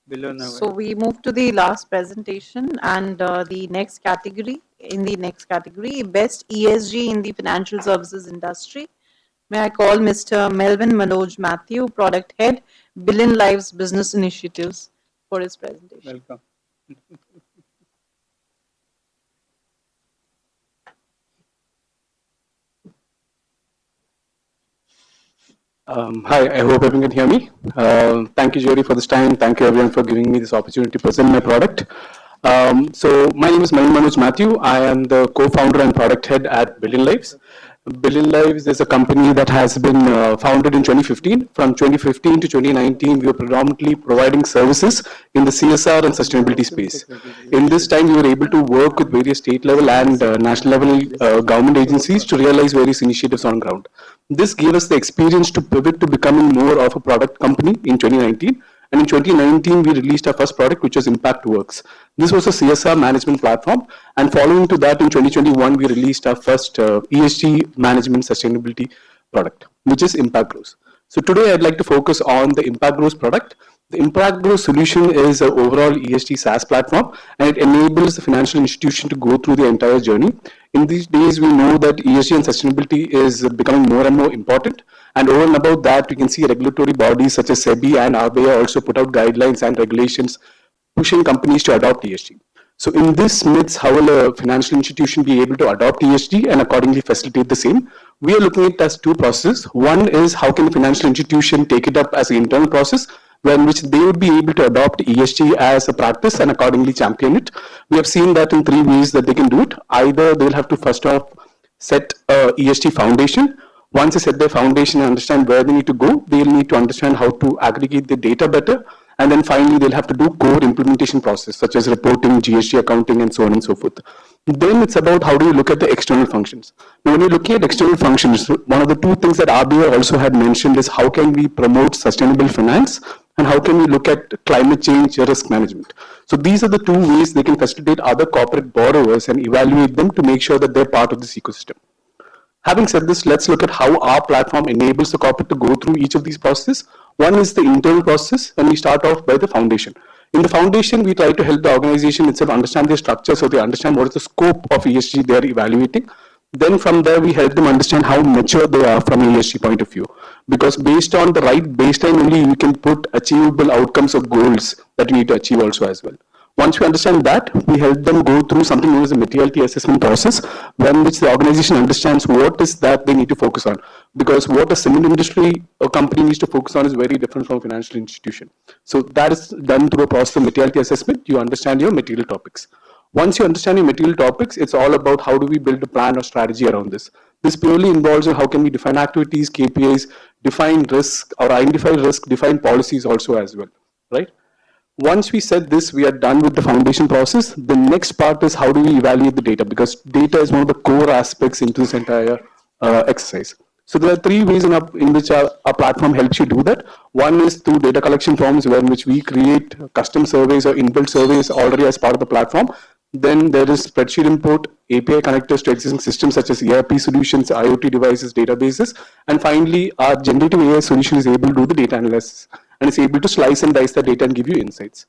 Below now. So we move to the last presentation and the next category. In the next category, best ESG in the financial services industry. May I call Mr. Melvin Manoj Matthew, Product Head, Billion Lives Business Initiatives, for his presentation. Welcome. Hi, I hope everyone can hear me. Thank you, Jerry, for this time. Thank you, everyone, for giving me this opportunity to present my product. So my name is Melvin Manoj Matthew. I am the co-founder and product head at Billion Lives. Billion Lives is a company that has been founded in 2015. From 2015 to 2019, we were predominantly providing services in the CSR and sustainability space. In this time, we were able to work with various state level and national level government agencies to realize various initiatives on ground. This gave us the experience to pivot to becoming more of a product company in 2019. And in 2019, we released our first product, which was ImpactWorks. This was a CSR management platform. And following to that, in 2021, we released our first ESG management sustainability product, which is ImpactGrows. So today, I'd like to focus on the ImpactGrows product. The ImpactGrows solution is an overall ESG SaaS platform, and it enables the financial institution to go through the entire journey. In these days, we know that ESG and sustainability is becoming more and more important. And over and above that, we can see regulatory bodies such as SEBI and RBI also put out guidelines and regulations pushing companies to adopt ESG. So in this midst, how will a financial institution be able to adopt ESG and accordingly facilitate the same? We are looking at it as two processes. One is how can a financial institution take it up as an internal process, in which they would be able to adopt ESG as a practice and accordingly champion it. We have seen that in three ways that they can do it. Either they'll have to first off set a ESG foundation. Once they set their foundation and understand where they need to go, they'll need to understand how to aggregate the data better. And then finally, they'll have to do core implementation process, such as reporting, GST accounting, and so on and so forth. Then it's about how do you look at the external functions. Now, when you're looking at external functions, one of the two things that RBI also had mentioned is how can we promote sustainable finance and how can we look at climate change risk management. So these are the two ways they can facilitate other corporate borrowers and evaluate them to make sure that they're part of this ecosystem. Having said this, let's look at how our platform enables the corporate to go through each of these processes. One is the internal process, and we start off by the foundation. In the foundation, we try to help the organization itself understand their structure so they understand what is the scope of ESG they are evaluating. Then from there, we help them understand how mature they are from an ESG point of view. Because based on the right baseline only, we can put achievable outcomes or goals that we need to achieve also as well. Once we understand that, we help them go through something known as a materiality assessment process, when which the organization understands what is that they need to focus on. Because what a cement industry or company needs to focus on is very different from a financial institution. So that is done through a process of materiality assessment. You understand your material topics. Once you understand your material topics, it's all about how do we build a plan or strategy around this. This purely involves how can we define activities, KPIs, define risk or identify risk, define policies also as well, right? Once we set this, we are done with the foundation process. The next part is how do we evaluate the data, because data is one of the core aspects into this entire exercise. So there are three ways in which our platform helps you do that. One is through data collection forms, where in which we create custom surveys or inbuilt surveys already as part of the platform. Then there is spreadsheet import, API connectors to existing systems such as ERP solutions, IoT devices, databases. And finally, our generative AI solution is able to do the data analysis and is able to slice and dice the data and give you insights.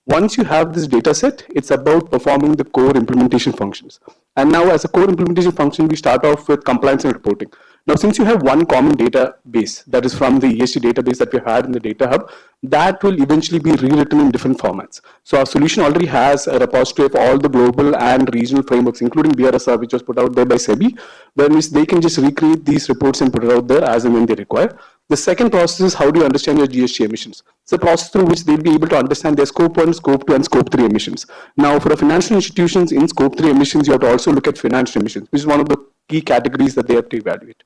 Once you have this data set, it's about performing the core implementation functions. And now as a core implementation function, we start off with compliance and reporting. Now, since you have one common database, that is from the ESG database that we had in the data hub, that will eventually be rewritten in different formats. So our solution already has a repository of all the global and regional frameworks, including BRSR, which was put out there by SEBI, where they can just recreate these reports and put it out there as and when they require. The second process is how do you understand your GHG emissions? It's a process through which they'll be able to understand their scope 1, scope 2, and scope 3 emissions. Now, for the financial institutions, in scope 3 emissions, you have to also look at financial emissions, which is one of the key categories that they have to evaluate.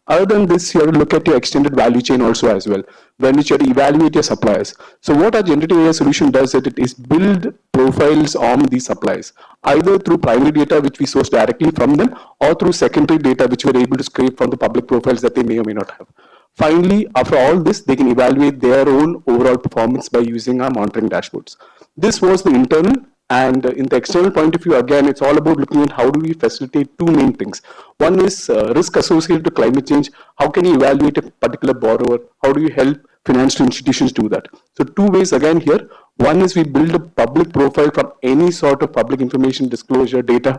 Other than this, you have to look at your extended value chain also as well, when which you have to evaluate your suppliers. So what our generative AI solution does is it is build profiles on these suppliers, either through primary data which we source directly from them, or through secondary data which we're able to scrape from the public profiles that they may or may not have. Finally, after all this, they can evaluate their own overall performance by using our monitoring dashboards. This was the internal, and in the external point of view, again, it's all about looking at how do we facilitate two main things. One is risk associated to climate change. How can you evaluate a particular borrower? How do you help financial institutions do that? So two ways again here. One is we build a public profile from any sort of public information disclosure data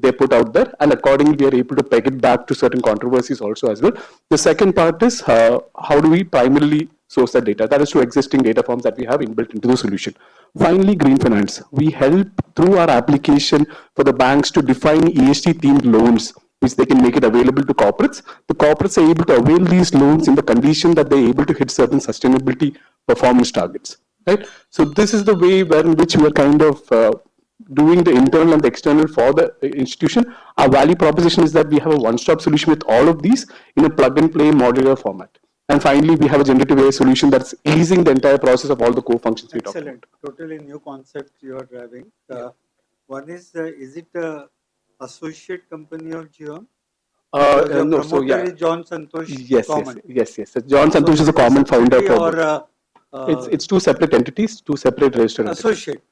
they put out there, and accordingly we are able to peg it back to certain controversies also as well. The second part is how do we primarily source that data? That is through existing data forms that we have inbuilt into the solution. Finally, green finance. We help through our application for the banks to define ESG themed loans which they can make it available to corporates. The corporates are able to avail these loans in the condition that they're able to hit certain sustainability performance targets. Right? So this is the way in which we are kind of doing the internal and the external for the institution. Our value proposition is that we have a one-stop solution with all of these in a plug-and-play modular format. And finally, we have a generative AI solution that's easing the entire process of all the core functions we talked about. Excellent. Totally new concept you are driving. One is it a associate company of GeoM? No, so yeah. Is John Santosh yes, common? yes. John Santosh is a common founder for it's two separate entities, two separate registered associate.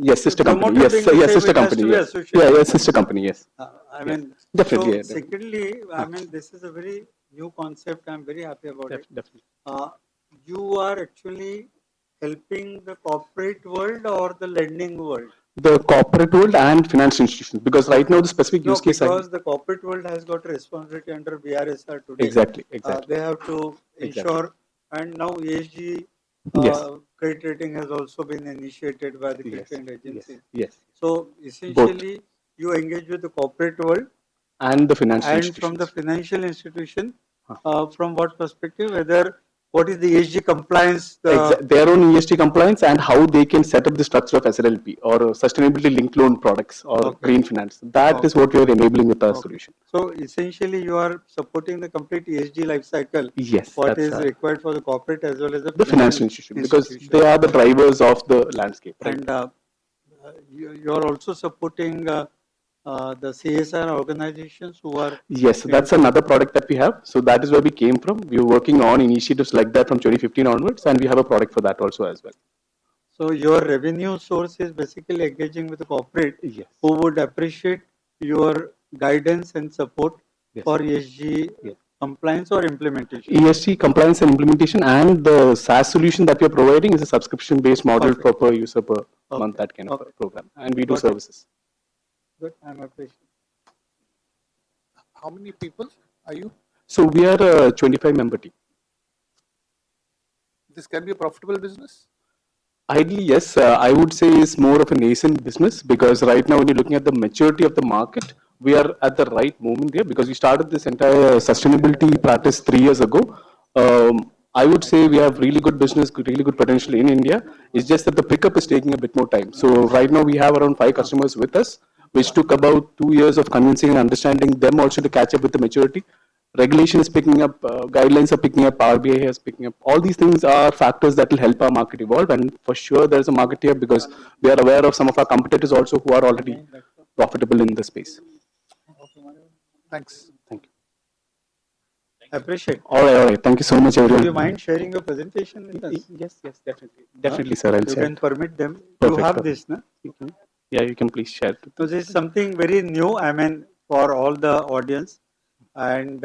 Yes, sister company. Yes, sister company. Yes. Yeah, sister company. Yes. I mean, definitely. So secondly, I mean, this is a very new concept. I'm very happy about it. Definitely. You are actually helping the corporate world or the lending world? The corporate world and financial institutions, because right now the specific use case. Because the corporate world has got a responsibility under BRSR today. Exactly. They have to ensure, and now ESG. Credit rating has also been initiated by the credit agency. Yes. So essentially, you engage with the corporate world and the financial and institutions. from the financial institution. From what perspective? Whether what is the ESG compliance? Their own ESG compliance and how they can set up the structure of SLLP or sustainability linked loan products or green finance. That is what we are enabling with our solution. So essentially, you are supporting the complete ESG life cycle. Yes. What is required for the corporate as well as the financial institution, because they are the drivers of the landscape. Right? And you are also supporting the CSR organizations who are. Yes, that's another product that we have. So that is where we came from. We were working on initiatives like that from 2015 onwards, and we have a product for that also as well. So your revenue source is basically engaging with the corporate who would appreciate your guidance and support for ESG compliance or implementation. ESG compliance and implementation, and the SaaS solution that we are providing is a subscription-based model for per user per month, that kind of program, and we do services. Good, I'm appreciating. How many people are you? So we are a 25-member team. This can be a profitable business? Ideally, yes. I would say it's more of a nascent business, because right now when you're looking at the maturity of the market, we are at the right moment there, because we started this entire sustainability practice 3 years ago. I would say we have really good business, really good potential in India. It's just that the pickup is taking a bit more time. So right now we have around 5 customers with us, which took about 2 years of convincing and understanding them also to catch up with the maturity. Regulation is picking up, guidelines are picking up, RBI is picking up. All these things are factors that will help our market evolve, and for sure there is a market here, because we are aware of some of our competitors also who are already profitable in the space. Thanks. Thank you. Appreciate. All right, all right. Thank you so much, Would you everyone. mind sharing your presentation with us? Yes, yes, definitely. Definitely, sir. I'll You share. can permit them. You Perfect, have perfect. this, no? Yeah, you can please share. So this is something very new, I mean, for all the audience. And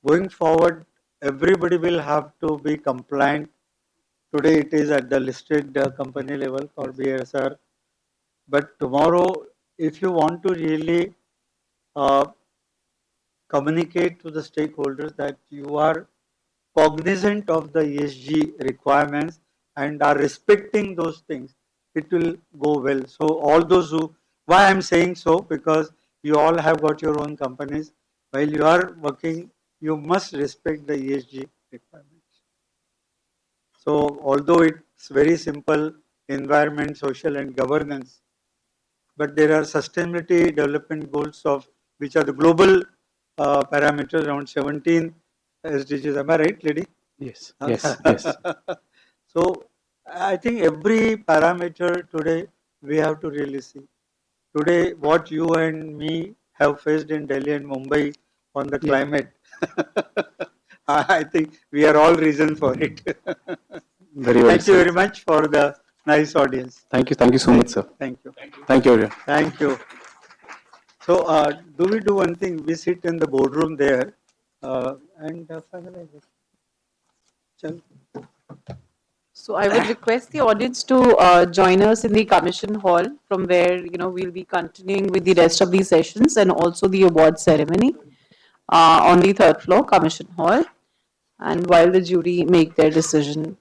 going forward, everybody will have to be compliant. Today it is at the listed company level for BSR. But tomorrow, if you want to really communicate to the stakeholders that you are cognizant of the ESG requirements and are respecting those things, it will go well. So all those who, why I'm saying so, because you all have got your own companies. While you are working, you must respect the ESG requirements. So although it's very simple, environment, social and governance, but there are sustainability development goals of which are the global parameters, around 17 SDGs. Am I right, lady? Yes, yes, yes. So I think every parameter today we have to really see. Today, what you and me have faced in Delhi and Mumbai on the climate, I think we are all reason for it. Very well Thank you said. very much for the nice audience. Thank you so much, sir. Thank you. Thank you, everyone. Thank you. So, do we do one thing? We sit in the boardroom there and finalize it. Chal. So I would request the audience to join us in the commission hall, from where we'll be continuing with the rest of these sessions and also the award ceremony on the third floor commission hall, and while the jury make their decision